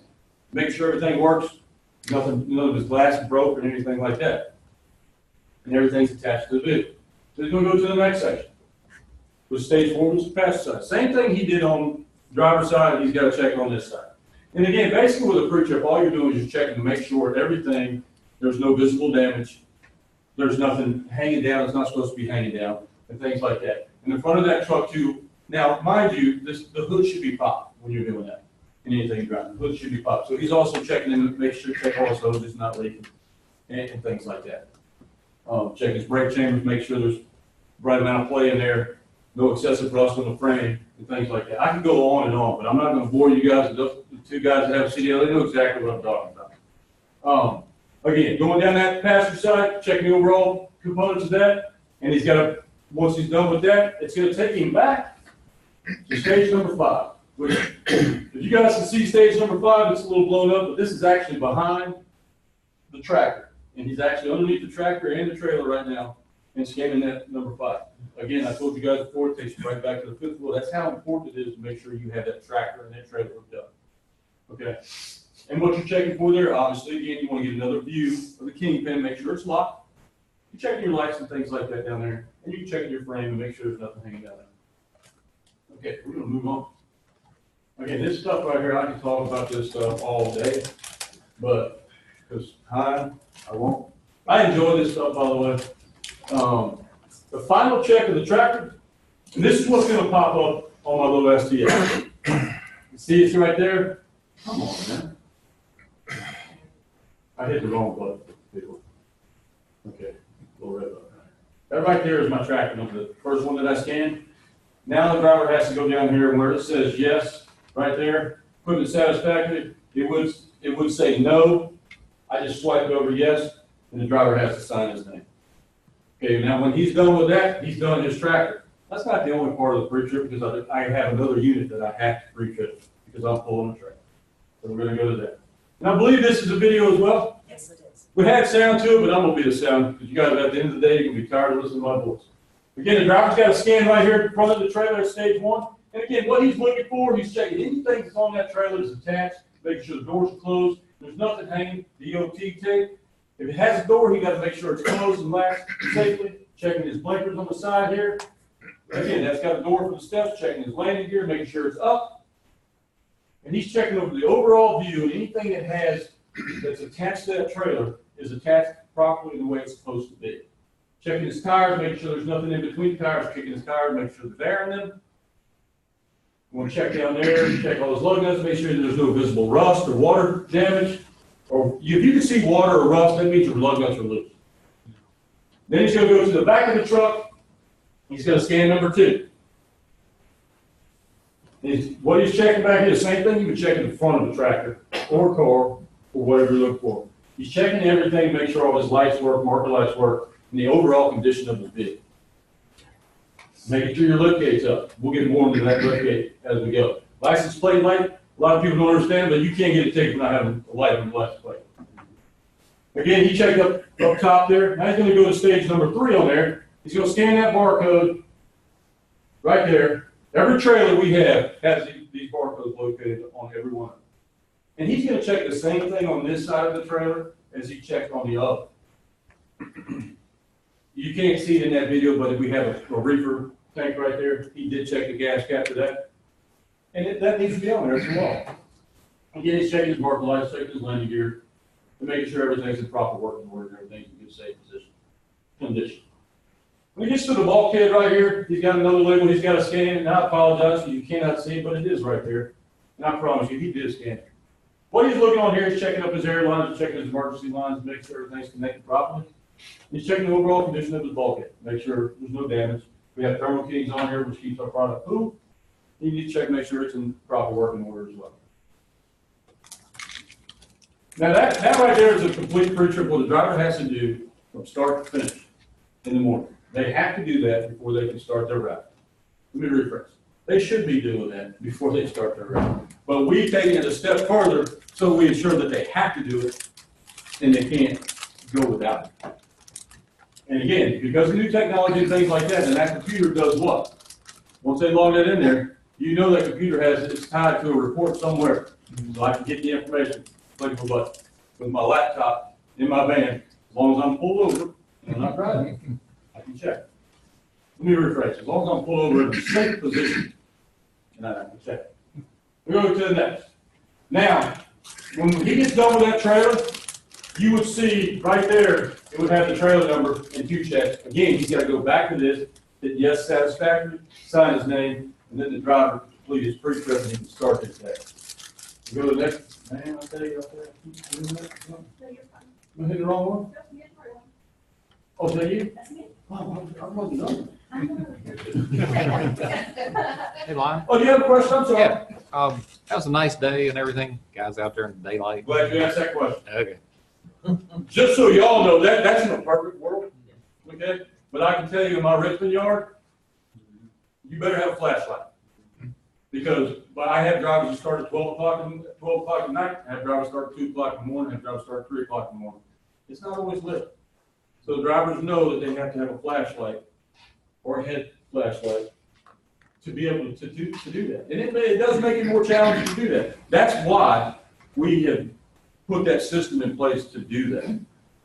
make sure everything works, nothing, none of his glass is broke or anything like that. And everything's attached to the vehicle. So he's going to go to the next section. With stage 4 was the passenger side. Same thing he did on the driver's side, he's got to check on this side. And again, basically with a pre-trip, all you're doing is you're checking to make sure everything, there's no visible damage, there's nothing hanging down, it's not supposed to be hanging down, and things like that. And in front of that truck too, now, mind you, the hood should be popped when you're doing that. In anything you're driving, the hood should be popped. So he's also checking in to make sure, check all his hose is not leaking, and things like that. Check his brake chambers, make sure there's the right amount of play in there, no excessive rust on the frame, and things like that. I can go on and on, but I'm not going to bore you guys. The two guys that have CDL, they know exactly what I'm talking about. Again, going down that passenger side, checking the overall components of that, and he's got to, once he's done with that, it's going to take him back to stage number 5. Which, if you guys can see stage number 5, it's a little blown up, but this is actually behind the tractor. And he's actually underneath the tractor and the trailer right now and scanning that number 5. Again, I told you guys before, it takes you right back to the 5th wheel. That's how important it is to make sure you have that tractor and that trailer hooked up. Okay? And what you're checking for there, obviously, again, you want to get another view of the kingpin, make sure it's locked. You're checking your lights and things like that down there. And you're checking your frame and make sure there's nothing hanging down there. Okay, we're going to move on. Okay, this stuff right here, I can talk about this stuff all day, but because time, I won't. I enjoy this stuff, by the way. The final check of the tractor, and this is what's going to pop up on my little STS. You see it's right there? Come on, man. I hit the wrong button, people. Okay, little red button. That right there is my tractor number, the first one that I scanned. Now the driver has to go down here and where it says yes, right there, equipment satisfactory, it would say no. I just swipe over yes, and the driver has to sign his name. Okay, now when he's done with that, he's done his tractor. That's not the only part of the pre-trip because I have another unit that I have to pre-trip because I'm pulling the tractor. So we're going to go to that. And I believe this is a video as well. Yes, it is. We had sound to it, but I'm going to be the sound because you guys, at the end of the day, you're going to be tired of listening to my voice. Again, the driver's got a scan right here in front of the trailer at stage 1. And again, what he's looking for, he's checking anything that's on that trailer is attached, making sure the doors are closed. There's nothing hanging, DOT tape. If it has a door, he got to make sure it's closed and latched safely. Checking his blinkers on the side here. Again, that's got a door for the steps, checking his landing gear, making sure it's up. And he's checking over the overall view, and anything that that's attached to that trailer is attached properly the way it's supposed to be. Checking his tires, making sure there's nothing in between the tires, checking his tires, make sure there's air in them. You want to check down there, check all his lug nuts, make sure that there's no visible rust or water damage. Or if you can see water or rust, that means your lug nuts are loose. Then he's going to go to the back of the truck. He's going to scan number 2. What he's checking back here, the same thing you would check in the front of the tractor or car or whatever you're looking for. He's checking everything to make sure all his lights work, marker lights work, and the overall condition of the vehicle. Making sure your lift gate's up. We'll get more into that lift gate as we go. License plate light, a lot of people don't understand, but you can't get it taken without having a light on the license plate. Again, he checked up top there. Now he's going to go to stage number 3 on there. He's going to scan that barcode right there. Every trailer we have has these barcodes located on every one of them. And he's going to check the same thing on this side of the trailer as he checked on the other. You can't see it in that video, but if we have a reefer tank right there, he did check the gas cap to that. And that needs to be on there as well. Again, he's checking his marker lights, checking his landing gear, and making sure everything's in proper working order and everything's in good, safe condition. When he gets to the bulkhead right here, he's got another label he's got to scan, and I apologize because you cannot see it, but it is right there. And I promise you, he did scan it. What he's looking on here is checking up his air lines, checking his emergency lines, make sure everything's connected properly. He's checking the overall condition of his bulkhead, make sure there's no damage. We have thermal keys on here, which keeps our product cool. You need to check, make sure it's in proper working order as well. Now that right there is a complete pre-trip, what the driver has to do from start to finish in the morning. They have to do that before they can start their route. Let me rephrase. They should be doing that before they start their route. But we take it a step further, so we ensure that they have to do it and they can't go without it. And again, because of new technology and things like that, and that computer does what? Once they log that in there, you know that computer it's tied to a report somewhere. So I can get the information, click of a button. With my laptop in my van, as long as I'm pulled over and I'm not driving, I can check. Let me rephrase. As long as I'm pulled over in a safe position, and I can check. We go to the next. Now, when he gets done with that trailer, you would see right there, it would have the trailer number and 2 checks. Again, he's got to go back to this, hit yes, satisfactory, sign his name, and then the driver complete his pre-trip and he can start his day. We go to the next. Man, I'll tell you up there. Am I hitting the wrong one? Oh, is that you? That's me. Oh, I wasn't done. Hey, Lon. Oh, do you have a question? I'm sorry. Yeah. That was a nice day and everything. Guys out there in the daylight. Glad you asked that question. Okay. Just so y'all know, that's in a perfect world, okay? But I can tell you in my Richmond yard, you better have a flashlight. Because I have drivers that start at 12 o'clock at night, I have drivers start at 2 o'clock in the morning, I have drivers start at 3 o'clock in the morning. It's not always lit. So drivers know that they have to have a flashlight or a head flashlight to be able to do that. And it does make it more challenging to do that. That's why we have put that system in place to do that,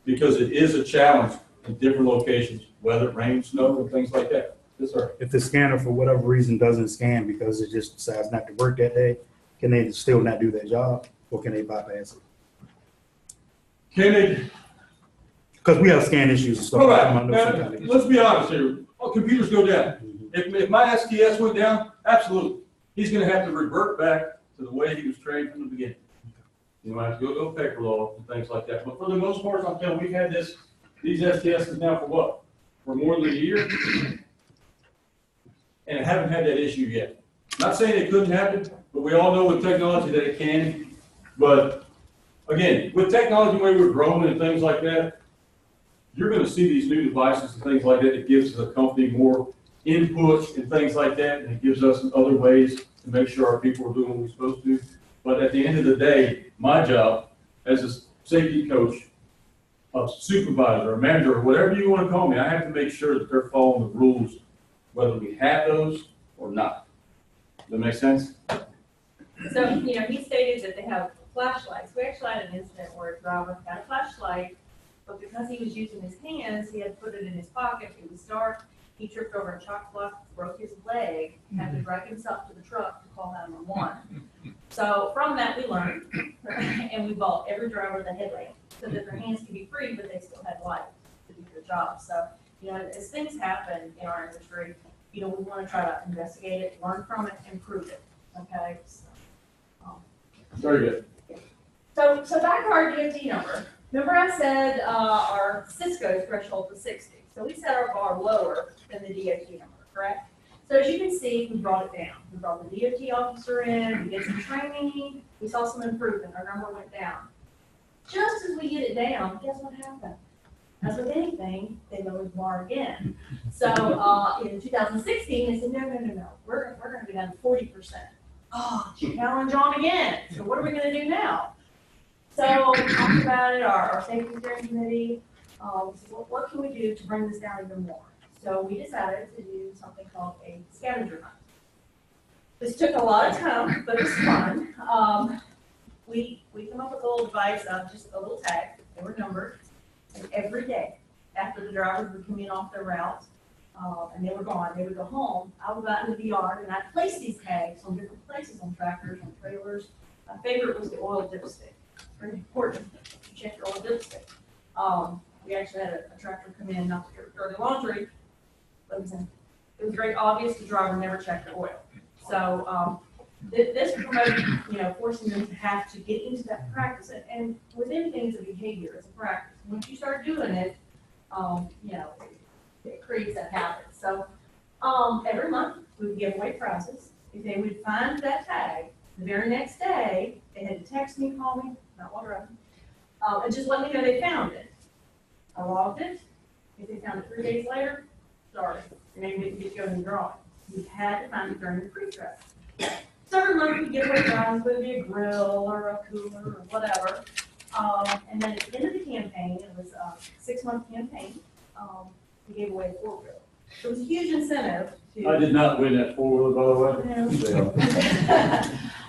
because it is a challenge in different locations, weather, rain, snow, and things like that. Yes, sir. If the scanner for whatever reason doesn't scan because it just decides not to work that day, can they still not do their job, or can they bypass it? Can they? Because we have scan issues and stuff. All right, now, let's be honest here. Oh, computers go down. If my STS went down, absolutely. He's going to have to revert back to the way he was trained from the beginning. You might have to go paper law and things like that. But for the most part, I'm telling you, we've had these STSs now for what? For more than a year? And haven't had that issue yet. Not saying it couldn't happen, but we all know with technology that it can. But again, with technology, the way we're growing and things like that, you're going to see these new devices and things like that. It gives the company more input and things like that, and it gives us other ways to make sure our people are doing what we're supposed to do. But at the end of the day, my job as a safety coach, a supervisor, a manager, or whatever you want to call me, I have to make sure that they're following the rules, whether we have those or not. Does that make sense? So, he stated that they have flashlights. We actually had an incident where a driver had a flashlight, but because he was using his hands, he had to put it in his pocket. It was dark. He tripped over a chalk block, broke his leg, had to drag himself to the truck to call 911. So from that, we learned, and we bought every driver the headlamp so that their hands could be free, but they still had light to do their job. So, as things happen in our industry, we want to try to investigate it, learn from it, improve it. Okay. Very good. So back to our DOT number. Remember I said our Cisco threshold was 60. So we set our bar lower than the DOT number, correct? So as you can see, we brought it down. We brought the DOT officer in, we did some training, we saw some improvement, our number went down. Just as we get it down, guess what happened? As with anything, they lowered the bar again. So in 2016, they said, no, we're going to be down to 40%. Oh, challenge on again. So what are we going to do now? So we talked about it, our safety steering committee, we said, well, what can we do to bring this down even more? So we decided to do something called a scavenger hunt. This took a lot of time, but it was fun. We come up with a little device of just a little tag. They were numbered. And every day, after the drivers would come in off their route, and they were gone, they would go home, I would go out into the yard and I'd place these tags on different places, on tractors, on trailers. My favorite was the oil dipstick. Very important to check your oil dipstick. We actually had a tractor come in, not to get dirty laundry. But it was very obvious the driver never checked the oil. So this promoted, forcing them to have to get into that practice. And with anything, it's a behavior, it's a practice. Once you start doing it, it creates that habit. So every month we would give away prizes. If they would find that tag, the very next day they had to text me, call me, not water up, And just let me know they found it. I logged it. If they found it 3 days later, sorry, your name didn't get shown in the drawing. You had to find it during the pre-trip. So every month we give away drawings, whether it be a grill or a cooler or whatever. And then at the end of the campaign, it was a 6-month campaign, we gave away a 4-wheel. So it was a huge incentive to. I did not win that 4-wheeler, by the way.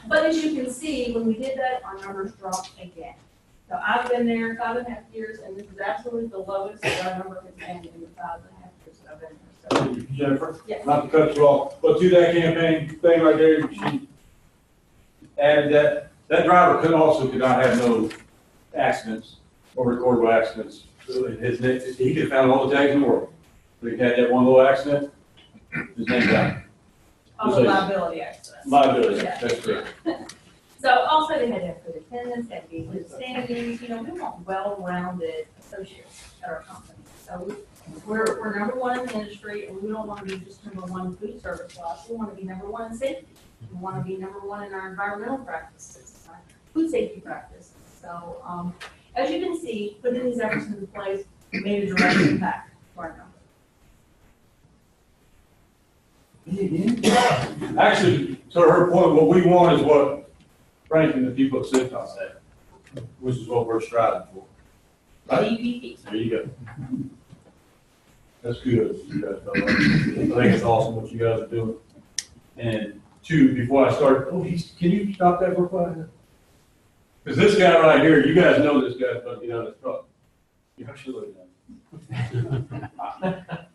But as you can see, when we did that, our numbers dropped again. So I've been there 5.5 years, and this is absolutely the lowest that our number has been in the 5.5 years that I've been here. So, Jennifer? yes. Not to cut you off, but to that campaign thing right there, she added that driver could not have no accidents or recordable accidents. He could have found all the tags in the world. But he had that one little accident, his name's out. On the liability accident. Liability, Yeah. that's correct. So also they had to have good attendance, they had to be good standings, you know, we want well-rounded associates at our company. So we're number one in the industry, and we don't want to be just number one in food service wise. We want to be number one in safety. We want to be number one in our environmental practices, our food safety practices. So as you can see, putting these efforts into place made a direct impact to our numbers. Actually, to her point, what we want is what Frank and the people at Cintas have, which is what we're striving for. Right? DPP. There you go. That's good. You guys know that. I think it's awesome what you guys are doing. And two, before I start, can you stop that for a second? Because this guy right here, you guys know this guy's about to get out of his truck. You actually look at him.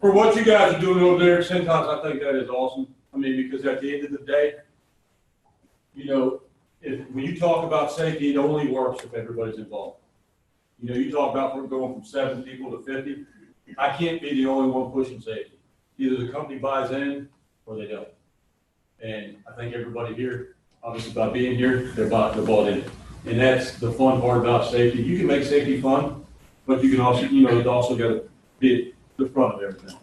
For what you guys are doing over there at Cintas, I think that is awesome. I mean, because at the end of the day, you know, when you talk about safety, it only works if everybody's involved. You know, you talk about going from 7 people to 50. I can't be the only one pushing safety. Either the company buys in or they don't. And I think everybody here, obviously by being here, they're bought in. And that's the fun part about safety. You can make safety fun, but you can also, you know, it's also got to be at the front of everything.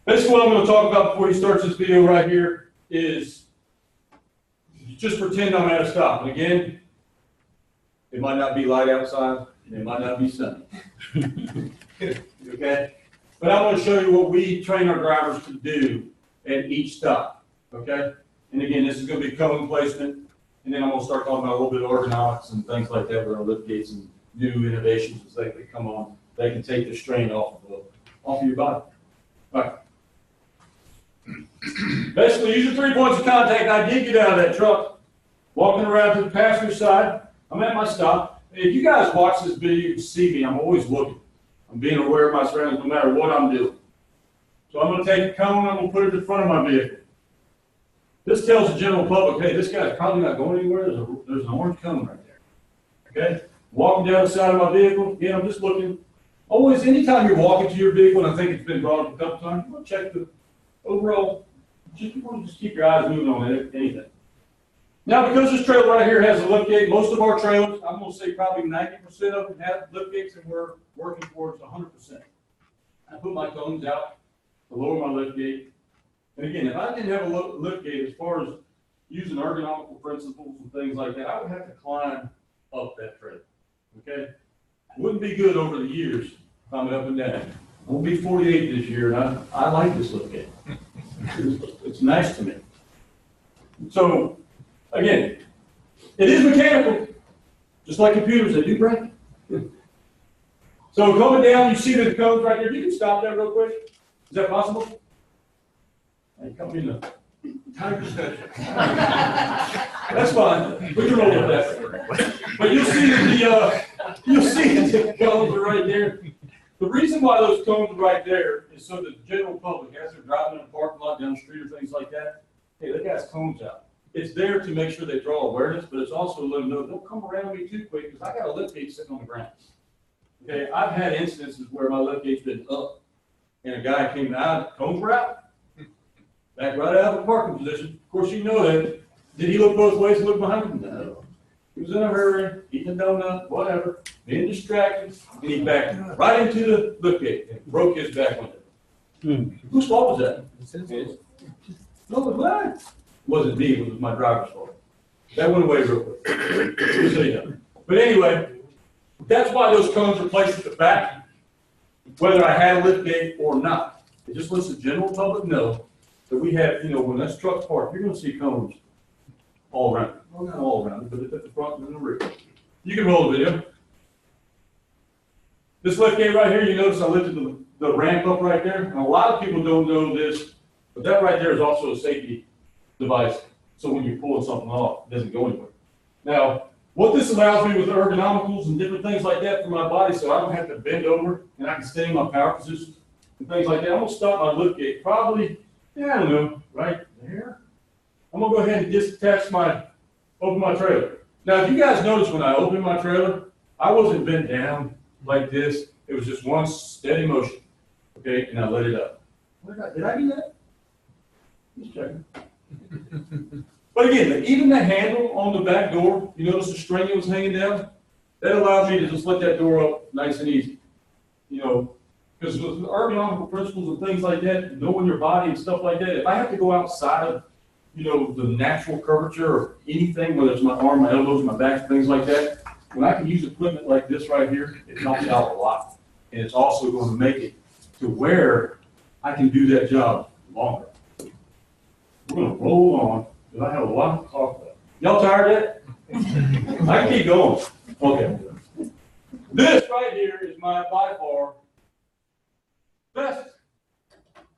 Basically, what I'm going to talk about before he starts this video right here is just pretend I'm at a stop. And again, it might not be light outside, and it might not be sunny. Okay? But I want to show you what we train our drivers to do at each stop. Okay? And again, this is going to be cone placement, and then I'm going to start talking about a little bit of ergonomics and things like that. We're going to lift gates and new innovations as they come on. They can take the strain off of your body. All right. Basically, use your 3 points of contact. I did get out of that truck, walking around to the passenger side. I'm at my stop. If you guys watch this video, you can see me. I'm always looking. I'm being aware of my surroundings no matter what I'm doing. So I'm going to take a cone, I'm going to put it in front of my vehicle. This tells the general public, hey, this guy's probably not going anywhere. There's an orange cone right there. Okay? Walking down the side of my vehicle, again, I'm just looking. Always, anytime you're walking to your vehicle, and I think it's been brought up a couple times, you want to check the overall, you want to just keep your eyes moving on anything. Now, because this trailer right here has a lift gate, most of our trailers, I'm going to say probably 90% of them have lift gates, and we're working towards 100%. I put my cones out to lower my lift gate. And again, if I didn't have a lift gate, as far as using ergonomical principles and things like that, I would have to climb up that trailer. Okay? Wouldn't be good over the years climbing up and down. I'll be 48 this year, and I like this lift gate. It's nice to me. So, again, it is mechanical, just like computers, they do break. So coming down, you see the cones right there. You can stop that real quick. Is that possible? Hey, come in the time session. That's fine. We can roll with that. But you'll see the cones are right there. The reason why those cones are right there is so the general public, as they're driving in a parking lot down the street or things like that, hey, that guy's cones out. It's there to make sure they draw awareness, but it's also to let them know, don't come around me too quick, because I got a lift gate sitting on the ground. Okay, I've had instances where my lift gate's been up, and a guy came out, cones were out, back right out of the parking position. Of course, you know that. Did he look both ways and look behind him? No. He was in a hurry, eating a donut, whatever, being distracted, and he backed right into the lift gate and broke his back window. Whose fault was that? His. No, it was mine. It wasn't me, it was my driver's fault. That went away real quick. So, yeah. But anyway, That's why those cones are placed at the back, whether I had a lift gate or not. It just lets the general public know that we have, when this truck's parked, you're gonna see cones all around. Well, not all around, but at the front and the rear. You can roll the video. This lift gate right here, you notice I lifted the ramp up right there. And a lot of people don't know this, but that right there is also a safety device. So when you're pulling something off, it doesn't go anywhere. Now, what this allows me with ergonomicals and different things like that for my body, so I don't have to bend over and I can stay in my power position and things like that. I'm gonna stop my lift gate probably, I don't know, right there. I'm gonna go ahead and open my trailer. Now, if you guys notice when I opened my trailer, I wasn't bent down like this. It was just one steady motion, okay, and I let it up. Did I do that? Just checking. But again, even the handle on the back door, you notice the string that was hanging down? That allowed me to just let that door up nice and easy. Because with ergonomical principles and things like that, knowing your body and stuff like that, if I have to go outside of, the natural curvature or anything, whether it's my arm, my elbows, my back, things like that, when I can use equipment like this right here, it helps out a lot. And it's also going to make it to where I can do that job longer. We're going to roll on, because I have a lot to talk about. Y'all tired of that? I can keep going. Okay. This right here is my by far best.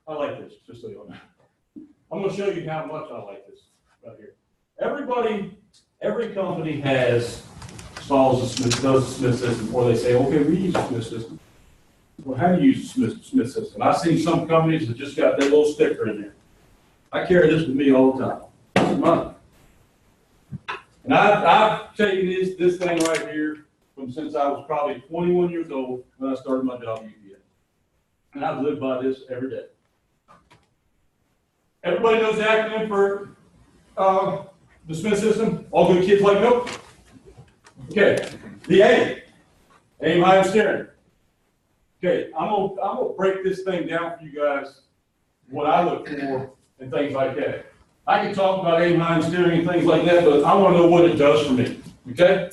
I like this, just so you know. I'm going to show you how much I like this right here. Every company does the Smith system, or they say, okay, we use the Smith system. Well, how do you use the Smith system? I've seen some companies that just got that little sticker in there. I carry this with me all the time. This is mine. And I've taken this thing right here since I was probably 21 years old when I started my job at UPS. And I've lived by this every day. Everybody knows the acronym for the Smith system? All good kids like milk? Okay. The A. Aim, high, and steering. Okay, I'm gonna break this thing down for you guys, what I look for and things like that. I can talk about aim, high, and steering and things like that, but I want to know what it does for me. Okay?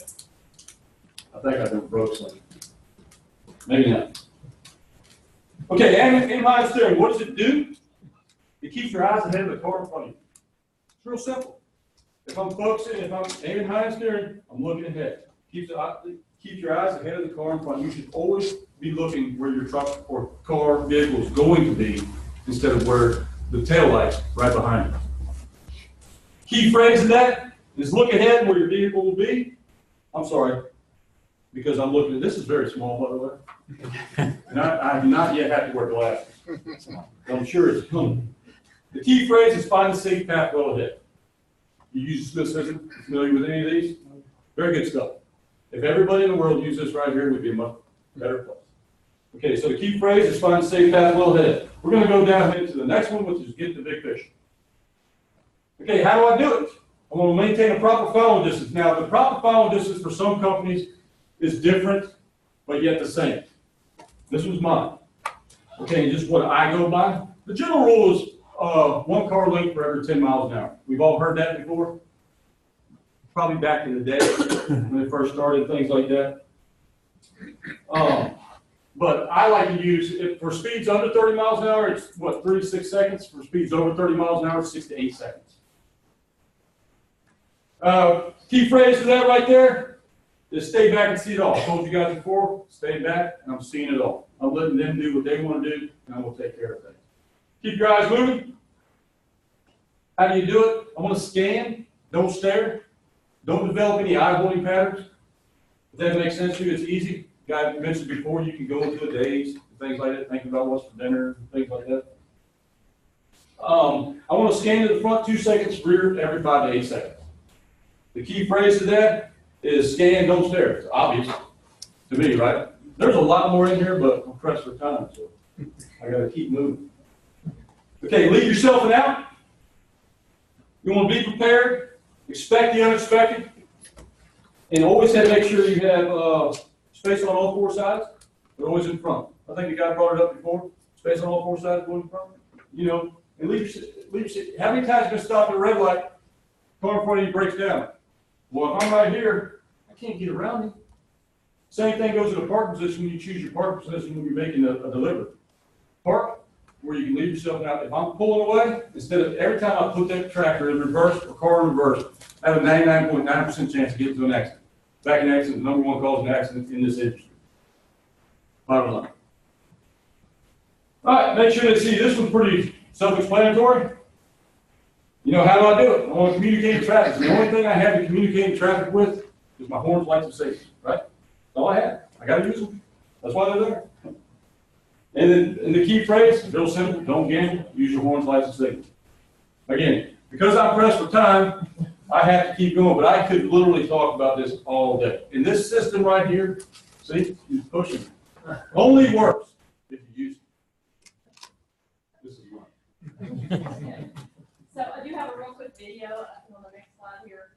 I think I done broke something. Maybe not. Okay, aim, high, and steering. What does it do? It keeps your eyes ahead of the car in front of you. It's real simple. If I'm focusing, if I'm aiming high and steering, I'm looking ahead. Keep your eyes ahead of the car in front. You should always be looking where your truck or car vehicle is going to be instead of where the tail light's right behind you. Key phrase of that is look ahead where your vehicle will be. I'm sorry, because I'm looking at this is very small, by the way. And I do not yet have to wear glasses. I'm sure it's coming. The key phrase is find the safe path well ahead. You use the Smith system? Familiar with any of these? Very good stuff. If everybody in the world used this right here, we'd be a much better place. Okay, so the key phrase is find the safe path well ahead. We're going to go down into the next one, which is get the big fish. Okay, how do I do it? I'm going to maintain a proper following distance. Now, the proper following distance for some companies is different, but yet the same. This was mine. Okay, and just what I go by. The general rule is 1 car length for every 10 miles an hour. We've all heard that before. Probably back in the day when it first started, things like that. But I like to use, for speeds under 30 miles an hour, it's what, 3 to 6 seconds. For speeds over 30 miles an hour, it's 6 to 8 seconds. Key phrase for that right there is stay back and see it all. I told you guys before, stay back and I'm seeing it all. I'm letting them do what they want to do and I'm going to take care of things. Keep your eyes moving. How do you do it? I want to scan, don't stare. Don't develop any eye-holding patterns. If that makes sense to you, it's easy. Guy mentioned before, you can go into a daze and things like that, thinking about what's for dinner and things like that. I want to scan to the front 2 seconds, rear every 5 to 8 seconds. The key phrase to that is scan, don't stare. It's obvious to me, right? There's a lot more in here, but I'm pressed for time, so I got to keep moving. Okay, leave yourself out. You want to be prepared. Expect the unexpected, and always have to make sure you have space on all 4 sides, but always in front. I think the guy brought it up before. Space on all 4 sides, going in front. And leave. How many times are you going to stop at a red light? Car in front of you breaks down. Well, if I'm right here, I can't get around him. Same thing goes to the park position when you choose your park position when you're making a delivery. Park where you can leave yourself out. If I'm pulling away, instead of every time I put that tractor in reverse or car in reverse, I have a 99.9% chance of getting into an accident. Back in accident, the number one cause of an accident in this industry. Bottom line. All right, make sure they see this one's pretty self-explanatory. You know, how do I do it? I want to communicate in traffic. The only thing I have to communicate in traffic with is my horns, lights, and safety, right? That's all I have. I got to use them. That's why they're there. And then and the key phrase, real simple, don't gamble, use your horns, lights, and safety. Again, because I'm pressed for time, I have to keep going, but I could literally talk about this all day. And this system right here, see, he's pushing. Only works if you use it. This is mine. So I do have a real quick video on the next slide here.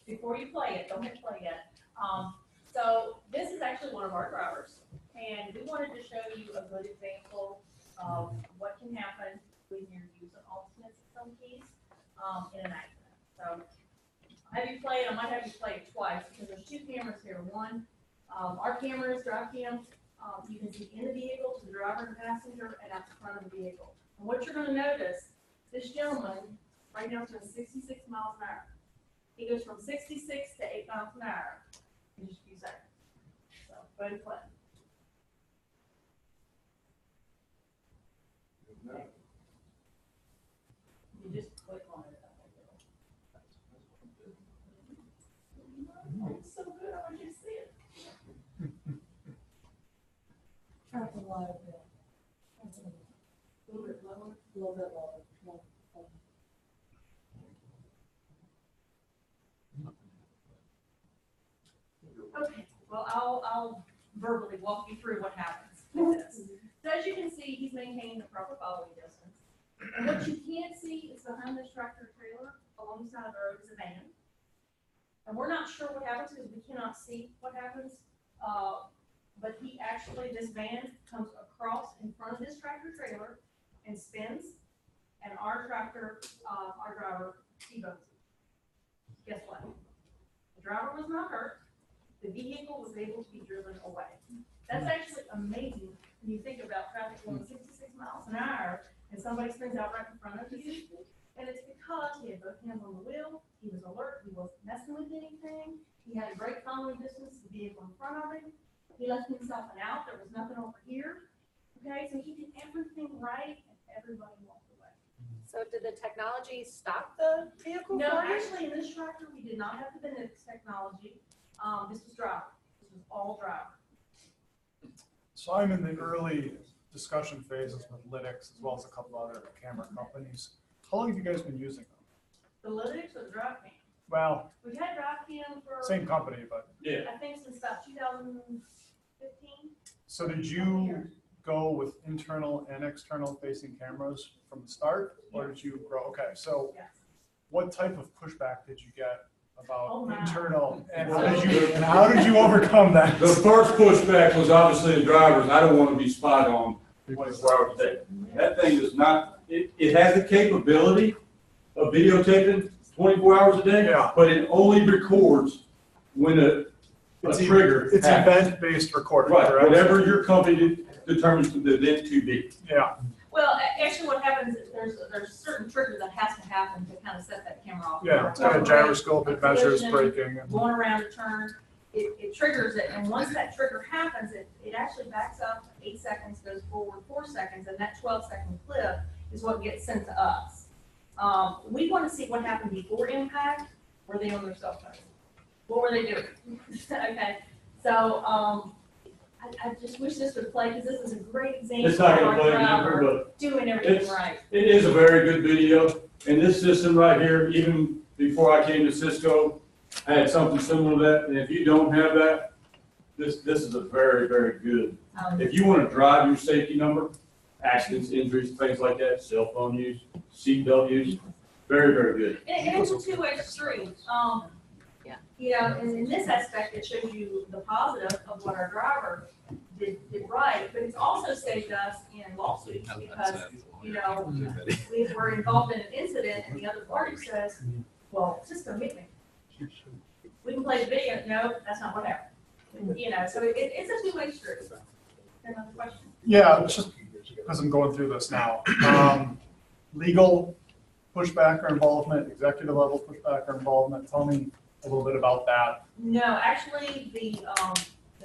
Before you play it, don't hit play yet. So this is actually one of our drivers, and we wanted to show you a good example of what can happen when you're using alternates in some keys in an accident. So I have you play it. I might have you play it twice because there's two cameras here. One, our cameras, drive cams. You can see in the vehicle to the driver and passenger and at the front of the vehicle. And what you're going to notice, this gentleman right now is doing 66 miles an hour. He goes from 66 to 8 miles an hour in just a few seconds. So go ahead and play. You just click on it. It's so good, I want you to see it. Try to lower it. A little bit lower. A little bit lower. Okay, well, I'll verbally walk you through what happens with this. So as you can see, he's maintaining the proper following distance. And what you can't see is behind this tractor trailer alongside the road is a van. And we're not sure what happens because we cannot see what happens. But he actually, this van comes across in front of this tractor trailer and spins, and our tractor, our driver, T-bones it. Guess what? The driver was not hurt. The vehicle was able to be driven away. That's actually amazing when you think about traffic going 66 miles an hour and somebody spins out right in front of you. And it's because he had both hands on the wheel, he was alert, he wasn't messing with anything, he had a great following distance to the vehicle in front of him. He left himself an out, there was nothing over here. Okay, so he did everything right and everybody walked away. So did the technology stop the vehicle? No, actually in this tractor, we did not have the Benedict's technology. This was driver. This was all driver. So I'm in the early discussion phases with Lytics as well as a couple other camera companies. How long have you guys been using them? The Lytics or the drive cam? Well, We've had drive cam for, same company, but. Yeah. I think since about 2015. So did you go with internal and external facing cameras from the start? Or did you grow? Okay, so Yes. what type of pushback did you get about Oh, my. internal and how did you overcome that? The first pushback was obviously the drivers, and I don't want to be spot on 24 hours a day. That thing is not, it has the capability of videotaping 24 hours a day, Yeah. but it only records when a trigger It's happens. event-based recording, Right, correct? whatever your company determines the event to be. Yeah, Well, actually what happens is there's certain triggers that has to happen to kind of set that camera off. yeah, it's got a gyroscope, it measures braking. and- Going around a turn, it triggers it, and once that trigger happens, it actually backs up 8 seconds, goes forward 4 seconds, and that 12-second clip is what gets sent to us. We want to see what happened before impact. Were they on their cell phone? What were they doing? Okay, so I just wish this would play because this is a great example It's not of gonna our play anymore, driver but doing everything it's- right. it is a very good video. And this system right here, even before I came to Cisco, I had something similar to that. And if you don't have that, this is a very, very good. If you want to drive your safety number, accidents, injuries, things like that, cell phone use, seatbelt use, very, very good. And it's a two-way street. You know, and in this aspect, it shows you the positive of what our driver did right, but it's also saved us in lawsuits because, you know, we were involved in an incident and the other party says, well, Cisco hit me. We can play the video, no, that's not what happened. You know, so it's a two-way street. Another question? Yeah, it's just because I'm going through this now. Legal pushback or involvement, executive level pushback or involvement, tell me a little bit about that. No, actually, the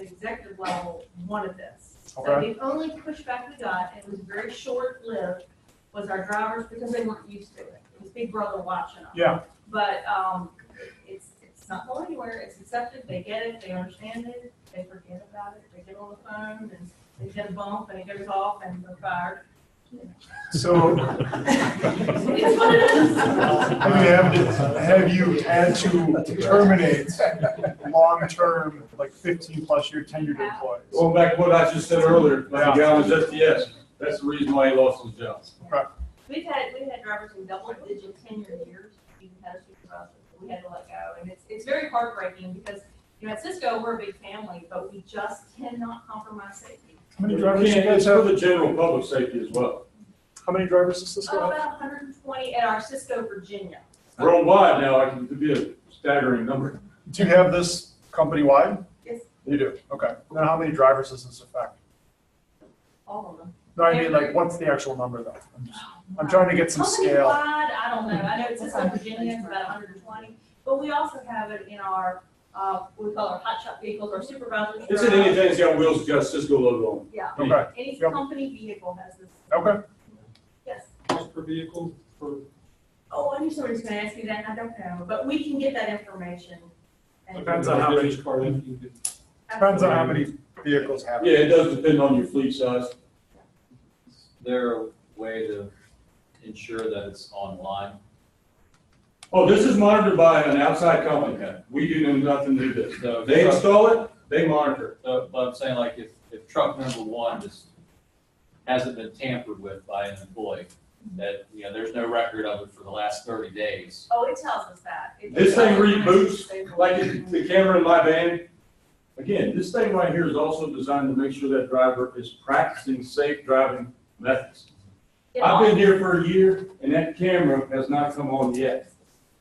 executive level wanted this. So Okay. the only pushback we got, and it was very short-lived, was our drivers, because they weren't used to it. It was Big Brother watching them. Yeah, But, it's not going anywhere, it's accepted, they get it, they understand it, they forget about it, they get on the phone, and they get a bump, and it goes off, and they're fired. so It's what it is. have you had to terminate long-term, like 15-plus year tenured employees? Going back to what I just said earlier, like the guy on his STS, that's the reason why he lost his job. We've had drivers in double-digit tenure years, even had a supervisor, we had to let go, and it's very heartbreaking, because, you know, at Cisco, we're a big family, but we just cannot compromise safety. How many drivers do you guys It's for have? the general public safety as well. How many drivers does Cisco have? About 120 at our Cisco, Virginia. Worldwide now, it could be a staggering number. Do you have this company-wide? Yes, You do, okay. Then how many drivers does this affect? all of them. No, I mean, like, what's the actual number though? I'm trying to get some scale. Company-wide, I don't know, I know it's Cisco, Virginia, it's about 120, but we also have it in our, we call our hot shot vehicles, our supervisors. It's in anything that's got wheels, that's got a Cisco logo on Yeah, Okay, any Yep. company vehicle has this, okay. yes. Cost per vehicle for Oh, I knew somebody was gonna ask me that, and I don't know, but we can get that information. and- Depends on how many- each car that you could. Depends on how many vehicles have. Yeah, it does depend on your fleet size. Is there a way to ensure that it's online? Oh, this is monitored by an outside company. We do nothing to do this. So They install it, they monitor. So, but I'm saying like if truck number one just hasn't been tampered with by an employee, that, you know, there's no record of it for the last 30 days. Oh, it tells us that. This thing reboots, like the camera in my van. Again, this thing right here is also designed to make sure that driver is practicing safe driving methods. I've been here for a year and that camera has not come on yet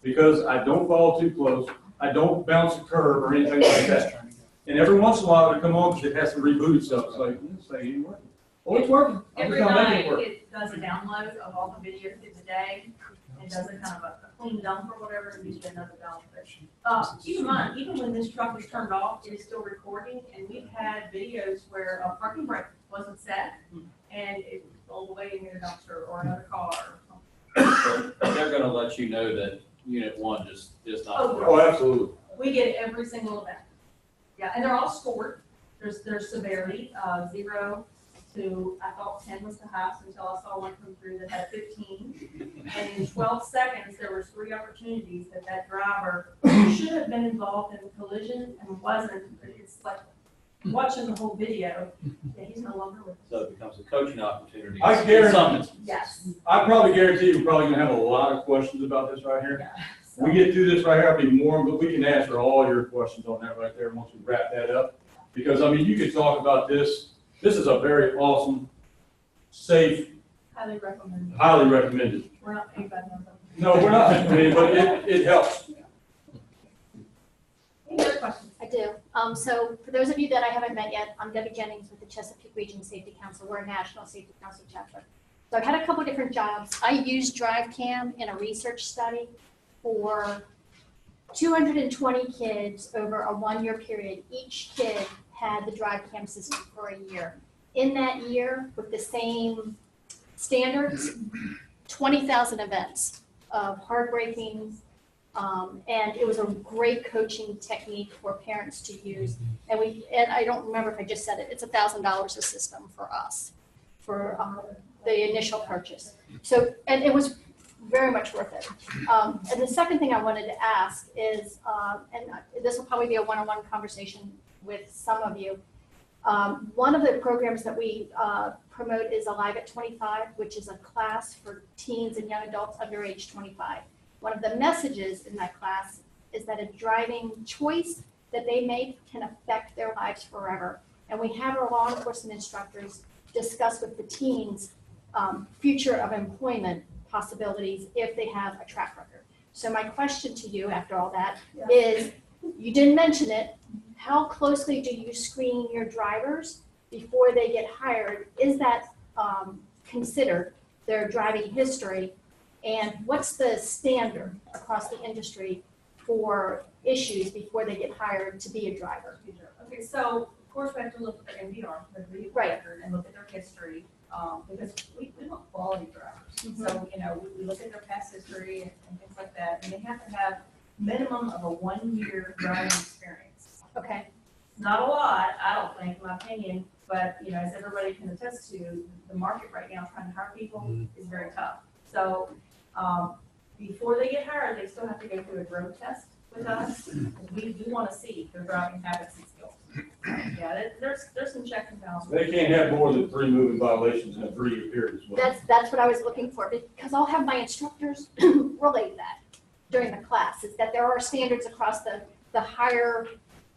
because I don't follow too close. I don't bounce a curve or anything like that. And every once in a while it'll come on because it has to reboot itself. It's like, this thing ain't working. Oh, it's working. I'm Every just not making night, it work. it does a download of all the videos through the day, and does a kind of a clean dump or whatever, and usually another dump. But, keep in mind, even when this truck is turned off, it is still recording, and we've had videos where a parking brake wasn't set, and it rolled away in your dumpster or another car or something. They're gonna let you know that unit one just is not. Oh, Oh, absolutely. We get every single event. Yeah, and they're all scored. There's severity, 0 to, I thought 10 was the highest until I saw one come through that had 15. And in 12 seconds, there was 3 opportunities that driver should have been involved in the collision and wasn't. It's like watching the whole video, that he's no longer with us. So it becomes a coaching opportunity. I guarantee- Some- Yes. I probably guarantee we're probably gonna have a lot of questions about this right here. Yeah. We get through this right here, I'll be more, but we can answer all your questions on that right there once we wrap that up. Because, I mean, you could talk about this. This is a very awesome, safe, Highly recommended. highly recommended. We're not paid by them. No, we're not, I mean, but it helps. Any other questions? I do. So for those of you that I haven't met yet, I'm Debbie Jennings with the Chesapeake Region Safety Council. We're a National Safety Council chapter. So I've had a couple different jobs. I used DriveCam in a research study for 220 kids over a 1-year period. Each kid had the DriveCam system for a year. In that year, with the same standards, 20,000 events of heartbreaking, and it was a great coaching technique for parents to use. And I don't remember if I just said it, it's $1,000 a system for us, for the initial purchase. So, and it was very much worth it. And the second thing I wanted to ask is, and this will probably be a one-on-one conversation with some of you. One of the programs that we promote is Alive at 25, which is a class for teens and young adults under age 25. One of the messages in that class is that a driving choice that they make can affect their lives forever. And we have our law enforcement instructors discuss with the teens future of employment possibilities if they have a track record. So my question to you after all that is, you didn't mention it, how closely do you screen your drivers before they get hired? Is that considered their driving history? And what's the standard across the industry for issues before they get hired to be a driver? Okay, so of course we have to look at their MVR, their vehicle Right. record, and look at their history, because we want quality drivers. So, we look at their past history and things like that, and they have to have minimum of a 1-year driving experience. Okay. Not a lot, I don't think, in my opinion, but, as everybody can attest to, the market right now trying to hire people is very tough. So, before they get hired, they still have to go through a drove test with us, because we do want to see their driving habits and skills. Yeah, there's some checks and balances. They can't have more than 3 moving violations in a 3-year period as well. That's what I was looking for, because I'll have my instructors relay that during the class, is that there are standards across the higher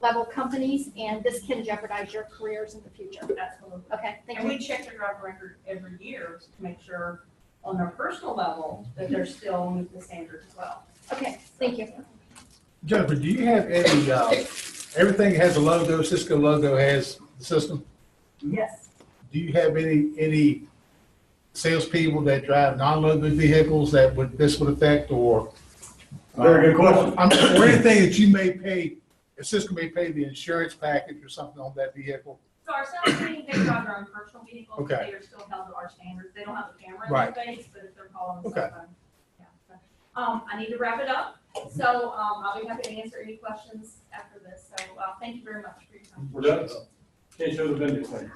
level companies, and this can jeopardize your careers in the future. Absolutely. Okay, thank And you. we check their driver record every year to make sure on their personal level that they're still meet the standards as well. Okay, thank you. Jennifer, do you have any, everything has a logo, Cisco logo has the system? Yes. Do you have any salespeople that drive non-loaded vehicles that this would affect, or? Very good question. Or anything that you may pay, Cisco may pay the insurance package or something on that vehicle? So our sales team, they drive their own personal vehicles, but Okay. they are still held to our standards. They don't have a camera in Right. their face, but if they're calling the Okay. cell phone. Yeah. So, I need to wrap it up, so, I'll be happy to answer any questions after this, so, thank you very much for your time. We're done. Can't show the vendor thing.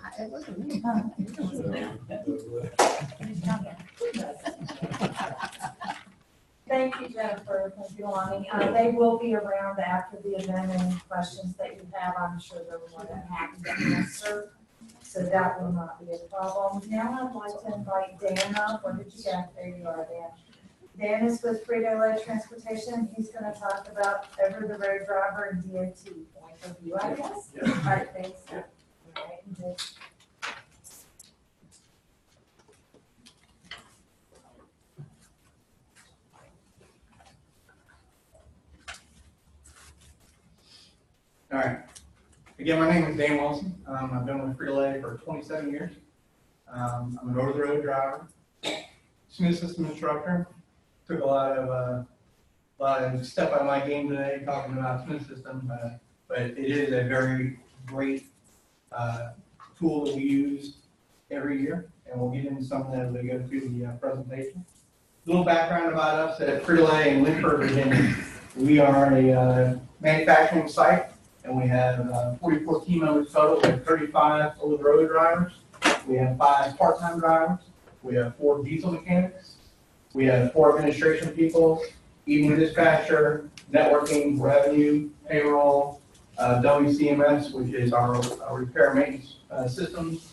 Thank you, Jennifer. Thank you, Lonnie. They will be around after the event. Any questions that you have, I'm sure they're more than happy to answer. So that will not be a problem. Now I'd like to invite Dan up. Where did you get? There you are, Dan. Dan is with Frito-Lay Transportation. He's going to talk about over-the-road driver and DOT point of view, I guess. Yeah. All right, thanks. All right, and just- All right. Again, my name is Dan Wilson. I've been with Frito-Lay for 27 years. I'm an over-the-road driver, smooth system instructor. Took a lot of step out of my game today talking about smooth system, but it is a very great tool that we use every year, and we'll get into some of that as we go through the presentation. A little background about us at Frito-Lay in Lynchburg, Virginia. We are a manufacturing site, and we have 44 team members total. We have 35 over-the-road drivers. We have 5 part-time drivers. We have 4 diesel mechanics. We have 4 administration people, evening dispatcher, networking, revenue, payroll, WCMS, which is our repair maintenance systems,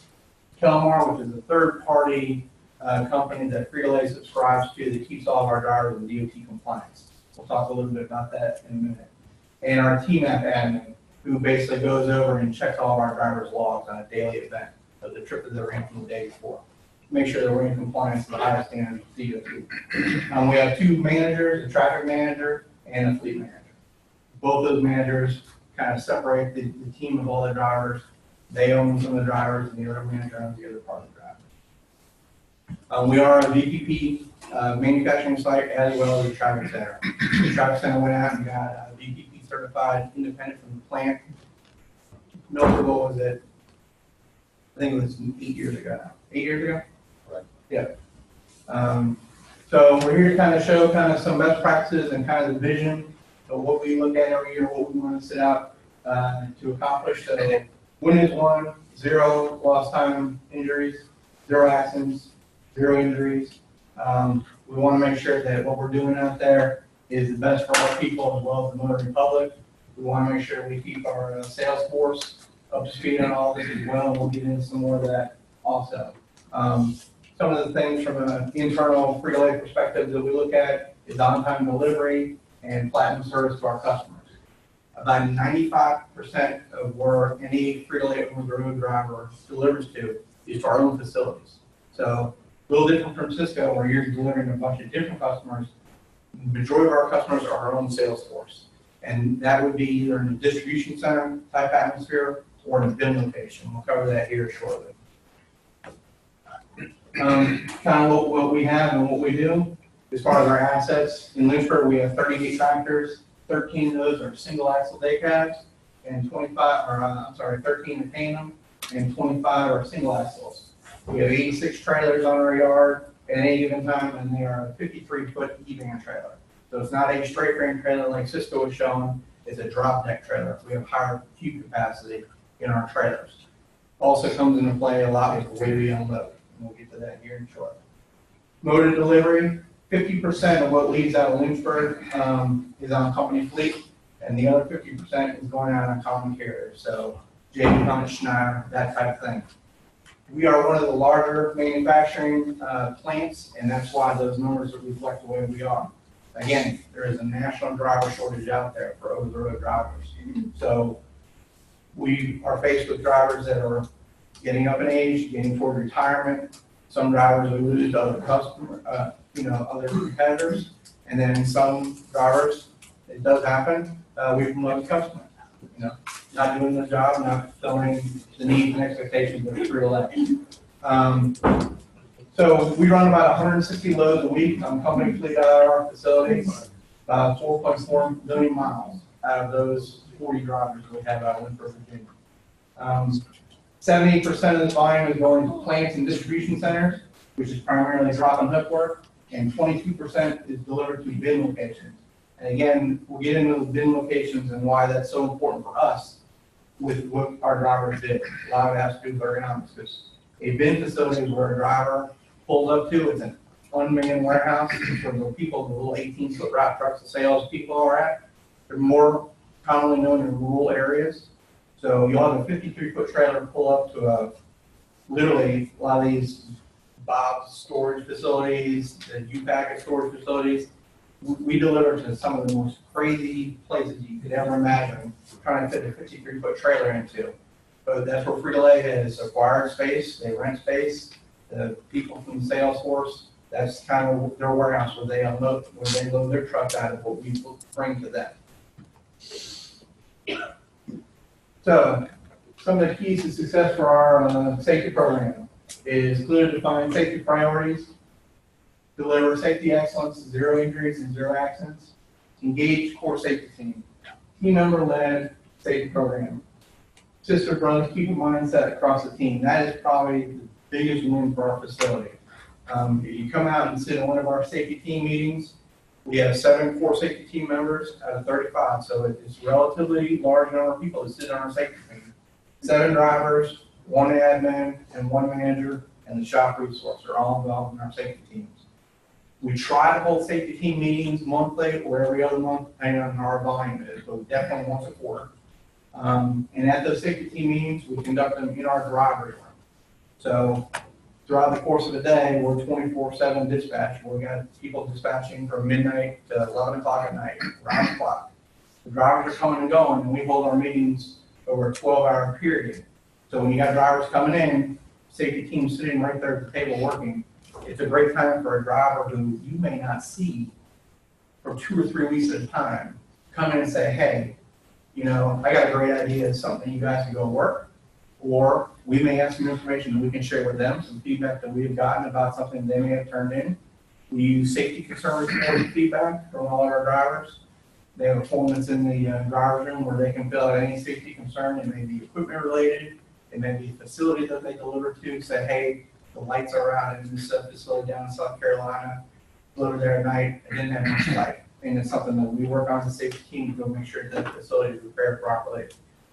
Telmar, which is a third-party company that Frito-Lay subscribes to that keeps all of our drivers in DOT compliance. We'll talk a little bit about that in a minute. And our TMAP admin, who basically goes over and checks all of our drivers' logs on a daily event of the trip that they're in from the day before. Make sure that we're in compliance with the highest standards of DOT. We have 2 managers, a traffic manager and a fleet manager. Both those managers kind of separate the team of all the drivers. They own some of the drivers, and the other manager owns the other part of the drivers. We are a VPP manufacturing site as well as a traffic center. The traffic center went out and got a VPP certified independent from the plant. Milfordville was it? I think it was 8 years ago now. 8 years ago? Right. Yeah. So we're here to kind of show kind of some best practices and kind of the vision of what we look at every year, what we want to set out to accomplish. So win is 1, 0 lost time injuries, 0 accidents, 0 injuries. We want to make sure that what we're doing out there is the best for our people as well as the motoring public. We want to make sure we keep our sales force up to speed on all this as well, and we'll get into some more of that also. Some of the things from an internal Frito-Lay perspective that we look at is on-time delivery and platinum service to our customers. About 95% of where any Frito-Lay over-the-road driver delivers to is to our own facilities. So a little different from Cisco, where you're delivering a bunch of different customers. The majority of our customers are our own sales force. And that would be either in a distribution center type atmosphere or in a bin location. We'll cover that here shortly. Kind of what we have and what we do as far as our assets. In Lynchburg, we have 38 tractors. 13 of those are single axle day cabs, and 13 are tandem, and 25 are single axles. We have 86 trailers on our yard at any given time, and they are a 53-foot E-van trailer. So it's not a straight frame trailer like Cisco is showing. It's a drop deck trailer. We have higher cube capacity in our trailers. Also comes into play a lot with the way we unload. And we'll get to that here in short. Mode of delivery, 50% of what leaves out of Lynchburg is on company fleet, and the other 50% is going out on common carriers. So J.B. Hunt, Schneider, that type of thing. We are one of the larger manufacturing plants, and that's why those numbers reflect the way we are. Again, there is a national driver shortage out there for over-the-road drivers. So we are faced with drivers that are getting up in age, getting toward retirement. Some drivers we lose to other other competitors, and then some drivers, it does happen, we promote customers. Not doing the job, not fulfilling the needs and expectations of Frito-Lay. So we run about 160 loads a week on company fleet out of our facility, 4.4 million miles out of those 40 drivers we have out of Lynchburg, Virginia. 70% of the volume is going to plants and distribution centers, which is primarily drop and hook work, and 22% is delivered to bin locations. And again, we'll get into the bin locations and why that's so important for us with what our drivers did. A lot of it has to do with ergonomics, because a bin facility is where a driver pulls up to. It's an unmanned warehouse. It's where the people, the little 18-foot route trucks, the sales people are at. They're more commonly known in rural areas. So you'll have a 53-foot trailer pull up to literally a lot of these Bob's storage facilities, the U-Packet storage facilities. We deliver to some of the most crazy places you could ever imagine, trying to fit a 53-foot trailer into. But that's where Frito-Lay has acquired space, they rent space. The people from the sales force, that's kind of their warehouse where they unload, where they load their truck out of what we bring to them. So, some of the keys to success for our safety program is clearly define safety priorities, deliver safety excellence, 0 injuries and 0 accidents, engage core safety team, team member led safety program, sister brother keep a mindset across the team. That is probably the biggest win for our facility. You come out and sit in one of our safety team meetings. We have 7 core safety team members out of 35, so it's relatively large number of people that sit on our safety team. 7 drivers, 1 admin, and 1 manager, and the shop resource are all involved in our safety teams. We try to hold safety team meetings monthly or every other month, depending on how our volume is, but definitely once a quarter. And at those safety team meetings, we conduct them in our driver's room. So throughout the course of the day, we're 24/7 dispatch. We got people dispatching from midnight to 11 o'clock at night, around the clock. The drivers are coming and going, and we hold our meetings over a 12-hour period. So when you got drivers coming in, safety team sitting right there at the table working, it's a great time for a driver who you may not see for 2 or 3 weeks at a time, come in and say, hey, I got a great idea of something you guys can go work, or we may have some information that we can share with them, some feedback that we've gotten about something they may have turned in. We use safety concern report feedback from all of our drivers. They have a form that's in the driver's room where they can fill out any safety concern. It may be equipment related, it may be a facility that they deliver to, say, hey, the lights are out in this facility down in South Carolina, delivered there at night, it didn't have much light. And it's something that we work on as a safety team to go make sure that the facility is repaired properly.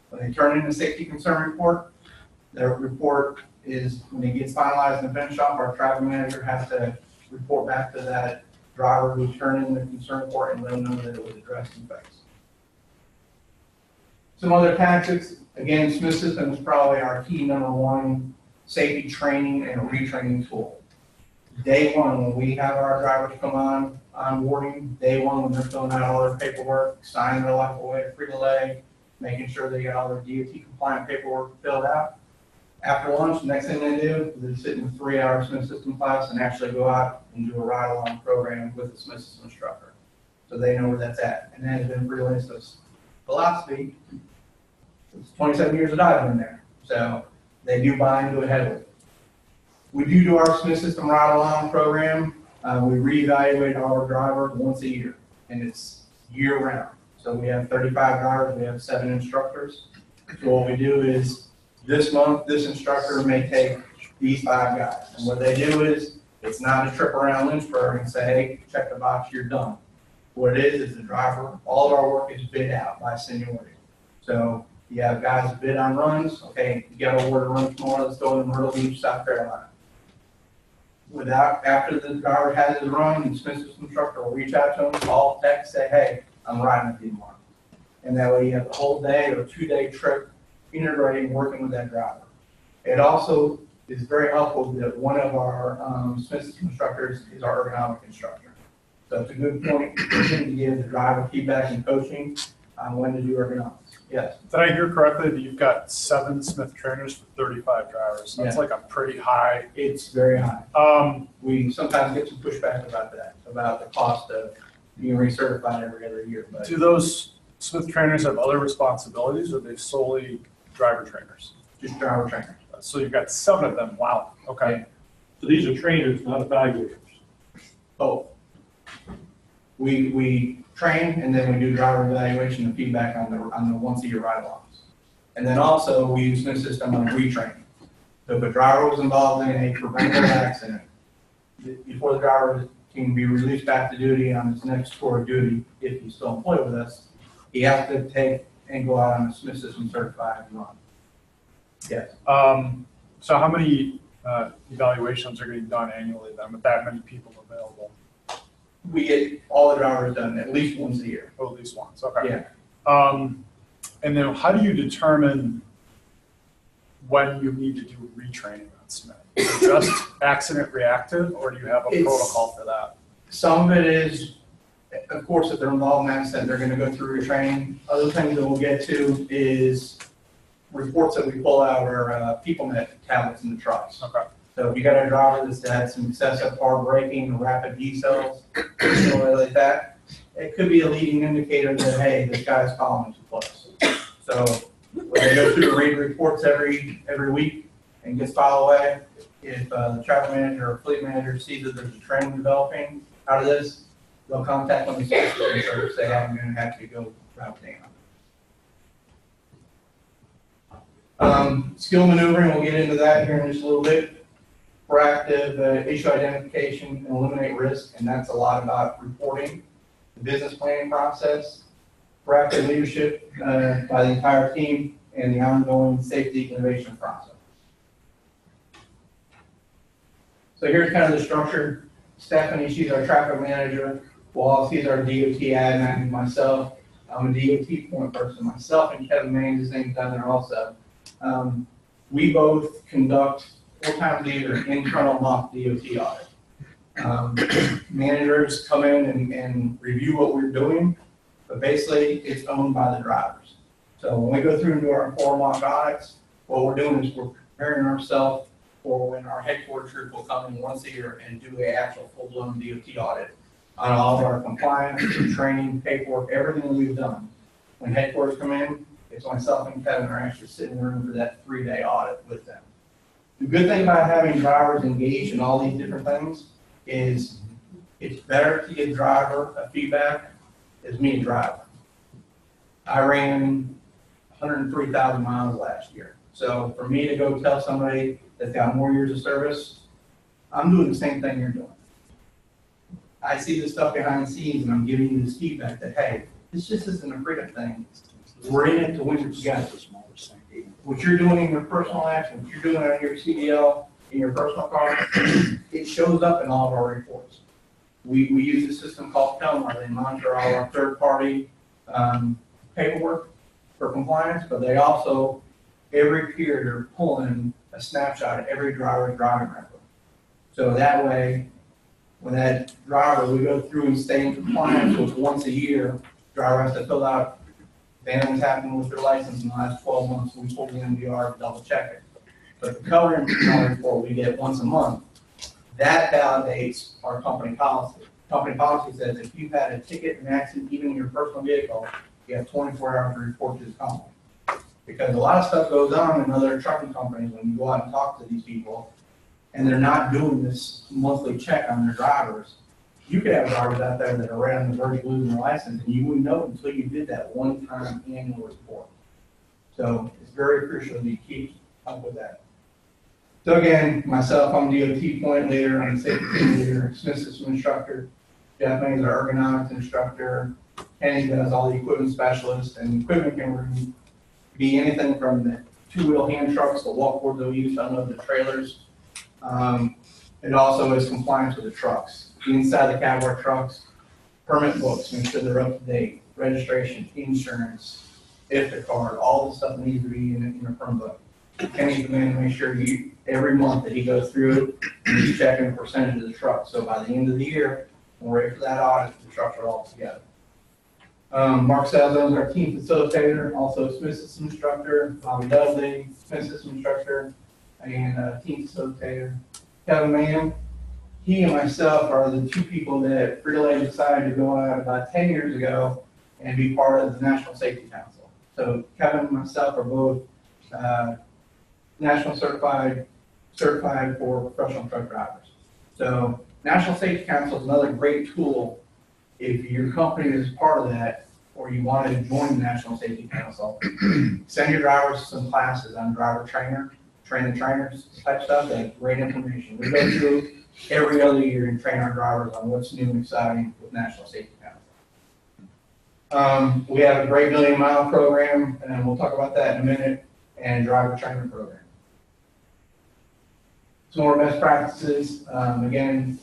When they turn in the safety concern report, their report is, when it gets finalized in the bench shop, our traffic manager has to report back to that driver who turned in the concern report and let them know that it was addressed and fixed. Some other tactics, again, Smith System is probably our key #1 safety training and retraining tool. Day one, when we have our drivers come on boarding, day one when they're filling out all their paperwork, signing their life away to Frito-Lay, making sure they got all their DOT compliant paperwork filled out. After lunch, the next thing they do is they sit in a 3-hour Smith System class and actually go out and do a ride-along program with the Smith System instructor. so they know where that's at. And that has been Freelance's philosophy. It's 27 years that I've been there, so they do buy into it heavily. We do our Smith System ride-along program. We reevaluate our driver once a year, and it's year-round. So we have 35 drivers, we have 7 instructors. So what we do is, this month, this instructor may take these 5 guys. And what they do is, it's not a trip around Lynchburg and say, hey, check the box, you're done. What it is the driver, all of our work is bid out by seniority. So you have guys bid on runs, okay, you got to award a run tomorrow, let's go to Myrtle Beach, South Carolina. After the driver has his run, the Smith System instructor will reach out to him, call, text, say, hey, I'm riding with you tomorrow. And that way you have a whole day or 2-day trip integrating, working with that driver. It also is very helpful that one of our Smith System instructors is our ergonomic instructor. So it's a good point to give the driver feedback and coaching on when to do ergonomics. Yes. Did I hear correctly that you've got 7 Smith trainers for 35 drivers? That's like a pretty high. It's very high. We sometimes get some pushback about that, about the cost of being recertified every other year. But Do those Smith trainers have other responsibilities, or are they solely driver trainers? Just driver trainers. So you've got 7 of them. Wow. Okay. So these are trainers, not evaluators. Both. We train, and then we do driver evaluation and feedback on the once-a-year ride-alongs. And then also we use Smith System on retraining. So if a driver was involved in a preventable accident, before the driver can be released back to duty on his next tour of duty, if he's still employed with us, he has to take and go out on a Smith System certified run. Yes. So how many evaluations are getting done annually then with that many people available? We get all the drivers done at least once a year. Oh, at least once. Okay. Yeah. And then how do you determine when you need to do retraining on Smith? Is it just accident reactive, or do you have a protocol for that? Some of it is, of course, if they're involved in an accident, they're going to go through retraining. Other things that we'll get to is reports that we pull out are PeopleNet tablets in the trucks. Okay. So if you got a driver that's had some excessive hard braking or rapid decels, something like that, it could be a leading indicator that, hey, this guy's calling too close. So when they go through the read reports every week and gets filed away, if the travel manager or fleet manager sees that there's a trend developing out of this, they'll contact them and say, hey, I'm going to have to go route down. Skill maneuvering, we'll get into that here in just a little bit. Proactive issue identification and eliminate risk, and that's a lot about reporting, the business planning process, proactive leadership by the entire team, and the ongoing safety innovation process. So here's kind of the structure. Stephanie, she's our traffic manager. Wallace, he's our DOT admin, and myself. I'm a DOT point person. Myself and Kevin Maines, his name's down there also. We both conduct 4 times a year internal mock DOT audit. Managers come in and review what we're doing, but basically it's owned by the drivers. So when we go through and do our 4 mock audits, what we're doing is we're preparing ourselves for when our headquarters group will come in once a year and do an actual full-blown DOT audit on all of our compliance, training, paperwork, everything that we've done. When headquarters come in, it's myself and Kevin are actually sitting in the room for that 3-day audit with them. The good thing about having drivers engaged in all these different things is it's better to give driver a feedback as me a driver. I ran 103,000 miles last year. So for me to go tell somebody that's got more years of service, I'm doing the same thing you're doing. I see this stuff behind the scenes and I'm giving you this feedback that, hey, this just isn't a freedom thing. We're in it to win it together. What you're doing in your personal life, what you're doing on your CDL, in your personal car, it shows up in all of our reports. We use a system called Telmar. They monitor all our third-party paperwork for compliance, but they also, every period, are pulling a snapshot of every driver's driving record. So that way, when that driver, we go through and stay in compliance with once a year, driver has to fill out if anything's happened with their license in the last 12 months, we pull the MDR to double check it. But the color report we get once a month, that validates our company policy. company policy says if you've had a ticket, an accident, even in your personal vehicle, you have 24 hours to report to the company. Because a lot of stuff goes on in other trucking companies when you go out and talk to these people, and they're not doing this monthly check on their drivers. You could have drivers out there that are right on the verge of losing their license, and you wouldn't know it until you did that one-time annual report. So it's very crucial that you keep up with that. So again, myself, I'm DOT point leader, I'm the safety team leader, Smith system instructor. Jeff May's our ergonomics instructor. Kenny does all the equipment specialist, and equipment can be anything from the two-wheel hand trucks, the walkboards that we use to unload the trailers. It also is compliance with the trucks. Inside the cab of our trucks, permit books, make sure they're up to date, registration, insurance, IFTA card, all the stuff needs to be in a permit book. Kenny's the man to make sure every month that he goes through it, and he's checking the percentage of the truck. So by the end of the year, when we're ready for that audit, the trucks are all together. Mark Salzo is our team facilitator, also a Smith system instructor. Bobby Dudley, Smith system instructor, and team facilitator. Kevin Mann, he and myself are the two people that Frito-Lay decided to go out about 10 years ago and be part of the National Safety Council. So Kevin and myself are both national certified for professional truck drivers. So National Safety Council is another great tool if your company is part of that or you want to join the National Safety Council. Send your drivers some classes on driver trainer, train the trainers type stuff. That's great information. We go through every other year and train our drivers on what's new and exciting with National Safety Council. We have a great million-mile program, and we'll talk about that in a minute, and driver training program. Some more best practices. Again,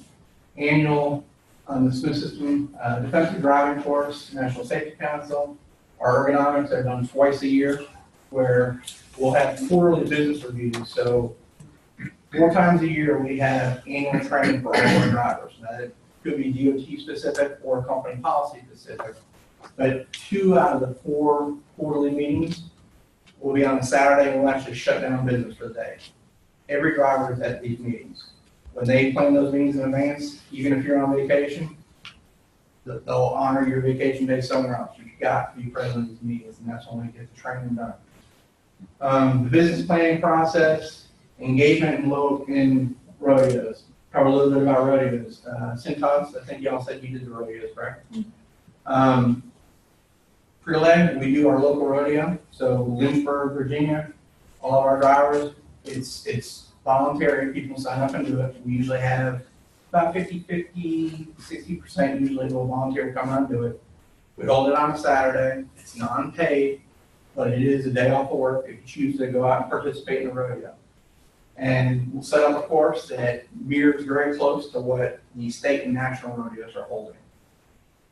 annual on the Smith system defensive driving course, National Safety Council. Our ergonomics are done twice a year, where we'll have quarterly business reviews. So 4 times a year we have annual training for all our drivers. Now, it could be DOT specific or company policy specific. But 2 out of the 4 quarterly meetings will be on a Saturday, and we'll actually shut down business for the day. Every driver is at these meetings. When they plan those meetings in advance, even if you're on vacation, they'll honor your vacation day somewhere else. You've got to be present at these meetings, and that's when we get the training done. The business planning process, engagement in rodeos. Cover a little bit about rodeos. Cintas, I think y'all said you did the rodeos, correct? Frito-Lay, we do our local rodeo. So Lynchburg, Virginia, all of our drivers, it's voluntary. People sign up and do it. We usually have about 50-50, 60% usually will volunteer to come out and do it. We hold it on a Saturday. It's non-paid, but it is a day off of work if you choose to go out and participate in the rodeo. And we'll set up a course that mirrors very close to what the state and national rodeos are holding.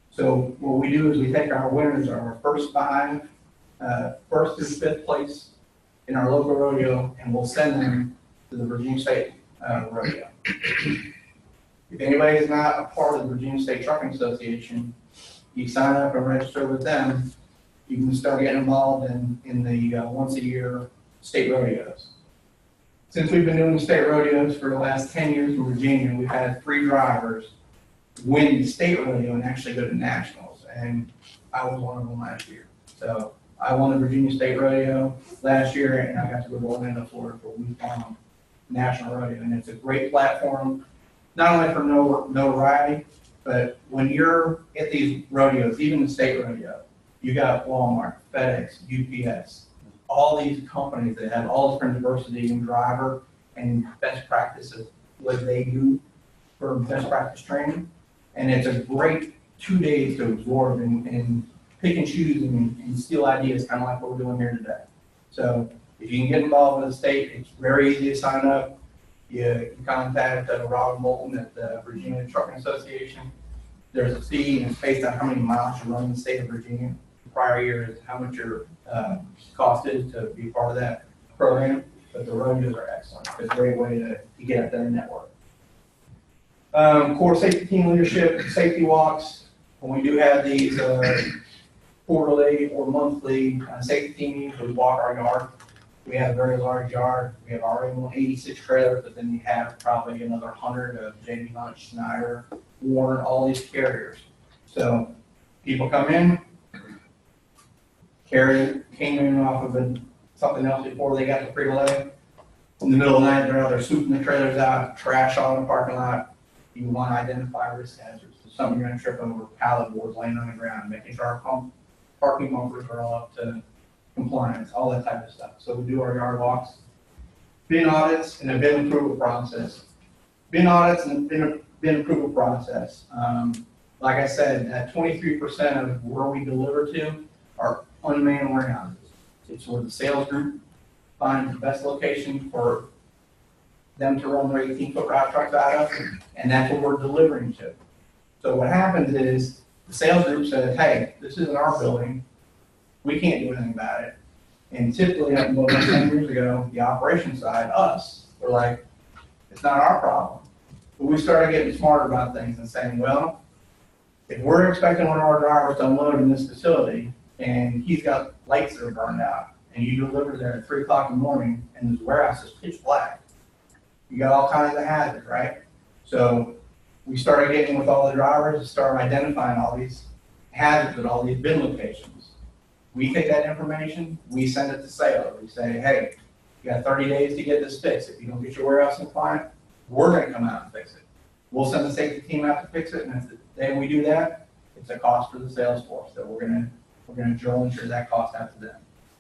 So what we do is we take our winners, our first 5, first through 5th place in our local rodeo, and we'll send them to the Virginia State rodeo. If anybody is not a part of the Virginia State Trucking Association, you sign up and register with them, you can start getting involved in the once a year state rodeos. Since we've been doing state rodeos for the last 10 years in Virginia, we've had 3 drivers win the state rodeo and actually go to nationals, and I was one of them last year. So I won the Virginia State Rodeo last year, and I got to go to Orlando, Florida for a week-long national rodeo, and it's a great platform, not only for notoriety, but when you're at these rodeos, even the state rodeo, you got Walmart, FedEx, UPS, all these companies that have all different diversity in driver and best practices, what they do for best practice training. And it's a great 2 days to absorb and pick and choose and steal ideas, kind of like what we're doing here today. So if you can get involved with the state, it's very easy to sign up. You can contact Robin Bolton at the Virginia Trucking Association. There's a fee, and it's based on how many miles you run in the state of Virginia. The prior year is how much your cost is to be part of that program. But the rodeos are excellent. It's a great way to get out there and network. Core safety team leadership, safety walks. When we do have these quarterly or monthly safety team meetings, we walk our yard. We have a very large yard. We have already 86 trailers, but then we have probably another 100 of JD Hunt, Schneider, warn all these carriers. So people come in, carrier came in off of something else before they got to Frito-Lay. In the middle of the night, they're out there sweeping the trailers out, trash all in the parking lot. You want to identify risk hazards. So something you're going to trip over, pallet boards laying on the ground, making sure our parking bumpers are all up to compliance, all that type of stuff. So we do our yard walks, bin audits, and a bin approval process. Bin audits and bin approval process. Like I said, at 23% of where we deliver to are unmanned warehouses. It's where the sales group finds the best location for them to run their 18-foot route trucks out of, and that's what we're delivering to. So what happens is the sales group says, hey, this isn't our building. We can't do anything about it. And typically, up about 10 years ago, the operations side, us, we're like, it's not our problem. But we started getting smarter about things and saying, well, if we're expecting one of our drivers to unload in this facility and he's got lights that are burned out and you deliver there at 3 o'clock in the morning and this warehouse is pitch black, you got all kinds of hazards, right? So we started getting with all the drivers and started identifying all these hazards at all these bin locations. We take that information, we send it to sales. We say, hey, you got 30 days to get this fixed. If you don't get your warehouse compliant, we're going to come out and fix it. We'll send the safety team out to fix it, and if the day we do that, it's a cost for the sales force. So we're gonna drill and insure that cost out to them.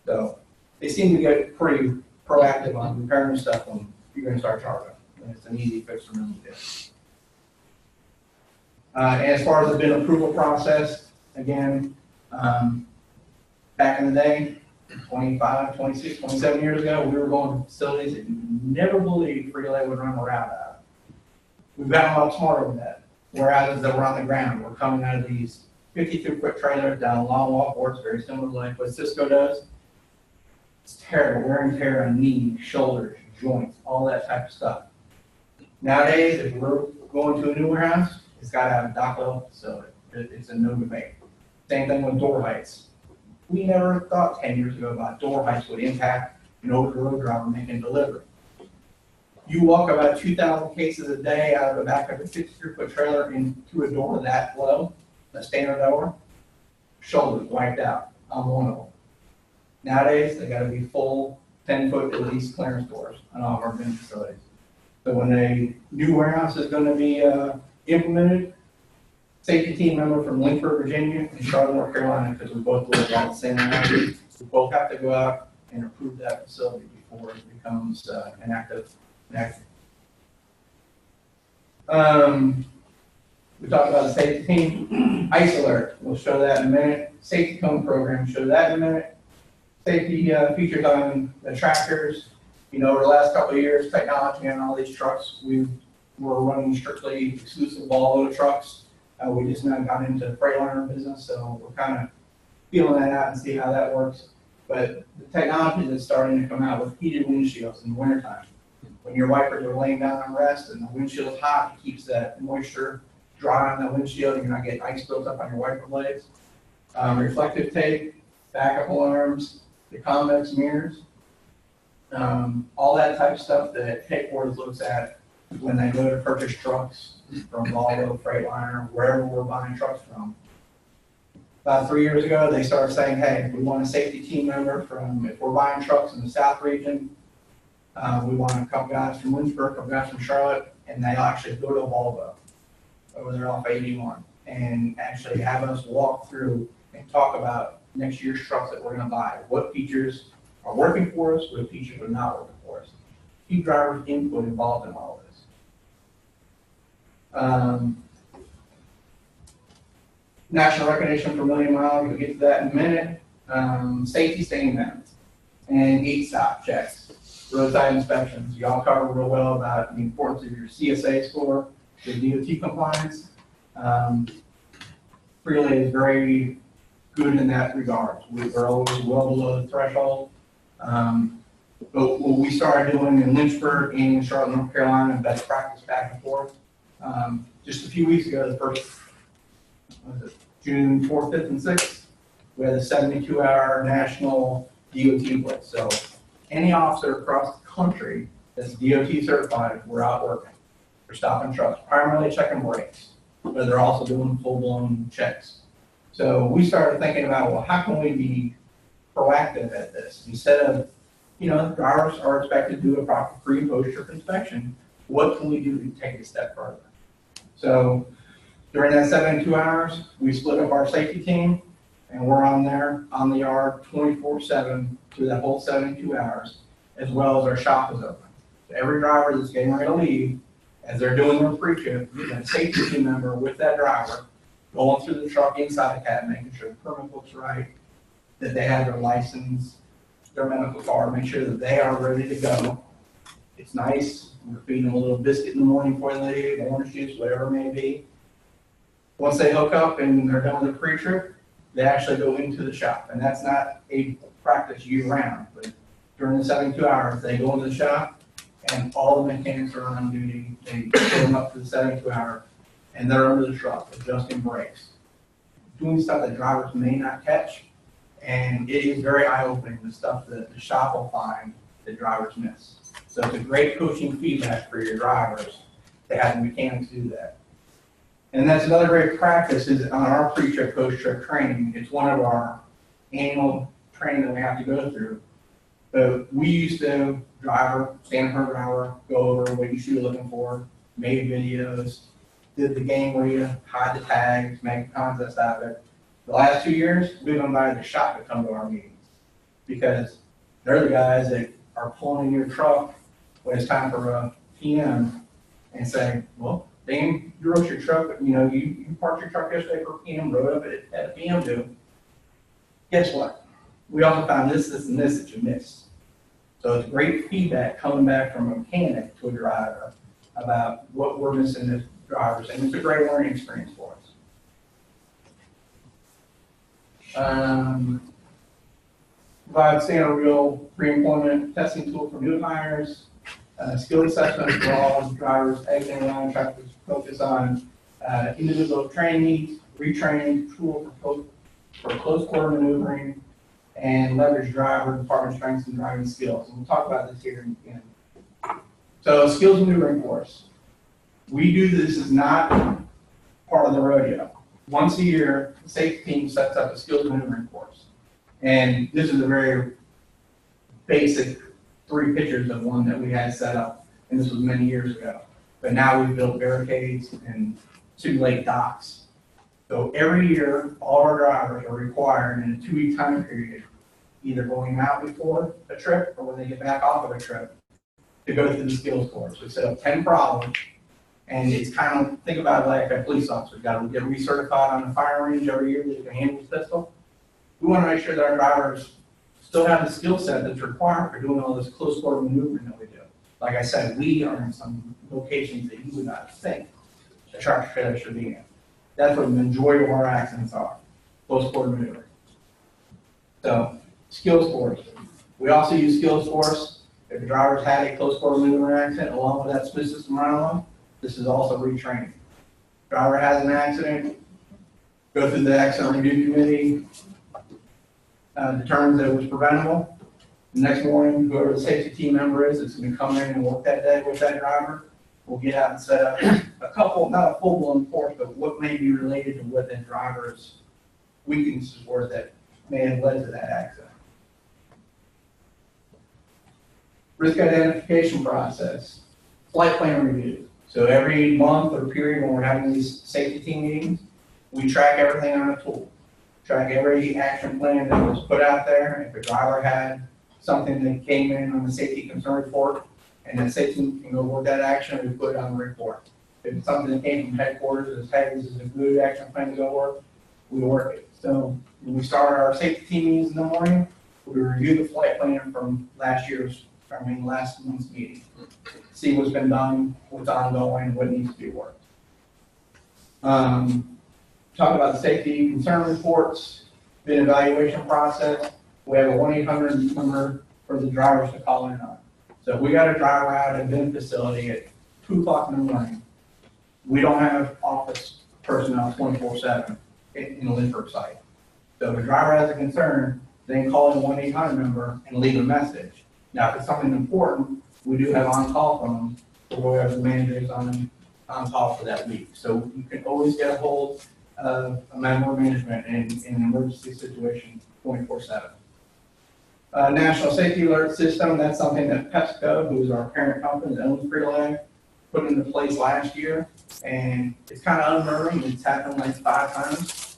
So they seem to get pretty proactive on repairing stuff when you're going to start charging. And it's an easy fix for them to do. And as far as the bin approval process, again, back in the day, 25, 26, 27 years ago, we were going to facilities that you never believed Frito-Lay would run a route out of. We've gotten a lot smarter with that. Warehouses that were on the ground, we're coming out of these 52-foot trailers down long wallboards, very similar to like what Cisco does. It's terrible, wear and tear on knees, shoulders, joints, all that type of stuff. Nowadays, if we're going to a new warehouse, it's got to have a dock level facility. It's a no debate. Same thing with door heights. We never thought 10 years ago about door heights would impact an over-the-road driver making delivery. You walk about 2,000 cases a day out of the back of a 53-foot trailer into a door that low, a standard door, shoulders wiped out on one of them. Nowadays, they got to be full 10-foot at least clearance doors on all of our bin facilities. So when a new warehouse is going to be implemented, safety team member from Lynchburg, Virginia, and Charlotte, North Carolina, because we both live on the same island, we both have to go out and approve that facility before it becomes an active. We talked about the safety team. ICE alert, we'll show that in a minute. Safety cone program, show that in a minute. Safety features on the tractors. You know, over the last couple of years, technology on all these trucks, we're running strictly exclusive Volvo trucks. We just now got into the Freightliner business, so we're kind of feeling that out and see how that works. But the technology that's starting to come out with heated windshields in the wintertime. When your wipers are laying down on rest and the windshield's hot, it keeps that moisture dry on the windshield and you're not getting ice built up on your wiper blades. Reflective tape, backup alarms, the convex mirrors, all that type of stuff that headquarters looks at when they go to purchase trucks from Volvo, Freightliner, wherever we're buying trucks from. About 3 years ago, they started saying, hey, we want a safety team member from, if we're buying trucks in the South region, we want a couple guys from Lynchburg, a couple guys from Charlotte, and they'll actually go to Volvo over there off 81 and actually have us walk through and talk about next year's trucks that we're going to buy. What features are working for us, what features are not working for us. Keep drivers' input involved in all of this. National recognition for a million miles, we'll get to that in a minute. Safety stain bands and gate stop checks. Roadside inspections. Y'all covered real well about the importance of your CSA score, the DOT compliance. Frito-Lay is very good in that regard. We're always well below the threshold. But what we started doing in Lynchburg and in Charlotte, North Carolina, best practice back and forth. Just a few weeks ago, the first, June 4th, 5th, and 6th, we had a 72-hour national DOT blitz. So any officer across the country that's DOT certified, we're out working. We're stopping trucks, primarily checking brakes. but they're also doing full-blown checks. So we started thinking about, well, how can we be proactive at this? Instead of, drivers are expected to do a proper pre and post-trip inspection, what can we do to take it a step further? So during that 72 hours, we split up our safety team, and we're on there, on the yard 24/7 through that whole 72 hours, as well as our shop is open. So every driver that's getting ready to leave, as they're doing their pre-trip, you got a safety team member with that driver, going through the truck inside the cab, making sure the permit book's right, that they have their license, their medical card, make sure that they are ready to go. It's nice. We're feeding them a little biscuit in the morning before they leave, orange juice, whatever it may be. Once they hook up and they're done with the pre-trip, they actually go into the shop. And that's not a practice year-round, but during the 72 hours, they go into the shop, and all the mechanics are on duty. They put them up to the 72 hour, and they're under the truck, adjusting brakes, doing stuff that drivers may not catch. And it is very eye-opening, the stuff that the shop will find that drivers miss. So it's a great coaching feedback for your drivers to have the mechanics do that. And that's another great practice is on our pre-trip, post-trip training. It's one of our annual training that we have to go through. But we used to stand in front of the driver, go over what you should be looking for, made videos, did the game where you hide the tags, make a contest out of it. The last 2 years, we've invited the shop to come to our meetings because they're the guys that are pulling in your truck when it's time for a PM and say, well, Dane, you rode your truck, you parked your truck yesterday for a PM, rode up at a PM do. Guess what? We also found this, and this that you missed. So it's great feedback coming back from a mechanic to a driver about what we're missing as drivers, and it's a great learning experience for us. Provide standard real pre-employment testing tool for new hires, skill assessment for all drivers exiting line, try to focus on individual training needs, retraining tool for close quarter maneuvering, and leverage driver department strengths and driving skills. And we'll talk about this here in. So skills maneuvering course. We do this is not part of the rodeo. Once a year, the safety team sets up a skills maneuvering course. And this is a very basic 3 pictures of one that we had set up. And this was many years ago. But now we've built barricades and simulate docks. So every year, all our drivers are required in a 2-week time period, either going out before a trip or when they get back off of a trip, to go through the skills course. We set up 10 problems, and it's kind of, think about it like a police officer. Got to get recertified on the fire range every year that you can handle his pistol. We want to make sure that our drivers still have the skill set that's required for doing all this close quarter maneuvering that we do. Like I said, we are in some locations that you would not think a tractor trailer should be in. That's what the majority of our accidents are, close quarter maneuvering. So, skills course. We also use skills course if the driver's had a close quarter maneuvering accident along with that smooth system run-along. This is also retraining. Driver has an accident, go through the accident review committee, determines that it was preventable. The next morning, whoever the safety team member is that's going to come in and work that day with that driver, we'll get out and set up a couple, not a full-blown course, but what may be related to what that driver's weaknesses were that may have led to that accident. Risk identification process, flight plan review. So every month or period when we're having these safety team meetings, we track everything on a tool. Track every action plan that was put out there. If a driver had something that came in on the safety concern report, and the safety team can go work that action, we put it on the report. If it's something that came from headquarters, as hey, this is a good action plan to go work, we work it. So when we start our safety team meetings in the morning, we review the flight plan from last month's meeting. See what's been done, what's ongoing, what needs to be worked. Talk about the safety concern reports, the evaluation process. We have a 1-800 number for the drivers to call in on. So if we got a driver out at a bin facility at 2 o'clock in the morning, we don't have office personnel 24/7 in a Lindbergh site. So if a driver has a concern, they can call in 1-800 number and leave a message. Now, if it's something important, we do have on call from them, or whoever the manager is on on call for that week. So you can always get a hold of a member of management in an emergency situation 24/7. National Safety Alert System, that's something that Pesco, who is our parent company that owns Frito-Lay, put into place last year. And it's kind of unnerving. It's happened like 5 times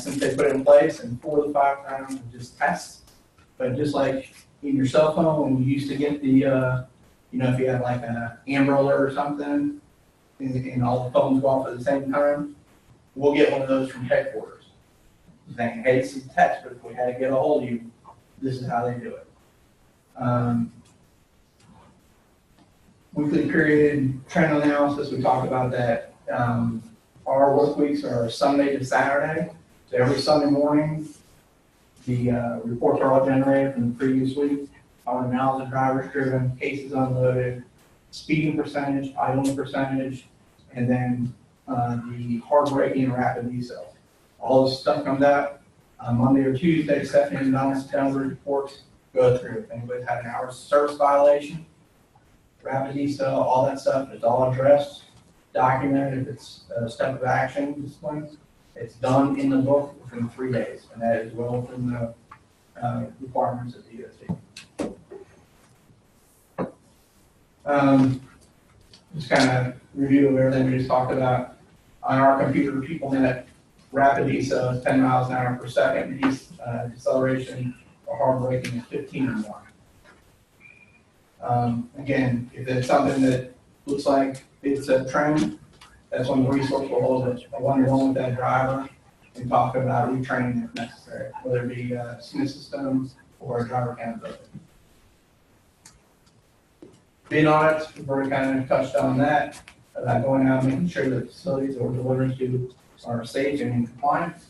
since they put it in place, and 4 of the 5 times are just tests. But just like in your cell phone, when you used to get the, if you had like an Amber Alert or something, and all the phones go off at the same time, we'll get one of those from headquarters. Saying, hey, this is a test, but if we had to get a hold of you, this is how they do it. Weekly period trend analysis, we talked about that. Our work weeks are Sunday to Saturday. So every Sunday morning, the reports are all generated from the previous week. How many miles the driver's driven, cases unloaded, speeding percentage, idling percentage, and then the hard braking and rapid decel. All this stuff comes out on Monday or Tuesday. Stephanie and Donald's calendar reports go through. If anybody's had an hour's service violation, rapid decel, all that stuff is all addressed, documented. If it's a step of action discipline, it's done in the book within 3 days, and that is well within the requirements of DOT. Just kind of review of everything we just talked about. On our computer, PeopleNet, rapid decel is 10 miles an hour per second. Deceleration or hard braking is 15 or more. Again, if it's something that looks like it's a trend, that's when the resource will hold it. I want to go with that driver and talk about retraining if necessary, whether it be Cintas systems or driver accountability. Bid audits, we've already kind of touched on that, about going out and making sure that facilities that we're delivering to are safe and in compliance.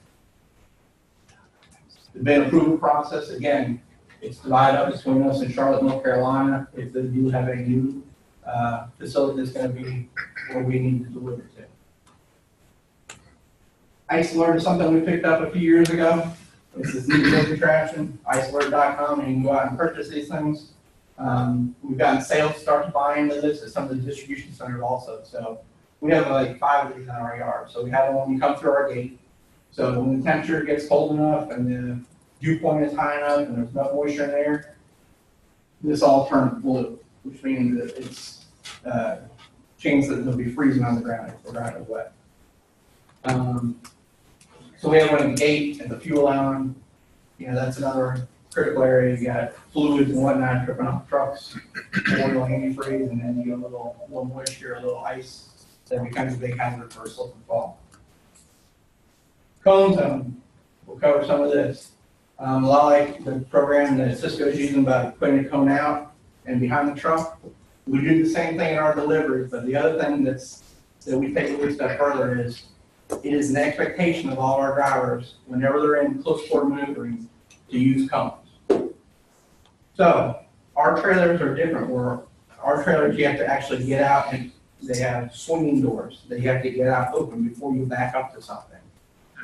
The bid approval process, again, it's divided up between us and Charlotte, North Carolina. If they do have a new facility that's going to be where we need to deliver to. Ice Alert is something we picked up a few years ago. This is new contraption, icealert.com, and you can go out and purchase these things. We've gotten sales start to buy into this at some of the distribution centers also. So we have like 5 of these in our yard. So we have one when you come through our gate. So when the temperature gets cold enough and the dew point is high enough and there's enough moisture in there, this all turns blue, which means that it's chance that it'll be freezing on the ground if the ground is wet. So we have one at the gate and the fuel line. That's another critical area. You got fluids and whatnot dripping off trucks, oil, antifreeze, and then you get a little moisture, a little ice that becomes a big hazard for a slip and fall. Cones, we'll cover some of this. A lot like the program that Cisco is using about putting a cone out and behind the truck. We do the same thing in our deliveries, but the other thing that we take a little step further is it is an expectation of all our drivers whenever they're in close quarter maneuvering to use cones. So our trailers are different. Where our trailers you have to actually get out and they have swinging doors that you have to get out open before you back up to something.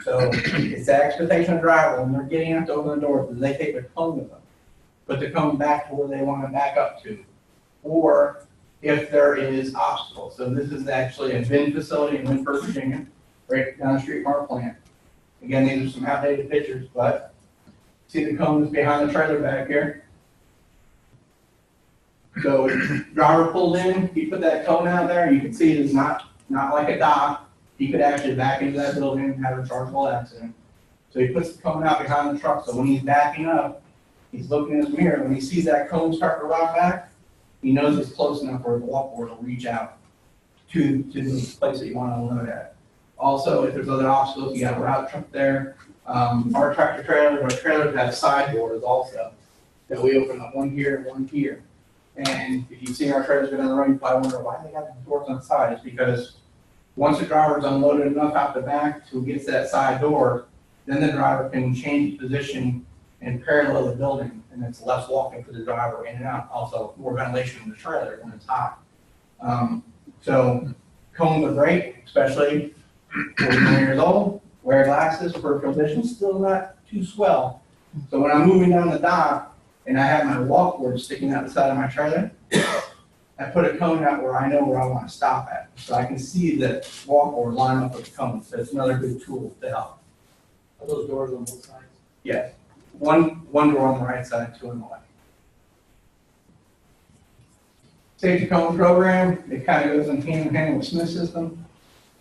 So it's the expectation of the driver when they're getting out to open the door that they take their cone with them, put the cone back to where they want to back up to. Or if there is obstacles. So this is actually a bin facility in Wynford, Virginia, right down the street from our plant. Again, these are some outdated pictures, but see the cones behind the trailer back here. So driver pulled in, he put that cone out there. You can see it is not like a dock. He could actually back into that building and have a chargeable accident. So he puts the cone out behind the truck. So when he's backing up, he's looking in his mirror. When he sees that cone start to rock back, he knows it's close enough where the walkboard will reach out to the place that you want to unload at. Also, if there's other obstacles, you got a route truck there. Our tractor trailers, our trailers have side doors also that we open up, one here and one here. And if you see our trailers go down the road, you probably wonder why they have the doors on the side. It's because once the driver's unloaded enough out the back to get to that side door, then the driver can change position and parallel the building, and it's less walking for the driver in and out. Also, more ventilation in the trailer when it's hot. So cones are great, especially 49 years old. Wear glasses, peripheral vision still not too swell. So when I'm moving down the dock and I have my walkboard sticking out the side of my trailer, I put a cone out where I know where I want to stop at, so I can see the walkboard line up with the cone, so it's another good tool to help. Are those doors on both sides? Yes, one door on the right side, two on the left. Safety cone program, it kind of goes in hand in hand with Smith system.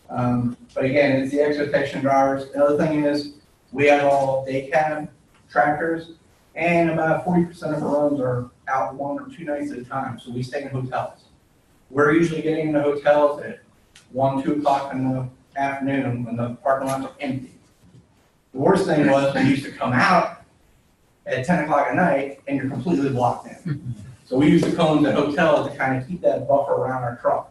But again, it's the expectation drivers. The other thing is, we have all day cab tractors, and about 40% of our runs are out 1 or 2 nights at a time, so we stay in hotels. We're usually getting into hotels at 1, 2 o'clock in the afternoon when the parking lots are empty. The worst thing was we used to come out at 10 o'clock at night and you're completely blocked in. So we use the cones at hotels to kind of keep that buffer around our truck.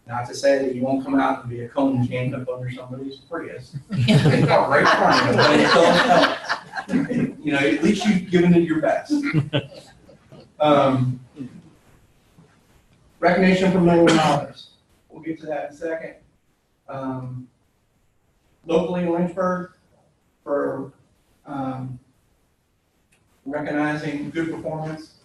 Not to say that you won't come out and be a cone jammed up under somebody's Prius. It's all right front of you, but it still helps. You know, at least you've given it your best. Recognition for $1 million. We'll get to that in a second. Locally in Lynchburg, for recognizing good performance,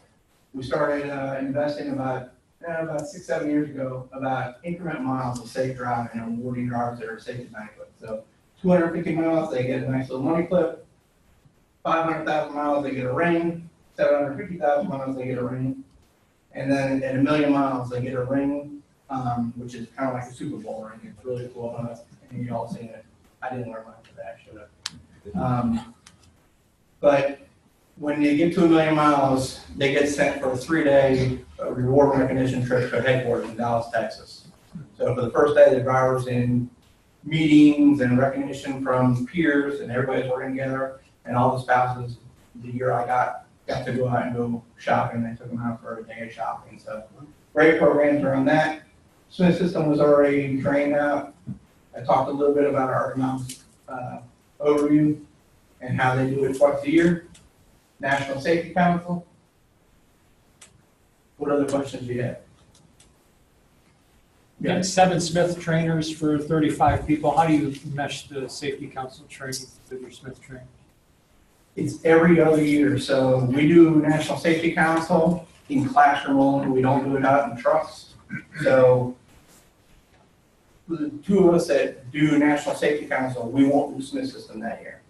we started investing about 6-7 years ago about increment miles of safe driving and awarding drivers that are safe and adequate. So 250 miles, they get a nice little money clip. 500,000 miles, they get a ring. 750,000 miles, they get a ring. And then at 1 million miles, they get a ring, which is kind of like a Super Bowl ring. It's really cool. And you all seen it. I didn't learn mine for that, should have. But when they get to 1 million miles, they get sent for a 3-day reward recognition trip to headquarters in Dallas, Texas. So for the first day, the driver's in meetings and recognition from peers, and everybody's working together, and all the spouses. The year I got to go out and go shopping. They took them out for a day of shopping. So great programs around that. Smith system was already trained out. I talked a little bit about our economic overview and how they do it twice a year. National Safety Council. What other questions do you have? You got 7 Smith trainers for 35 people. How do you mesh the Safety Council training with your Smith training? It's every other year. So we do National Safety Council in classroom only. We don't do it out in trucks. So the 2 of us that do National Safety Council, we won't do Smith system that year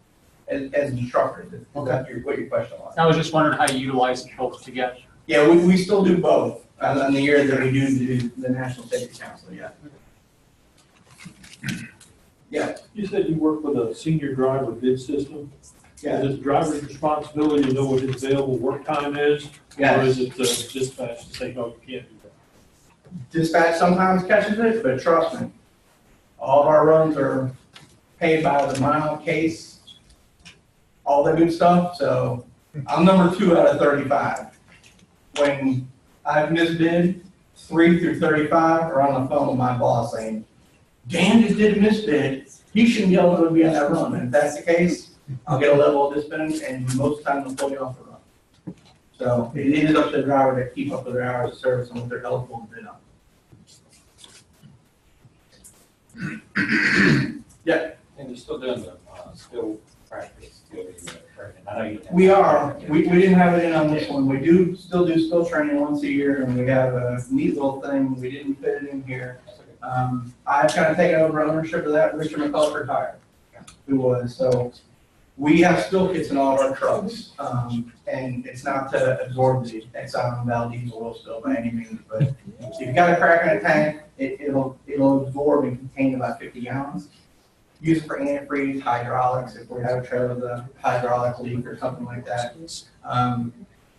as instructors. Is that what your question was? I was just wondering how you utilize both together. Yeah, we still do both on the year that we do the National Safety Council, yeah. Yeah. You said you work with a senior driver bid system? Yeah. Is it the driver's responsibility to know what his available work time is? Yes. Or is it the dispatch to say, no, you can't do that? Dispatch sometimes catches it, but trust me, all of our runs are paid by the mile, case, all that good stuff. So I'm number 2 out of 35. When I've misbid, 3 through 35 are on the phone with my boss saying, Dan just did a misbid. He shouldn't be able to be on that run. And if that's the case, I'll get a level of discipline, and most of the time they'll pull you off the run. So it is up to the driver to keep up with their hours of service and what they're eligible to bid on. Yeah. And you're still doing the skill practice, training. I know you. We are. We didn't have it in on this one. We do still do skill training once a year, and we have a neat little thing. We didn't fit it in here. I've kind of taken over ownership of that. Richard McCullough retired, who was. So we have skill kits in all of our trucks, and it's not to absorb the Exxon Valdez oil spill by any means, but if you've got a crack in a tank, it'll absorb and contain about 50 gallons. Use it for antifreeze, hydraulics, if we have a trailer with a hydraulic leak or something like that.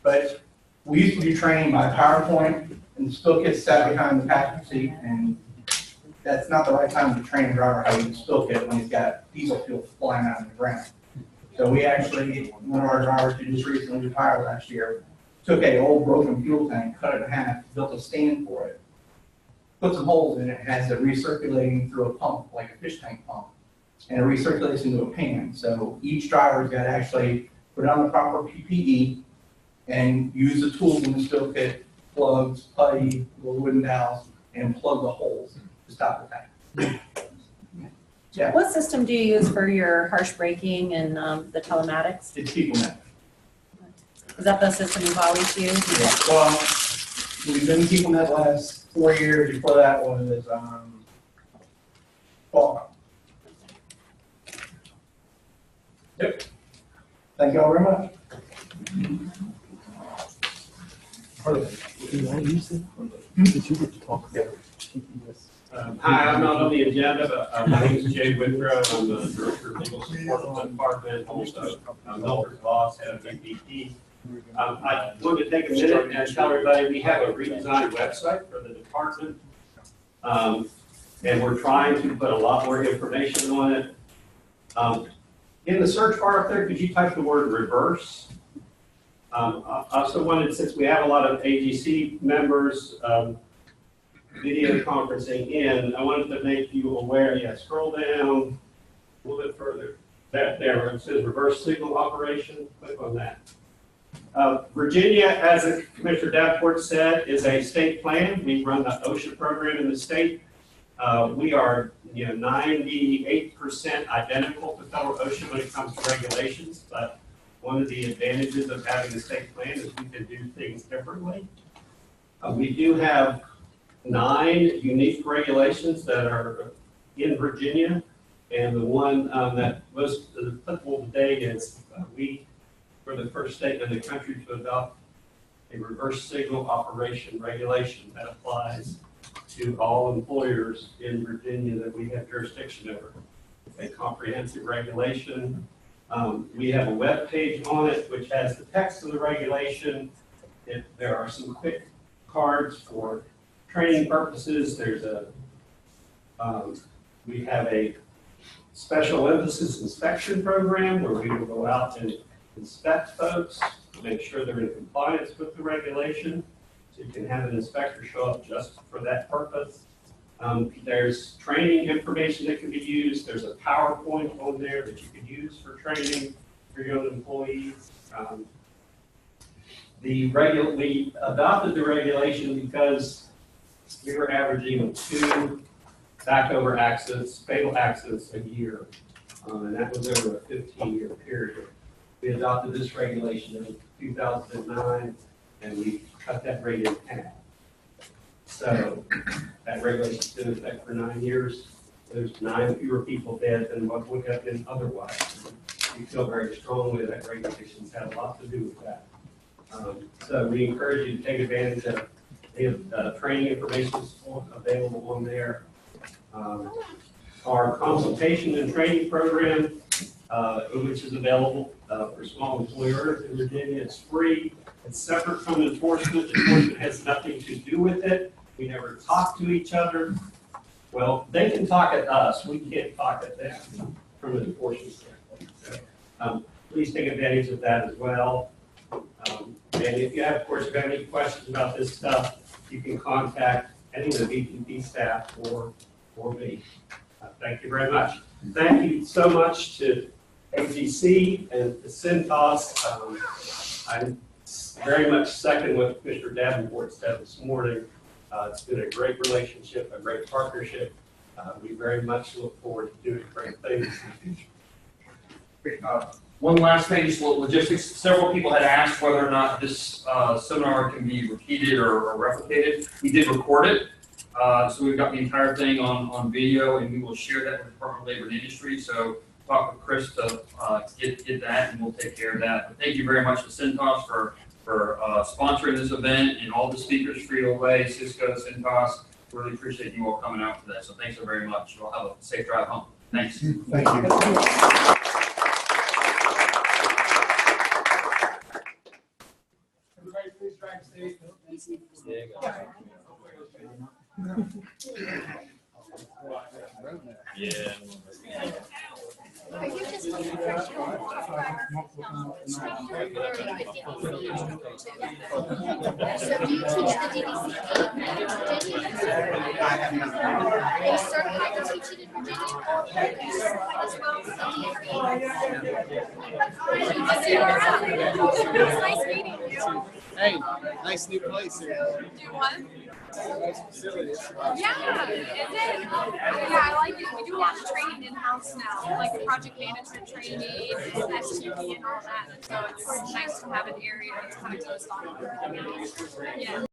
But we used to do training by PowerPoint, and the spill kit sat behind the passenger seat, and that's not the right time to train a driver how to use a spill kit when he's got diesel fuel flying out on the ground. So we actually, one of our drivers who just recently retired last year, took an old broken fuel tank, cut it in half, built a stand for it, put some holes in it, has it recirculating through a pump, like a fish tank pump, and it recirculates into a pan. So each driver's got to actually put on the proper PPE and use the tools in the spill kit, plugs, putty, little wooden dowels, and plug the holes to stop the tank. Yeah. What system do you use for your harsh braking and the telematics? It's PeopleNet. Is that the system you've always used? Yeah. Well, We've been keeping that last 4 years. Before that was, Qualcomm. Yep. Thank you all very much. Hi, I'm not on the agenda, but my name is Jay Withrow. I'm the Director of Legal Support Department, also Milford's boss, head of MVP. I wanted to take a minute and tell everybody we have a redesigned website for the department. And we're trying to put a lot more information on it. In the search bar up there, could you type the word reverse? I also wanted, since we have a lot of AGC members, video conferencing in, I wanted to make you aware, scroll down a little bit further. There where it says reverse signal operation, click on that. Virginia, as Commissioner Davenport said, is a state plan. We run the OSHA program in the state. We are 98% identical to federal OSHA when it comes to regulations, but one of the advantages of having a state plan is we can do things differently. We do have 9 unique regulations that are in Virginia, and the one that most applicable today is we were the first state in the country to adopt a reverse signal operation regulation that applies to all employers in Virginia that we have jurisdiction over. It's a comprehensive regulation. We have a web page on it which has the text of the regulation. There are some quick cards for training purposes. There's we have a special emphasis inspection program where we will go out and inspect folks, make sure they're in compliance with the regulation. So you can have an inspector show up just for that purpose. There's training information that can be used. There's a PowerPoint on there that you can use for training for your own employees. We adopted the regulation because we were averaging 2 backover accidents, fatal accidents a year, and that was over a 15-year period. We adopted this regulation in 2009, and we cut that rate in half. So that regulation's been in effect for 9 years. There's 9 fewer people dead than what would have been otherwise. We feel very strongly that regulations have a lot to do with that. So we encourage you to take advantage of the training information available on there. Our consultation and training program, which is available for small employers in Virginia, it's free. It's separate from enforcement. Enforcement has nothing to do with it. We never talk to each other. Well, they can talk at us. We can't talk at them from an enforcement standpoint. So, please take advantage of that as well. And if you have, of course, any questions about this stuff, you can contact any of the VPP staff or me. Thank you very much. Thank you so much to AGC and to Cintas. I'm very much second what Mr. Davenport said this morning. It's been a great relationship, a great partnership. We very much look forward to doing great things in the future. One last thing, just logistics. Several people had asked whether or not this seminar can be repeated or replicated. We did record it. So we've got the entire thing on video, and we will share that with the Department of Labor and Industry. So talk with Chris to get that, and we'll take care of that. But thank you very much to Cintas for sponsoring this event, and all the speakers, Frito Lay, Cisco, Cintas. Really appreciate you all coming out for that. So thanks so very much. You'll have a safe drive home. Thanks. Thank you. Everybody, please drive safe. Are you just looking for So do you teach the DVC Are you certified to teach it in Virginia, or are you certified as well It's nice meeting you. Hey, nice new place here. Do what? Nice facilities. Yeah, is it? Yeah, I like it. We do a lot of training in-house now, like the project management training, STP and all that. And so it's nice to have an area that's kind of close on. Yeah.